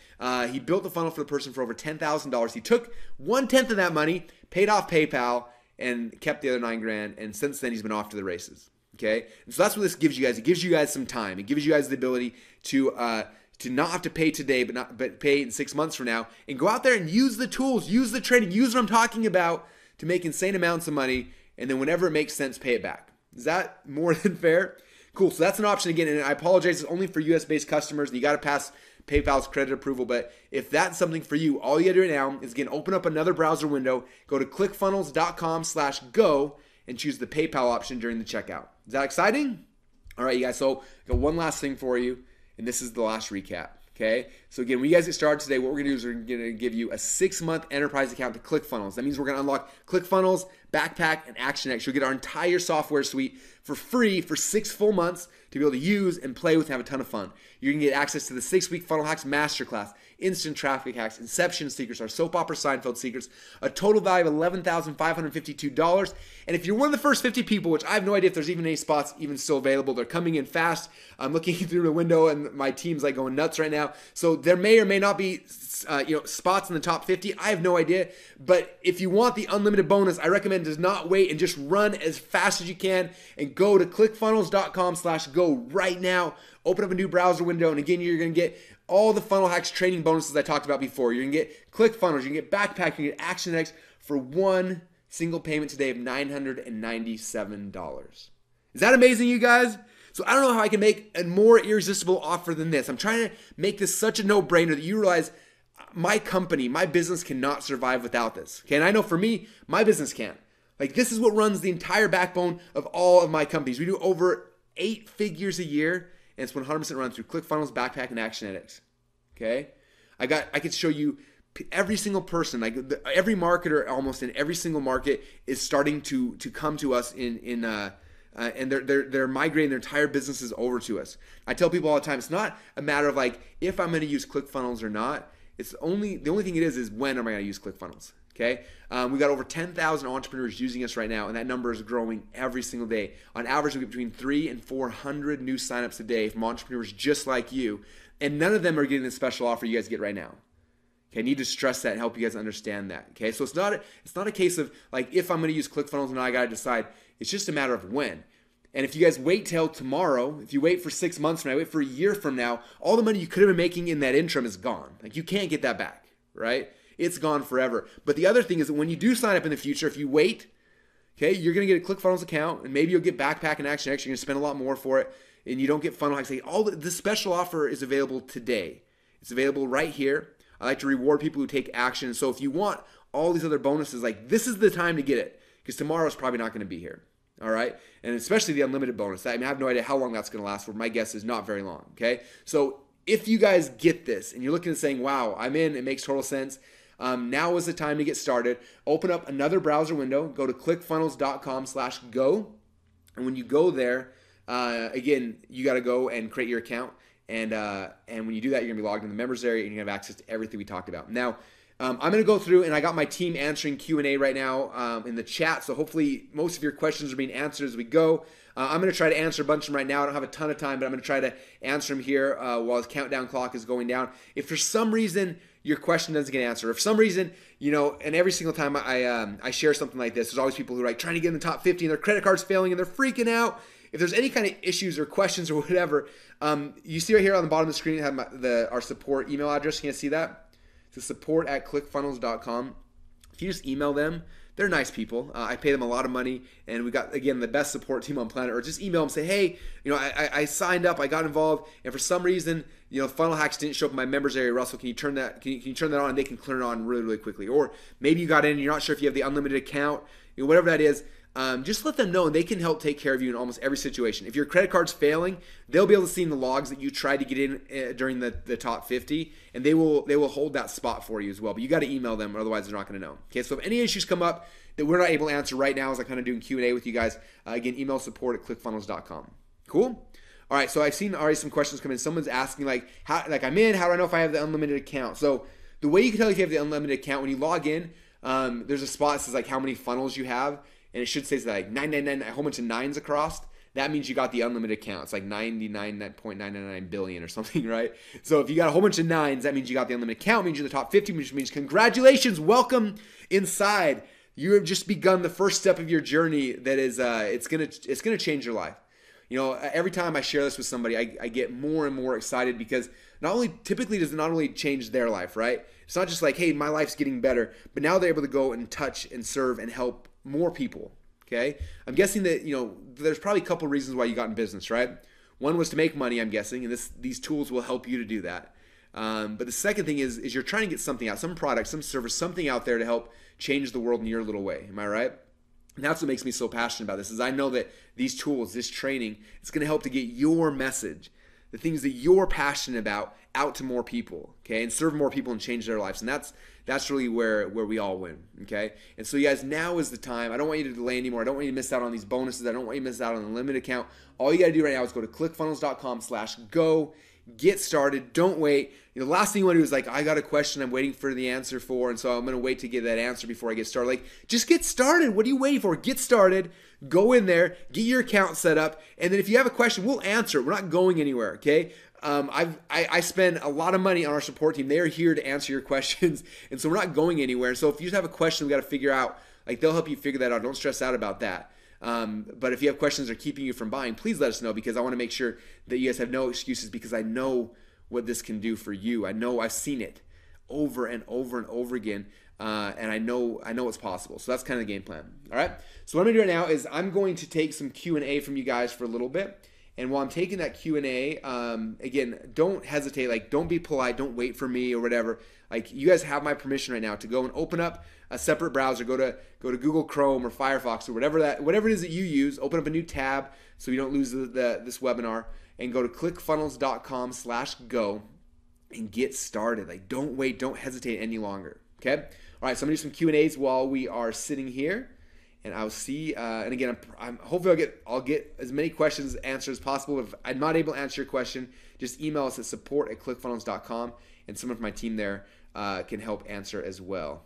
Speaker 2: He built the funnel for the person for over $10,000. He took 1/10 of that money, paid off PayPal, and kept the other $9,000. And since then, he's been off to the races. Okay, and so that's what this gives you guys. It gives you guys some time. It gives you guys the ability to not have to pay today, but pay in 6 months from now, and go out there and use the tools, use the training, use what I'm talking about to make insane amounts of money, and then whenever it makes sense, pay it back. Is that more than fair? Cool. So that's an option again, and I apologize, it's only for US-based customers, and you got to pass PayPal's credit approval. But if that's something for you, all you got to do right now is again open up another browser window, go to clickfunnels.com/go, and choose the PayPal option during the checkout. Is that exciting? All right, you guys. So I got one last thing for you. And this is the last recap, okay? So again, when you guys get started today, what we're gonna do is we're gonna give you a 6-month enterprise account to ClickFunnels. That means we're gonna unlock ClickFunnels, Backpack, and Actionetics. You'll get our entire software suite for free for 6 full months to be able to use and play with and have a ton of fun. You're gonna get access to the 6-week Funnel Hacks Masterclass, Instant Traffic Hacks, Inception Secrets, our Soap Opera Seinfeld Secrets, a total value of $11,552. And if you're one of the first 50 people, which I have no idea if there's even any spots even still available, they're coming in fast. I'm looking through the window and my team's like going nuts right now. So there may or may not be spots in the top 50. I have no idea. But if you want the unlimited bonus, I recommend does not wait and just run as fast as you can and go to clickfunnels.com/go right now. Open up a new browser window, and again, you're going to get all the funnel hacks training bonuses I talked about before. You're going to get ClickFunnels, you're going to get Backpack, you're going to get Actionetics for one single payment today of $997. Is that amazing, you guys? So I don't know how I can make a more irresistible offer than this. I'm trying to make this such a no-brainer that you realize my company, my business cannot survive without this. Okay, and I know for me, my business can. Like, this is what runs the entire backbone of all of my companies. We do over 8 figures a year, and it's 100% run through ClickFunnels, Backpack, and Actionetics. Okay, I could show you every single person, like every marketer almost in every single market is starting to come to us and they're migrating their entire businesses over to us. I tell people all the time, it's not a matter of like if I'm going to use ClickFunnels or not. It's the only thing it is when am I going to use ClickFunnels? Okay, we got over 10,000 entrepreneurs using us right now, and that number is growing every single day. On average, we get between 300 and 400 new signups a day from entrepreneurs just like you, and none of them are getting the special offer you guys get right now. Okay, I need to stress that and help you guys understand that. Okay, so it's not a case of like if I'm going to use ClickFunnels and I got to decide. It's just a matter of when. And if you guys wait till tomorrow, if you wait for 6 months from now, wait for a year from now, all the money you could have been making in that interim is gone. Like, you can't get that back, right? It's gone forever. But the other thing is that when you do sign up in the future, if you wait, okay, you're going to get a ClickFunnels account, and maybe you'll get Backpack and Action X. You're going to spend a lot more for it, and you don't get funnel hacks. Like, all the special offer is available today. It's available right here. I like to reward people who take action. So if you want all these other bonuses, like, this is the time to get it, because tomorrow's probably not going to be here. All right, and especially the unlimited bonus. I mean, I have no idea how long that's going to last for. My guess is not very long, okay? So if you guys get this and you're looking and saying, wow, I'm in, it makes total sense, now is the time to get started. Open up another browser window, go to clickfunnels.com/go, and when you go there, again, you got to go and create your account, and when you do that, you're going to be logged in the members area, and you're going to have access to everything we talked about. Now, I'm going to go through, and I got my team answering Q&A right now in the chat, so hopefully most of your questions are being answered as we go. I'm going to try to answer a bunch of them right now. I don't have a ton of time, but I'm going to try to answer them here while the countdown clock is going down. If for some reason your question doesn't get answered, or if some reason, and every single time I share something like this, there's always people who are like trying to get in the top 50 and their credit card's failing and they're freaking out. If there's any kind of issues or questions or whatever, you see right here on the bottom of the screen, I have our support email address. Can you see that? It's support@clickfunnels.com. If you just email them, they're nice people. I pay them a lot of money, and we got, again, the best support team on planet. Or just email them, say, hey, I signed up, I got involved, and for some reason, funnel hacks didn't show up in my members area. Russell, can you turn that? Can you turn that on? And they can turn it on really, really quickly. Or maybe you got in, and you're not sure if you have the unlimited account, whatever that is. Just let them know, and they can help take care of you in almost every situation. If your credit card's failing, they'll be able to see in the logs that you tried to get in during the top 50, and they will hold that spot for you as well. But you got to email them, otherwise they're not going to know. Okay, so if any issues come up that we're not able to answer right now, as I kind of doing Q&A with you guys, again, email support@clickfunnels.com. Cool. All right, so I've seen already some questions come in. Someone's asking I'm in. How do I know if I have the unlimited account? So the way you can tell if you have the unlimited account, when you log in, there's a spot that says how many funnels you have. And it should say 999, a whole bunch of nines across. That means you got the unlimited account. It's like 99.999 billion or something, right? So if you got a whole bunch of nines, that means you got the unlimited account. It means you're in the top 50, which means congratulations, welcome inside. You have just begun the first step of your journey that is, it's gonna change your life. Every time I share this with somebody, I get more and more excited because typically does it not only change their life, right? It's not just like, hey, my life's getting better, but now they're able to go and touch and serve and help more people, okay? I'm guessing that, there's probably a couple reasons why you got in business, right? One was to make money, I'm guessing, and these tools will help you to do that. But the second thing is you're trying to get something out, some product, some service, something out there to help change the world in your little way. Am I right? And that's what makes me so passionate about this, is I know that these tools, this training, it's going to help to get your message, the things that you're passionate about, out to more people, okay, and serve more people and change their lives. And that's really where we all win, okay? And so you guys, now is the time. I don't want you to delay anymore. I don't want you to miss out on these bonuses. I don't want you to miss out on the limited account. All you got to do right now is go to clickfunnels.com/go. Get started. Don't wait. The last thing you want to do is like, I got a question I'm waiting for the answer for, and so I'm going to wait to get that answer before I get started. Like, just get started. What are you waiting for? Get started. Go in there. Get your account set up. And then if you have a question, we'll answer it. We're not going anywhere, okay? I spend a lot of money on our support team. They are here to answer your questions, and so we're not going anywhere. So if you just have a question, we got to figure out, they'll help you figure that out. Don't stress out about that. But if you have questions that are keeping you from buying, please let us know, because I want to make sure that you guys have no excuses, because I know what this can do for you. I know I've seen it over and over and over again, and I know it's possible. So that's kind of the game plan. All right. So what I'm gonna do right now is I'm going to take some Q&A from you guys for a little bit. And while I'm taking that Q&A, again, don't hesitate. Don't be polite. Don't wait for me or whatever. You guys have my permission right now to go and open up a separate browser. Go to Google Chrome or Firefox or whatever it is that you use. Open up a new tab so you don't lose this webinar, and go to clickfunnels.com/go and get started. Don't wait. Don't hesitate any longer. Okay. All right. So I'm gonna do some Q&As while we are sitting here. And I'll see, and again, hopefully I'll get as many questions answered as possible. If I'm not able to answer your question, just email us at support@clickfunnels.com, and someone from my team there can help answer as well.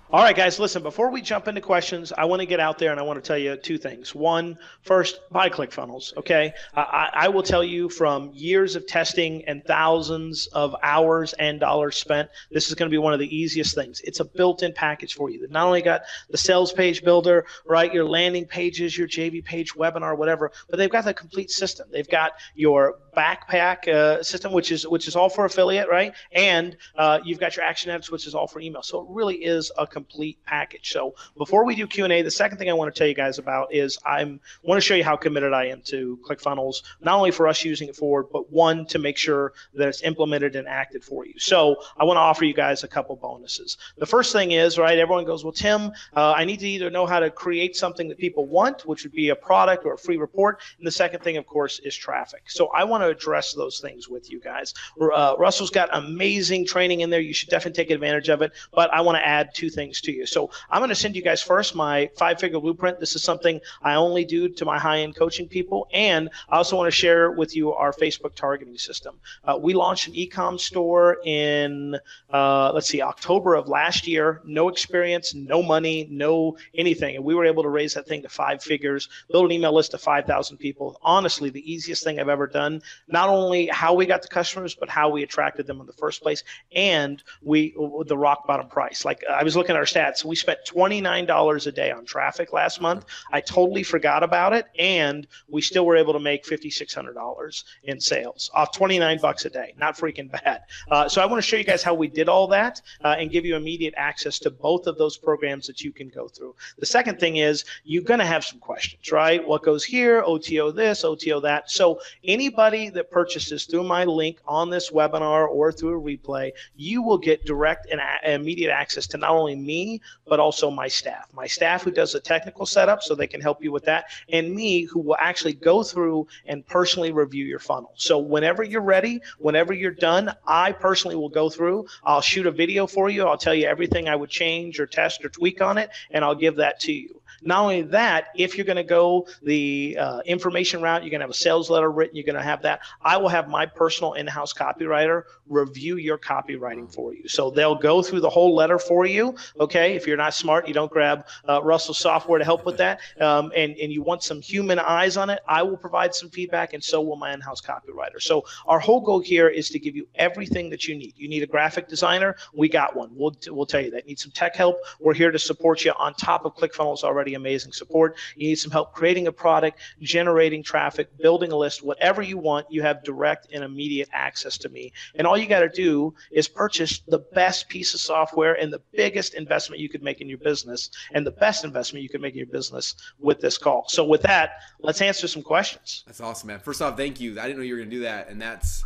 Speaker 1: All right, guys, listen, before we jump into questions, I want to get out there and I want to tell you two things. One, first, buy ClickFunnels, okay? I will tell you from years of testing and thousands of hours and dollars spent, this is going to be one of the easiest things. It's a built-in package for you that not only got the sales page builder, right, your landing pages, your JV page, webinar, whatever, but they've got the complete system. They've got your backpack system, which is all for affiliate, right? And you've got your action edits, which is all for email. So it really is a complete package. So before we do Q&A, the second thing I want to tell you guys about is I want to show you how committed I am to ClickFunnels, not only for us using it forward, but one, to make sure that it's implemented and acted for you. So I want to offer you guys a couple bonuses. The first thing is, right, everyone goes, well, Tim, I need to either know how to create something that people want, which would be a product or a free report. And the second thing, of course, is traffic. So I want to address those things with you guys. Russell's got amazing training in there. You should definitely take advantage of it. But I want to add two things to you. So I'm going to send you guys first my 5-figure blueprint. This is something I only do to my high-end coaching people. And I also want to share with you our Facebook targeting system. We launched an e-com store in, October of last year. No experience, no money, no anything. And we were able to raise that thing to 5 figures, build an email list of 5,000 people. Honestly, the easiest thing I've ever done. Not only how we got the customers, but how we attracted them in the first place. And the rock bottom price. Like I was looking at our stats. We spent $29 a day on traffic last month. I totally forgot about it. And we still were able to make $5,600 in sales off 29 bucks a day. Not freaking bad. So I want to show you guys how we did all that and give you immediate access to both of those programs that you can go through. The second thing is you're going to have some questions, right? What goes here? OTO this, OTO that. So anybody that purchases through my link on this webinar or through a replay, you will get direct and immediate access to not only me, but also my staff. My staff who does the technical setup so they can help you with that, and me who will actually go through and personally review your funnel. So whenever you're ready, whenever you're done, I personally will go through. I'll shoot a video for you. I'll tell you everything I would change or test or tweak on it, and I'll give that to you. Not only that, if you're going to go the information route, you're going to have a sales letter written, you're going to have that. I will have my personal in-house copywriter review your copywriting for you. So they'll go through the whole letter for you, okay? If you're not smart, you don't grab Russell's software to help with that, and you want some human eyes on it, I will provide some feedback, and so will my in-house copywriter. So our whole goal here is to give you everything that you need. You need a graphic designer? We got one. We'll tell you that. Need some tech help? We're here to support you on top of ClickFunnels already amazing support. You need some help creating a product, generating traffic, building a list, whatever you want, you have direct and immediate access to me. And all you got to do is purchase the best piece of software and the biggest investment you could make in your business and the best investment you could make in your business with this call. So with that, let's answer some questions.
Speaker 2: That's awesome, man. First off, thank you. I didn't know you were going to do that, and that's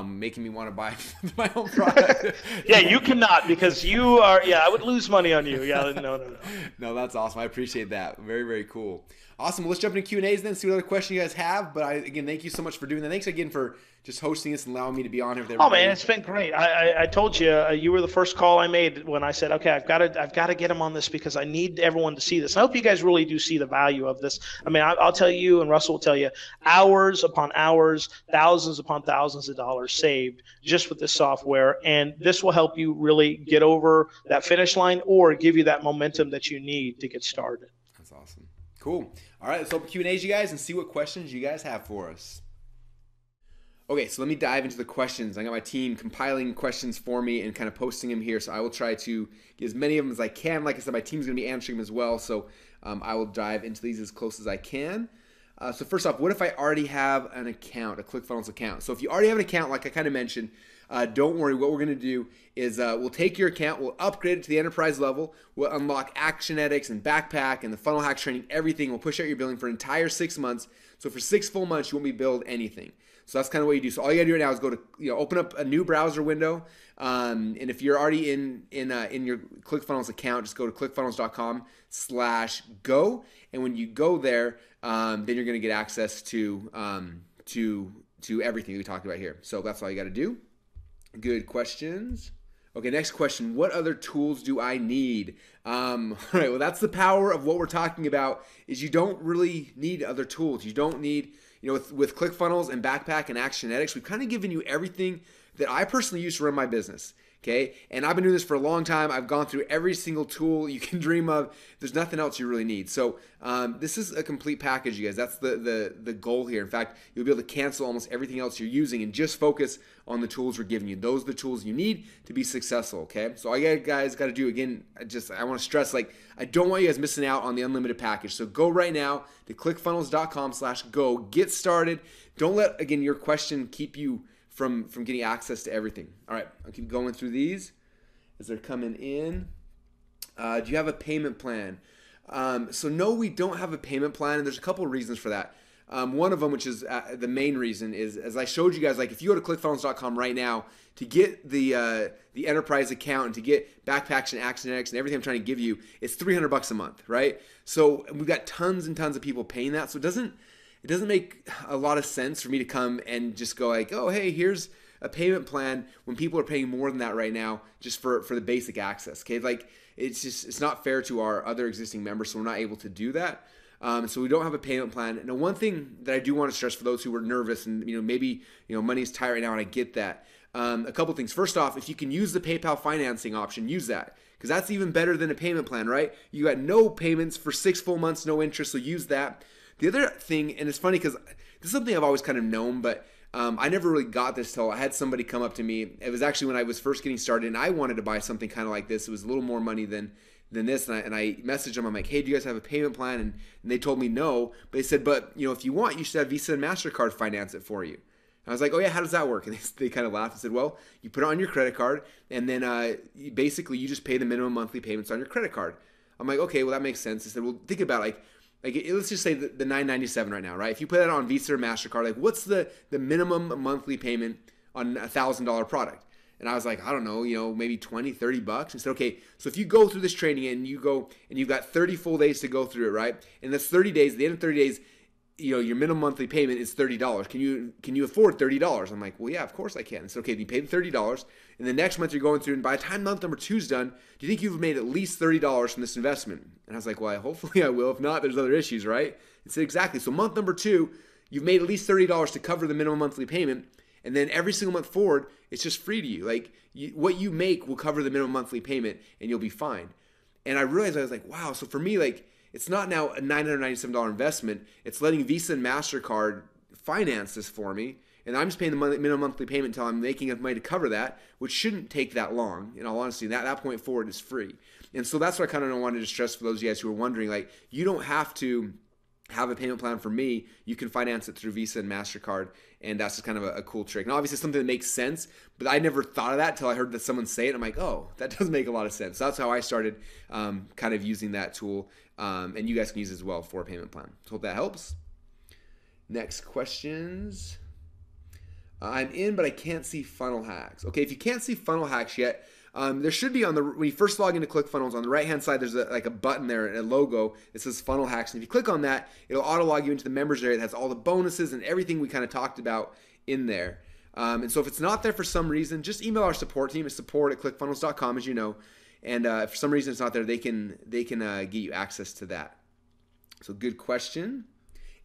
Speaker 2: making me want to buy my own product.
Speaker 1: Yeah, you cannot, because you are, I would lose money on you. Yeah, no.
Speaker 2: No, that's awesome. I appreciate that. Very, very cool. Awesome. Well, let's jump into Q&As then, see what other questions you guys have. But again, thank you so much for doing that. Thanks again for just hosting this and allowing me to be on here with everybody.
Speaker 1: Oh man, it's been great. I told you, you were the first call I made when I said, okay, I've got to get him on this because I need everyone to see this. I hope you guys really do see the value of this. I mean, I'll tell you, and Russell will tell you, hours upon hours, thousands upon thousands of dollars saved just with this software, and this will help you really get over that finish line or give you that momentum that you need to get started.
Speaker 2: That's awesome. Cool. All right, let's open Q&As, you guys, and see what questions you guys have for us. Okay, so let me dive into the questions. I got my team compiling questions for me and kind of posting them here, so I will try to get as many of them as I can. Like I said, my team's going to be answering them as well, so I will dive into these as close as I can. So first off, what if I already have an account, a ClickFunnels account? So if you already have an account, like I kind of mentioned, don't worry. What we're going to do is we'll take your account, we'll upgrade it to the enterprise level, we'll unlock Action Edits and Backpack and the Funnel Hacks training, everything. We'll push out your billing for an entire 6 months. So for 6 full months, you won't be billed anything. So that's kind of what you do. So all you got to do right now is go to, open up a new browser window. And if you're already in your ClickFunnels account, just go to clickfunnels.com/go. And when you go there, then you're going to get access to everything we talked about here. So that's all you got to do. Good questions. Okay, next question. What other tools do I need? All right, well, that's the power of what we're talking about is you don't really need other tools. You don't need, with ClickFunnels and Backpack and Action Edits, we've kind of given you everything that I personally use to run my business. Okay, and I've been doing this for a long time. I've gone through every single tool you can dream of. There's nothing else you really need. So this is a complete package, you guys. That's the goal here. In fact, you'll be able to cancel almost everything else you're using and just focus on the tools we're giving you. Those are the tools you need to be successful, okay? So all you guys got to do, again, I want to stress, like, I don't want you guys missing out on the unlimited package. So go right now to clickfunnels.com/go. Get started. Don't let, again, your question keep you from getting access to everything. All right, I'll keep going through these as they're coming in. Do you have a payment plan? So no, we don't have a payment plan, and there's a couple of reasons for that. One of them, which is the main reason, is as I showed you guys, like if you go to clickfunnels.com right now to get the enterprise account and to get backpacks and Action X and everything I'm trying to give you, it's $300 a month, right? So we've got tons and tons of people paying that, so it doesn't make a lot of sense for me to come and just go like, oh, hey, here's a payment plan when people are paying more than that right now just for the basic access. Okay, like it's not fair to our other existing members, so we're not able to do that. So we don't have a payment plan. And one thing that I do want to stress for those who are nervous and maybe money's tight right now, and I get that. A couple things. First off, if you can use the PayPal financing option, use that, because that's even better than a payment plan, right? You got no payments for 6 full months, no interest, so use that. The other thing, and it's funny because this is something I've always kind of known, but I never really got this till I had somebody come up to me. It was actually when I was first getting started, and I wanted to buy something kind of like this. It was a little more money than this, and I messaged them. I'm like, hey, do you guys have a payment plan? And they told me no, but they said, but if you want, you should have Visa and MasterCard finance it for you. I was like, oh yeah, how does that work? And they kind of laughed and said, well, you put it on your credit card, and then basically you just pay the minimum monthly payments on your credit card. I'm like, okay, well that makes sense. They said, well, think about it, like let's just say the $9.97 right now, right? If you put that on Visa or MasterCard, like what's the minimum monthly payment on a $1,000 product? And I was like, I don't know, maybe $20, $30. And said, okay, so if you go through this training and you go and you've got 30 full days to go through it, right? And that's 30 days. At the end of 30 days, your minimum monthly payment is $30. Can you afford $30? I'm like, well, yeah, of course I can. It's okay. You pay the $30, and the next month you're going through, and by the time month number 2 is done, do you think you've made at least $30 from this investment? And I was like, well, hopefully I will. If not, there's other issues, right? It said exactly. So month number 2, you've made at least $30 to cover the minimum monthly payment, and then every single month forward, it's just free to you. Like what you make will cover the minimum monthly payment, and you'll be fine. And I realized, I was like, wow. So for me, like, it's not now a $997 investment. It's letting Visa and MasterCard finance this for me, and I'm just paying the minimum monthly payment until I'm making enough money to cover that, which shouldn't take that long. In all honesty, that point forward is free. And so that's what I kind of wanted to stress for those of you guys who are wondering, like, you don't have to have a payment plan for me. You can finance it through Visa and MasterCard, and that's just kind of a cool trick. Now, obviously, something that makes sense, but I never thought of that until I heard that someone say it. I'm like, oh, that does make a lot of sense. So that's how I started kind of using that tool, and you guys can use it as well for a payment plan. So hope that helps. Next questions. I'm in, but I can't see funnel hacks. Okay, if you can't see funnel hacks yet, there should be when you first log into ClickFunnels, on the right-hand side, there's a button there, a logo that says Funnel Hacks. And if you click on that, it'll auto-log you into the members area that has all the bonuses and everything we kind of talked about in there. And so if it's not there for some reason, just email our support team. It's support@clickfunnels.com, as you know. And if for some reason it's not there, they can get you access to that. So good question.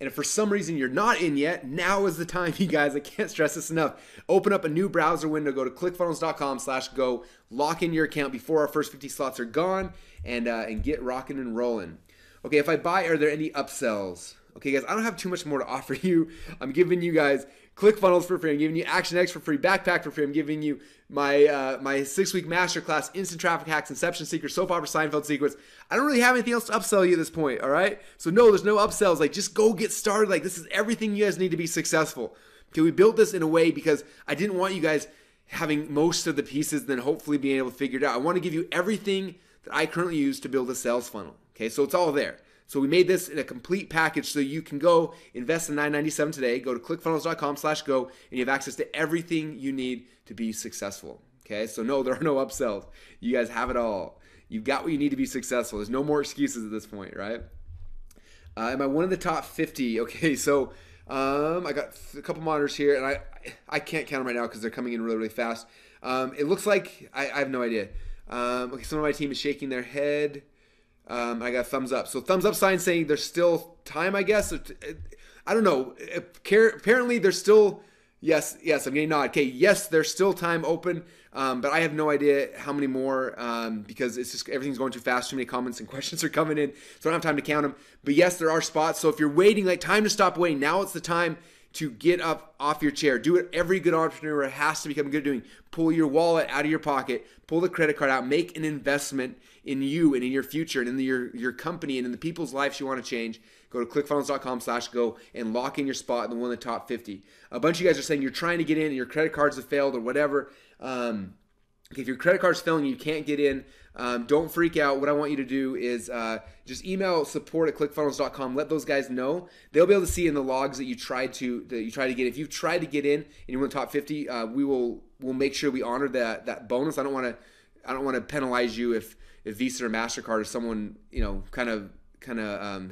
Speaker 2: And if for some reason you're not in yet, now is the time, you guys. I can't stress this enough. Open up a new browser window, go to clickfunnels.com/go, lock in your account before our first 50 slots are gone, and get rocking and rolling. Okay, if I buy, are there any upsells? Okay, guys, I don't have too much more to offer you. I'm giving you guys ClickFunnels for free. I'm giving you Action X for free, Backpack for free. I'm giving you my my 6-week masterclass, Instant Traffic Hacks, Inception Secrets, Soap Opera Seinfeld Secrets. I don't really have anything else to upsell you at this point, all right? So no, there's no upsells. Like, just go get started. Like, this is everything you guys need to be successful. Okay, we built this in a way because I didn't want you guys having most of the pieces, then hopefully being able to figure it out. I want to give you everything that I currently use to build a sales funnel. Okay, so it's all there. So we made this in a complete package so you can go invest in $997 today. Go to clickfunnels.com/go, and you have access to everything you need to be successful. Okay, so no, there are no upsells. You guys have it all. You've got what you need to be successful. There's no more excuses at this point, right? Am I one of the top 50? Okay, so I got a couple monitors here, and I can't count them right now because they're coming in really, really fast. It looks like I have no idea. Okay, some of my team is shaking their head. I got thumbs up. So thumbs up sign saying there's still time, I guess. I don't know. Apparently there's still Yes, I'm getting nod. Okay, yes, there's still time open, but I have no idea how many more because it's just everything's going too fast. Too many comments and questions are coming in, so I don't have time to count them. But yes, there are spots. So if you're waiting, like time to stop waiting. Now it's the time to get up off your chair. Do what every good entrepreneur has to become good at doing. Pull your wallet out of your pocket, pull the credit card out, make an investment in you and in your future and in your company and in the people's lives you want to change. Go to clickfunnels.com/go and lock in your spot in one of the top 50. A bunch of you guys are saying you're trying to get in and your credit cards have failed or whatever. If your credit card's failing and you can't get in, don't freak out. What I want you to do is just email support@clickfunnels.com. Let those guys know. They'll be able to see in the logs that you tried to get in. If you've tried to get in and you're in the top 50, we'll make sure we honor that bonus. I don't want to penalize you if Visa or MasterCard or someone kind of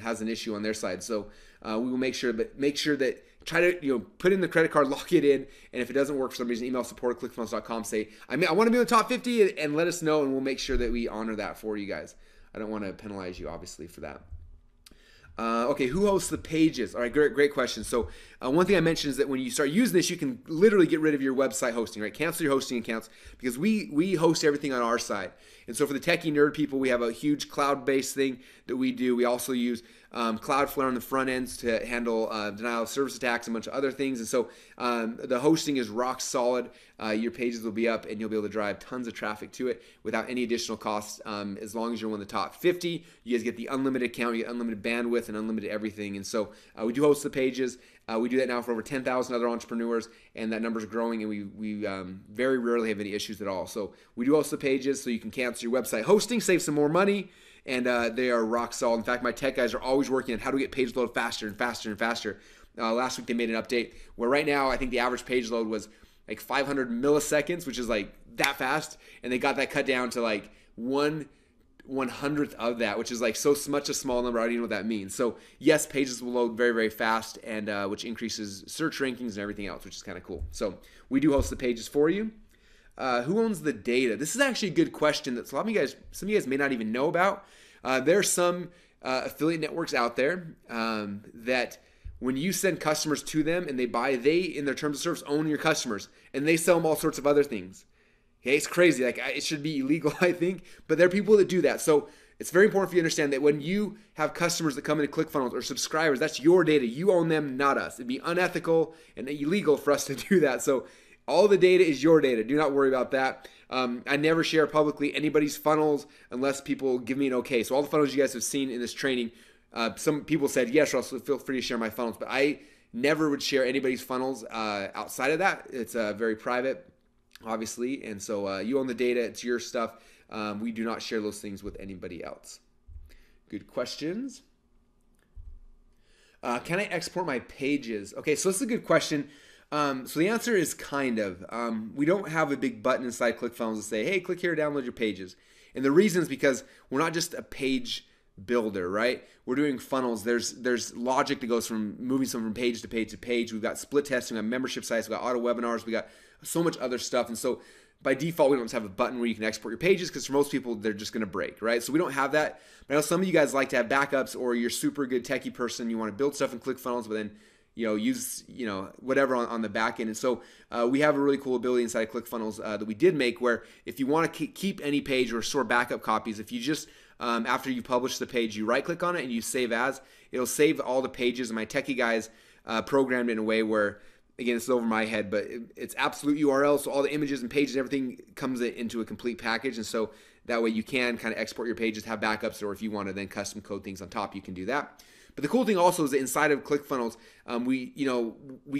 Speaker 2: has an issue on their side. So we will make sure that try to put in the credit card, lock it in, and if it doesn't work for some reason, email support@clickfunnels.com. Say I want to be in the top 50 and let us know, and we'll make sure that we honor that for you guys. I don't want to penalize you obviously for that. Okay, who hosts the pages? All right, great question. So one thing I mentioned is that when you start using this, you can literally get rid of your website hosting, right? Cancel your hosting accounts because we host everything on our side. And so for the techie nerd people, we have a huge cloud-based thing that we do. We also use Cloudflare on the front ends to handle denial of service attacks and a bunch of other things. And so the hosting is rock solid. Your pages will be up and you'll be able to drive tons of traffic to it without any additional costs. As long as you're one of the top 50, you guys get the unlimited account, you get unlimited bandwidth and unlimited everything. And so we do host the pages. We do that now for over 10,000 other entrepreneurs, and that number's growing, and we very rarely have any issues at all. So we do host the pages so you can cancel your website hosting, save some more money, and they are rock solid. In fact, my tech guys are always working on how to get page load faster and faster and faster. Last week they made an update where right now I think the average page load was like 500 milliseconds, which is like that fast, and they got that cut down to like 1/100th of that, which is like so much a small number. I don't even know what that means. So yes, pages will load very, very fast, and which increases search rankings and everything else, which is kind of cool. So we do host the pages for you. Who owns the data? This is actually a good question that some of you guys may not even know about. There are some affiliate networks out there that when you send customers to them and they buy, they in their terms of service own your customers, and they sell them all sorts of other things. Okay, it's crazy. Like it should be illegal, I think, but there are people that do that. So it's very important for you to understand that when you have customers that come into ClickFunnels or subscribers, that's your data. You own them, not us. It'd be unethical and illegal for us to do that. So all the data is your data. Do not worry about that. I never share publicly anybody's funnels unless people give me an okay. So all the funnels you guys have seen in this training, some people said, yes, Russell, feel free to share my funnels, but I never would share anybody's funnels outside of that. It's very private, obviously, and so you own the data. It's your stuff. We do not share those things with anybody else. Good questions. Can I export my pages? Okay, so this is a good question. So the answer is kind of. We don't have a big button inside ClickFunnels to say, hey, click here to download your pages. And the reason is because we're not just a page builder, right? We're doing funnels. There's logic that goes from moving someone from page to page to page. We've got split testing, we've got membership sites, we've got auto webinars, we got so much other stuff. And so by default, we don't just have a button where you can export your pages because for most people, they're just going to break, right? So we don't have that. But I know some of you guys like to have backups, or you're super good techie person. You want to build stuff in ClickFunnels, but then use whatever on the back end. And so we have a really cool ability inside of ClickFunnels that we did make, where if you want to keep any page or store backup copies, if you just after you publish the page, you right click on it and you save as, it'll save all the pages. And my techie guys programmed it in a way where, again, it's over my head, but it's absolute URL, so all the images and pages and everything comes into a complete package. And so that way you can kind of export your pages, have backups, or if you want to then custom code things on top, you can do that. But the cool thing also is that inside of ClickFunnels, we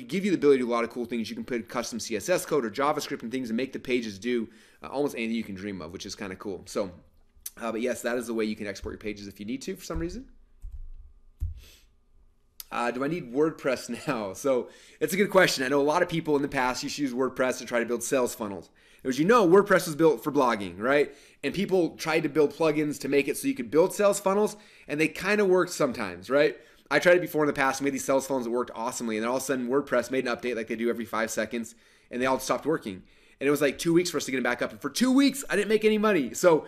Speaker 2: give you the ability to do a lot of cool things. You can put custom CSS code or JavaScript and things and make the pages do almost anything you can dream of, which is kind of cool. So, but yes, that is the way you can export your pages if you need to for some reason. Do I need WordPress now? So it's a good question. I know a lot of people in the past used to use WordPress to try to build sales funnels. As you know, WordPress was built for blogging, right? And people tried to build plugins to make it so you could build sales funnels, and they kind of worked sometimes, right? I tried it before in the past, made these sales funnels that worked awesomely, and then all of a sudden WordPress made an update like they do every 5 seconds, and they all stopped working. And it was like 2 weeks for us to get them back up. And for 2 weeks, I didn't make any money. So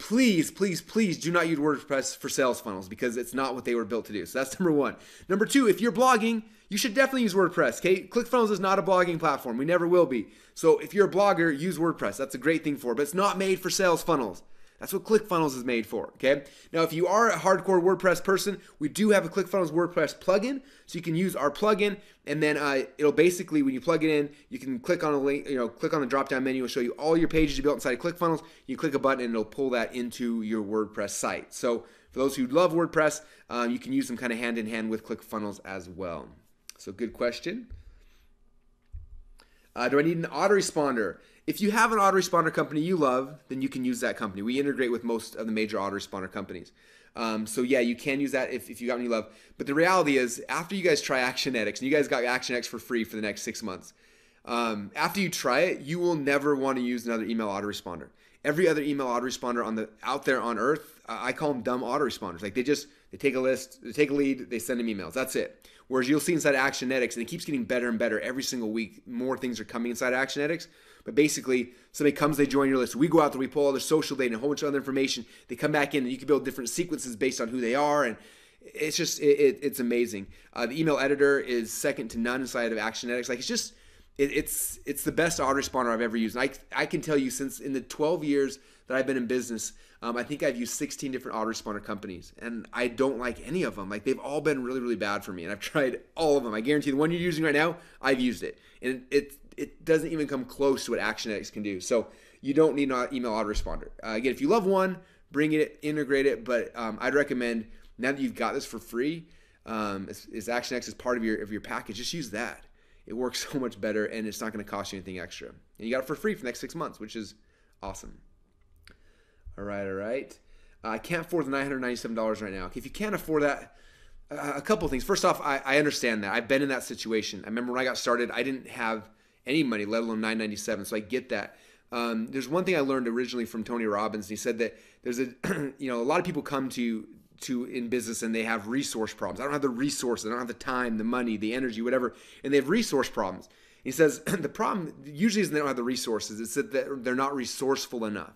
Speaker 2: please, please, please do not use WordPress for sales funnels because it's not what they were built to do. So that's number one. Number two, if you're blogging, you should definitely use WordPress, okay? ClickFunnels is not a blogging platform. We never will be. So if you're a blogger, use WordPress. That's a great thing for it, but it's not made for sales funnels. That's what ClickFunnels is made for, okay? Now, if you are a hardcore WordPress person, we do have a ClickFunnels WordPress plugin, so you can use our plugin, and then it'll basically, when you plug it in, you can click on a link, click on the drop-down menu. It'll show you all your pages you built inside of ClickFunnels. You click a button, and it'll pull that into your WordPress site. So for those who love WordPress, you can use them kind of hand-in-hand with ClickFunnels as well. So good question. Do I need an autoresponder? If you have an autoresponder company you love, then you can use that company. We integrate with most of the major autoresponder companies. So yeah, you can use that if you got one you love. But the reality is, after you guys try ActionX, and you guys got ActionX for free for the next 6 months, after you try it, you will never want to use another email autoresponder. Every other email autoresponder out there on earth, I call them dumb autoresponders. Like they take a list, they take a lead, they send them emails. That's it. Whereas you'll see inside ActionX, and it keeps getting better and better every single week. More things are coming inside ActionX. But basically, somebody comes, they join your list. We go out there, we pull all their social data and a whole bunch of other information. They come back in, and you can build different sequences based on who they are. And it's just, it's amazing. The email editor is second to none inside of ActionX. Like it's the best autoresponder I've ever used. And I can tell you, since in the 12 years that I've been in business, I think I've used 16 different autoresponder companies, and I don't like any of them. Like they've all been really, really bad for me, and I've tried all of them. I guarantee the one you're using right now, I've used it, and it doesn't even come close to what ActionX can do. So you don't need an email autoresponder. Again, if you love one, bring it, integrate it. But I'd recommend, now that you've got this for free, is ActionX is part of your package, just use that. It works so much better, and it's not going to cost you anything extra. And you got it for free for the next 6 months, which is awesome. All right. I can't afford the $997 right now. If you can't afford that, a couple things. First off, I understand that. I've been in that situation. I remember when I got started, I didn't have any money, let alone $997. So I get that. There's one thing I learned originally from Tony Robbins. He said that there's a lot of people come to in business and they have resource problems. I don't have the resources. I don't have the time, the money, the energy, whatever. And they have resource problems. He says the problem usually isn't they don't have the resources. It's that they're not resourceful enough.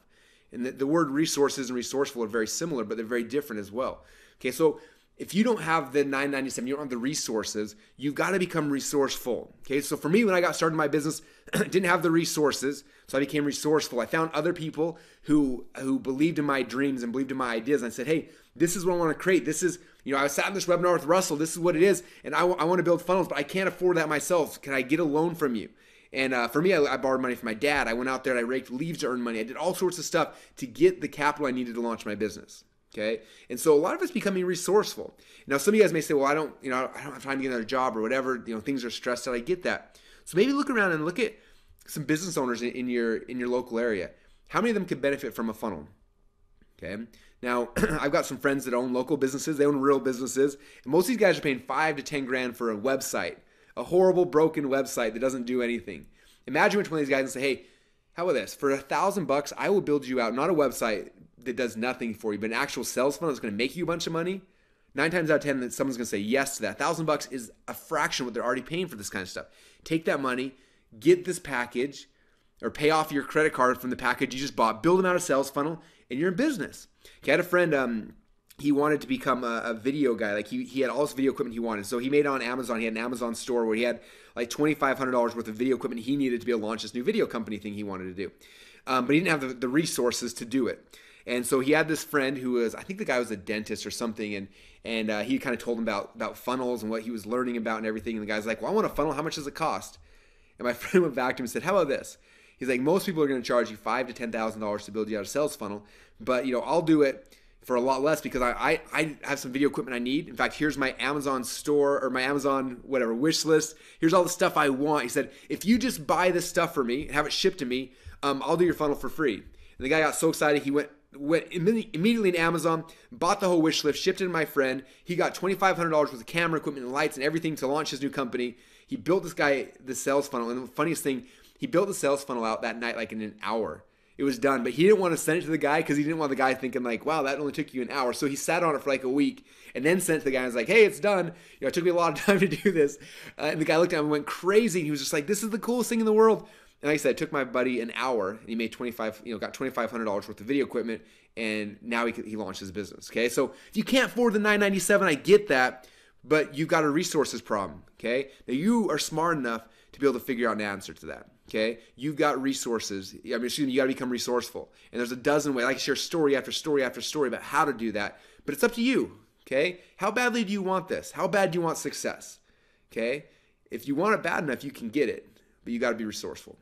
Speaker 2: And the word resources and resourceful are very similar, but they're very different as well. Okay, so if you don't have the $997, you don't have the resources, you've got to become resourceful. Okay, so for me, when I got started in my business, I didn't have the resources, so I became resourceful. I found other people who believed in my dreams and believed in my ideas. And I said, hey, this is what I want to create. This is, I sat in this webinar with Russell. This is what it is, and I want to build funnels, but I can't afford that myself. Can I get a loan from you? And for me, I borrowed money from my dad. I went out there and I raked leaves to earn money. I did all sorts of stuff to get the capital I needed to launch my business. Okay, and so a lot of it's becoming resourceful. Now, some of you guys may say, "Well, I don't have time to get another job or whatever. Things are stressed out." I get that. So maybe look around and look at some business owners in your local area. How many of them could benefit from a funnel? Okay. Now, I've got some friends that own local businesses. They own real businesses, and most of these guys are paying $5 to $10 grand for a website. A horrible, broken website that doesn't do anything. Imagine which one of these guys and say, hey, how about this? For $1,000, I will build you out, not a website that does nothing for you, but an actual sales funnel that's going to make you a bunch of money. 9 times out of 10, someone's going to say yes to that. $1,000 is a fraction of what they're already paying for this kind of stuff. Take that money, get this package, or pay off your credit card from the package you just bought, build them out a sales funnel, and you're in business. Okay, I had a friend, he wanted to become a video guy. Like he had all this video equipment he wanted. So he made it on Amazon. He had an Amazon store where he had like $2,500 worth of video equipment he needed to be able to launch this new video company thing he wanted to do. But he didn't have the resources to do it. And so he had this friend who was, I think the guy was a dentist or something. And he kind of told him about funnels and what he was learning about and everything. And the guy's like, well, I want a funnel. How much does it cost? And my friend went back to him and said, how about this? He's like, most people are going to charge you $5,000 to $10,000 to build you out a sales funnel. But, I'll do it for a lot less because I have some video equipment I need. In fact, here's my Amazon store or my Amazon whatever wish list. Here's all the stuff I want. He said, if you just buy this stuff for me and have it shipped to me, I'll do your funnel for free. And the guy got so excited, he went immediately in Amazon, bought the whole wish list, shipped it to my friend. He got $2,500 worth of camera equipment and lights and everything to launch his new company. He built this guy the sales funnel. And the funniest thing, he built the sales funnel out that night like in an hour. It was done, but he didn't want to send it to the guy because he didn't want the guy thinking like, wow, that only took you an hour. So he sat on it for like a week and then sent it to the guy and was like, hey, it's done. It took me a lot of time to do this. And the guy looked at him and went crazy. And he was just like, this is the coolest thing in the world. And like I said, it took my buddy an hour and he made got $2,500 worth of video equipment and now he launched his business. Okay, so if you can't afford the $9.97, I get that, but you've got a resources problem. Okay, now you are smart enough to be able to figure out an answer to that. Okay, you've got resources. I mean, excuse me, you got to become resourceful. And there's a dozen ways. I can share story after story after story about how to do that, but it's up to you. Okay, how badly do you want this? How bad do you want success? Okay, if you want it bad enough, you can get it, but you got to be resourceful.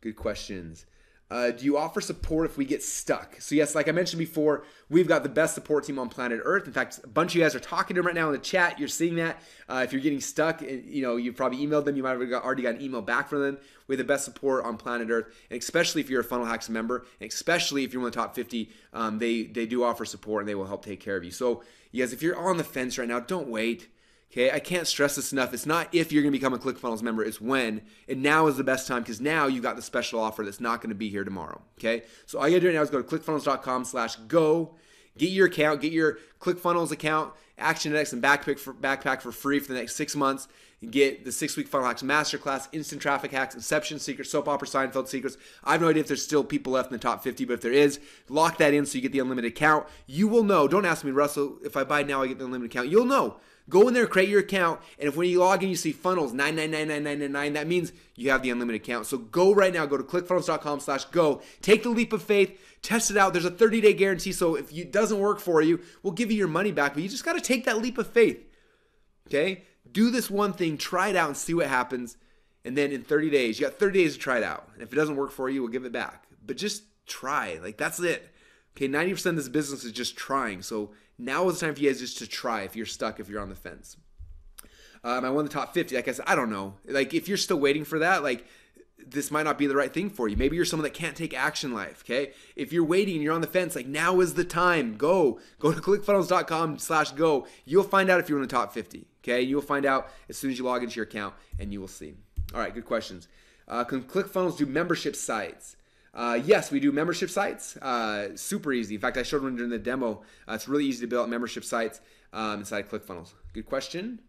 Speaker 2: Good questions. Do you offer support if we get stuck? So yes, like I mentioned before, we've got the best support team on planet Earth. In fact, a bunch of you guys are talking to them right now in the chat. You're seeing that. If you're getting stuck, you've probably emailed them. You might have already got an email back from them. We have the best support on planet Earth, and especially if you're a Funnel Hacks member, and especially if you're one of the top 50, they do offer support and they will help take care of you. So you guys, if you're on the fence right now, don't wait. Okay, I can't stress this enough. It's not if you're going to become a ClickFunnels member, it's when. And now is the best time because now you've got the special offer that's not going to be here tomorrow. Okay, so all you got to do right now is go to clickfunnels.com/go. Get your account, get your ClickFunnels account, Action Index, and backpack for free for the next 6 months. You get the 6-week Funnel Hacks Masterclass, Instant Traffic Hacks, Inception Secrets, Soap Opera Seinfeld Secrets. I have no idea if there's still people left in the top 50, but if there is, lock that in so you get the unlimited account. You will know. Don't ask me, Russell, if I buy now I get the unlimited account. You'll know. Go in there, create your account, and if when you log in you see funnels 9999999, that means you have the unlimited account. So go right now, go to clickfunnels.com/go. Take the leap of faith, test it out. There's a 30-day guarantee, so if it doesn't work for you, we'll give you your money back, but you just got to take that leap of faith. Okay? Do this one thing, try it out and see what happens, and then in 30 days, you got 30 days to try it out. And if it doesn't work for you, we'll give it back. But just try. Like, that's it. Okay, 90% of this business is just trying. So now is the time for you guys just to try if you're stuck, if you're on the fence. I won the top 50. Like I said, I don't know. Like, if you're still waiting for that, like, this might not be the right thing for you. Maybe you're someone that can't take action in life, okay? If you're waiting and you're on the fence, like, now is the time. Go to clickfunnels.com/go. You'll find out if you're in the top 50, okay? You'll find out as soon as you log into your account, and you will see. All right, good questions. Can ClickFunnels do membership sites? Yes, we do membership sites. Super easy. In fact, I showed one during the demo. It's really easy to build out membership sites inside ClickFunnels. Good question.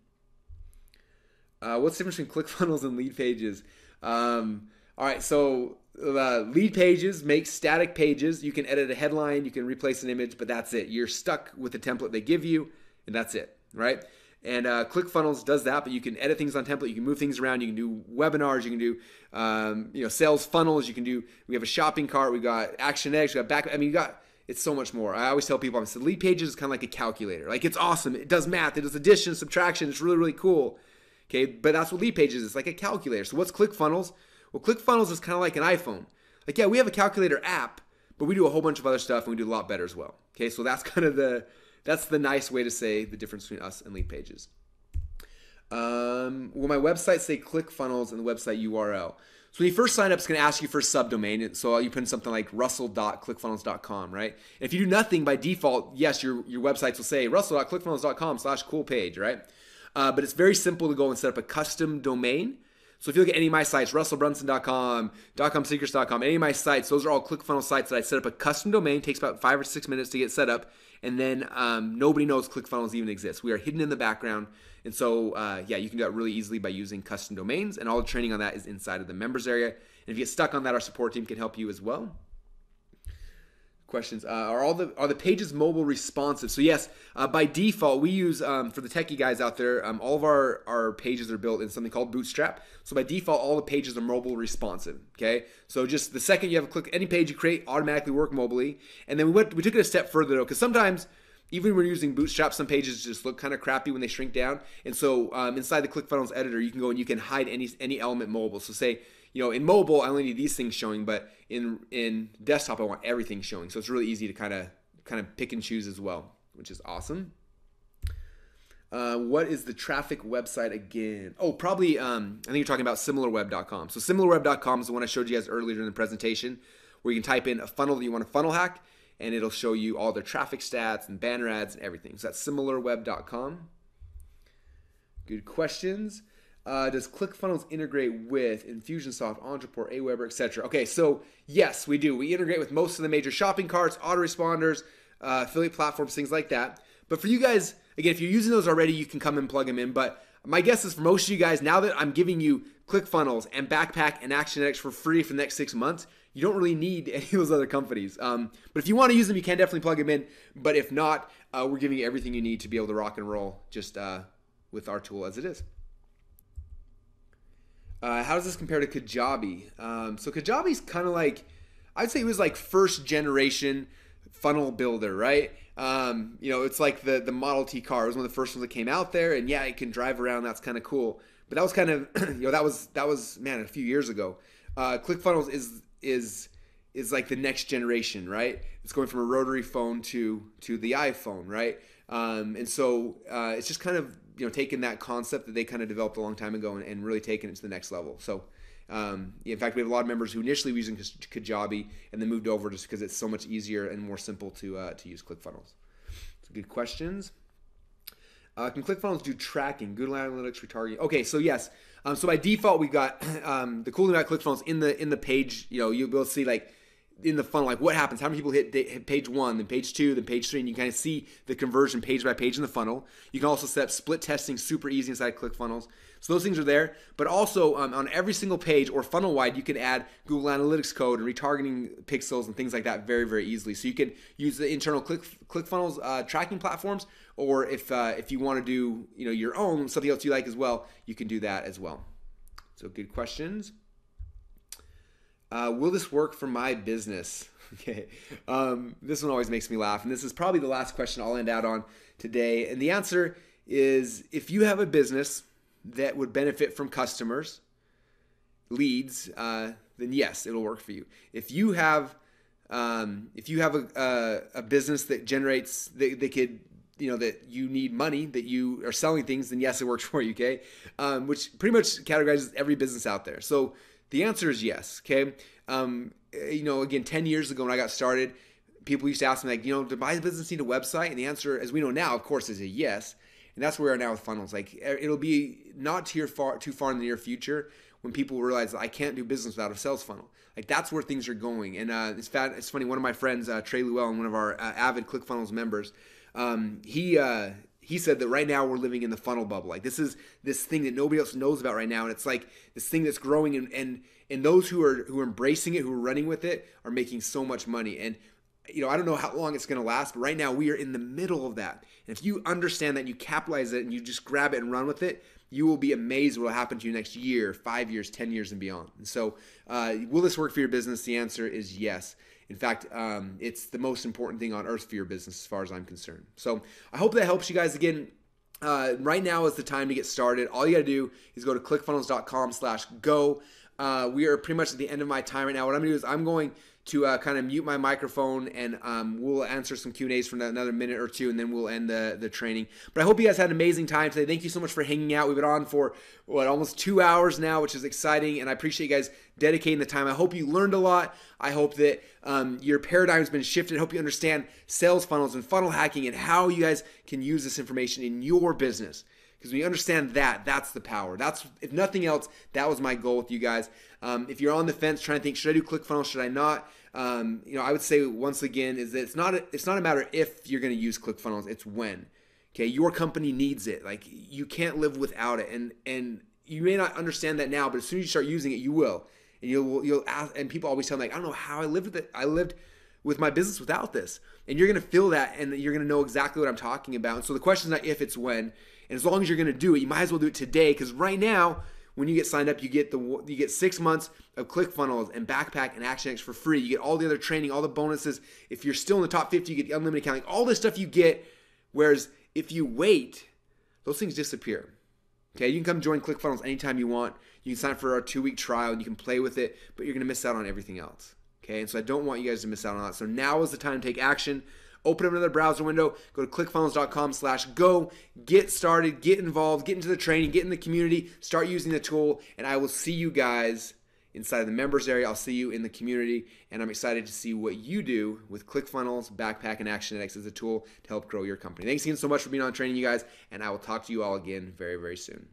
Speaker 2: What's the difference between ClickFunnels and lead pages? All right, so lead pages make static pages. You can edit a headline, you can replace an image, but that's it. You're stuck with the template they give you, and that's it, right? And ClickFunnels does that, but you can edit things on template. You can move things around. You can do webinars. You can do sales funnels. You can do. We have a shopping cart. We got Action Eggs. We got back. I mean, it's so much more. I always tell people, I said, lead pages is kind of like a calculator. Like, it's awesome. It does math. It does addition, subtraction. It's really, really cool. Okay, but that's what lead pages is. It's like a calculator. So what's ClickFunnels? Well, ClickFunnels is kind of like an iPhone. Like, yeah, we have a calculator app, but we do a whole bunch of other stuff, and we do a lot better as well. Okay, so that's kind of that's the nice way to say the difference between us and lead pages. Will my website say ClickFunnels in the website URL? So when you first sign up, it's going to ask you for a subdomain. So you put in something like russell.clickfunnels.com, right? And if you do nothing by default, yes, your websites will say russell.clickfunnels.com/cool page, right? But it's very simple to go and set up a custom domain. So if you look at any of my sites, russellbrunson.com, .comsecrets.com, any of my sites, those are all ClickFunnels sites that I set up a custom domain. It takes about 5 or 6 minutes to get set up. And then nobody knows ClickFunnels even exists. We are hidden in the background. And so, yeah, you can do that really easily by using custom domains. And all the training on that is inside of the members area. And if you get stuck on that, our support team can help you as well. Questions. Are the pages mobile responsive? So yes, by default, we use, for the techie guys out there, all of our pages are built in something called Bootstrap. So by default, all the pages are mobile responsive, okay? So just the second you have a click, any page you create automatically work mobily. And then we took it a step further though, because sometimes, even when you're using Bootstrap, some pages just look kind of crappy when they shrink down. And so inside the ClickFunnels editor, you can go and you can hide any element mobile. So say, in mobile, I only need these things showing, but in desktop, I want everything showing. So it's really easy to kind of pick and choose as well, which is awesome. What is the traffic website again? Oh, probably, I think you're talking about similarweb.com. So similarweb.com is the one I showed you guys earlier in the presentation, where you can type in a funnel that you want to funnel hack, and it'll show you all their traffic stats and banner ads and everything. So that's similarweb.com. Good questions. Does ClickFunnels integrate with Infusionsoft, Entreport, Aweber, etc.? Okay, so yes, we do. We integrate with most of the major shopping carts, autoresponders, affiliate platforms, things like that. But for you guys, again, if you're using those already, you can come and plug them in. But my guess is for most of you guys, now that I'm giving you ClickFunnels and Backpack and ActionX for free for the next 6 months, you don't really need any of those other companies. But if you want to use them, you can definitely plug them in. But if not, we're giving you everything you need to be able to rock and roll just with our tool as it is. How does this compare to Kajabi? So Kajabi's kind of like, I'd say it was like first generation funnel builder, right? It's like the Model T car. It was one of the first ones that came out there, and yeah, it can drive around. That's kind of cool. But that was kind of, that was man, a few years ago. ClickFunnels is like the next generation, right? It's going from a rotary phone to the iPhone, right? And so it's just kind of taking that concept that they kind of developed a long time ago and really taking it to the next level. So in fact, we have a lot of members who initially were using Kajabi and then moved over just because it's so much easier and more simple to use ClickFunnels. So good questions. Can ClickFunnels do tracking, Google Analytics, retargeting? Okay, so yes. So by default, we've got the cool thing about ClickFunnels in the page. You'll be able to see like in the funnel, like what happens, how many people hit page 1, then page 2, then page 3, and you can kind of see the conversion page by page in the funnel. You can also set up split testing super easy inside ClickFunnels. So those things are there. But also on every single page or funnel wide, you can add Google Analytics code and retargeting pixels and things like that very, very easily. So you can use the internal ClickFunnels tracking platforms, or if you want to do your own, something else you like as well, you can do that as well. So good questions. Will this work for my business? Okay, this one always makes me laugh, and this is probably the last question I'll end out on today. And the answer is, if you have a business that would benefit from customers, leads, then yes, it'll work for you. If you have a business that generates that could that you need money, that you are selling things, then yes, it works for you. Okay, which pretty much categorizes every business out there. So the answer is yes. Okay. Again, 10 years ago when I got started, people used to ask me like, does my business need a website? And the answer, as we know now, of course, is a yes. And that's where we are now with funnels. Like, it'll be not too far in the near future when people realize that I can't do business without a sales funnel. Like, that's where things are going. And it's funny. One of my friends, Trey Llewellyn, one of our avid ClickFunnels members, he said that right now we're living in the funnel bubble. Like, this is this thing that nobody else knows about right now, and it's like this thing that's growing, and those who are embracing it, who are running with it, are making so much money. And I don't know how long it's going to last, but right now we are in the middle of that. And if you understand that, and you capitalize it, and you just grab it and run with it, you will be amazed what will happen to you next year, 5 years, 10 years, and beyond. And so, will this work for your business? The answer is yes. In fact, it's the most important thing on earth for your business as far as I'm concerned. So I hope that helps you guys. Again, right now is the time to get started. All you got to do is go to clickfunnels.com/go. We are pretty much at the end of my time right now. What I'm going to do is I'm going to kind of mute my microphone, and we'll answer some Q&As for another minute or two, and then we'll end the training. But I hope you guys had an amazing time today. Thank you so much for hanging out. We've been on for, almost 2 hours now, which is exciting, and I appreciate you guys dedicating the time. I hope you learned a lot. I hope that your paradigm's been shifted. I hope you understand sales funnels and funnel hacking and how you guys can use this information in your business. Because when you understand that, that's the power. That's, if nothing else, that was my goal with you guys. If you're on the fence trying to think, should I do ClickFunnels, should I not? I would say once again is that it's not a matter if you're going to use ClickFunnels, it's when. Okay, your company needs it. Like, you can't live without it, and you may not understand that now, but as soon as you start using it, you will. And you'll ask, and people always tell me like, I don't know how I lived with it. I lived with my business without this, and you're going to feel that, and you're going to know exactly what I'm talking about. And so the question is not if, it's when. And as long as you're going to do it, you might as well do it today, because right now, when you get signed up, you get 6 months of ClickFunnels and Backpack and ActionX for free. You get all the other training, all the bonuses. If you're still in the top 50, you get the unlimited account. Like, all this stuff you get. Whereas if you wait, those things disappear. Okay, you can come join ClickFunnels anytime you want. You can sign up for our 2-week trial and you can play with it, but you're going to miss out on everything else. Okay, and so I don't want you guys to miss out on that. So now is the time to take action. Open up another browser window, go to clickfunnels.com/go, get started, get involved, get into the training, get in the community, start using the tool, and I will see you guys inside the members area. I'll see you in the community, and I'm excited to see what you do with ClickFunnels, Backpack, and ActionX as a tool to help grow your company. Thanks again so much for being on training, you guys, and I will talk to you all again very, very soon.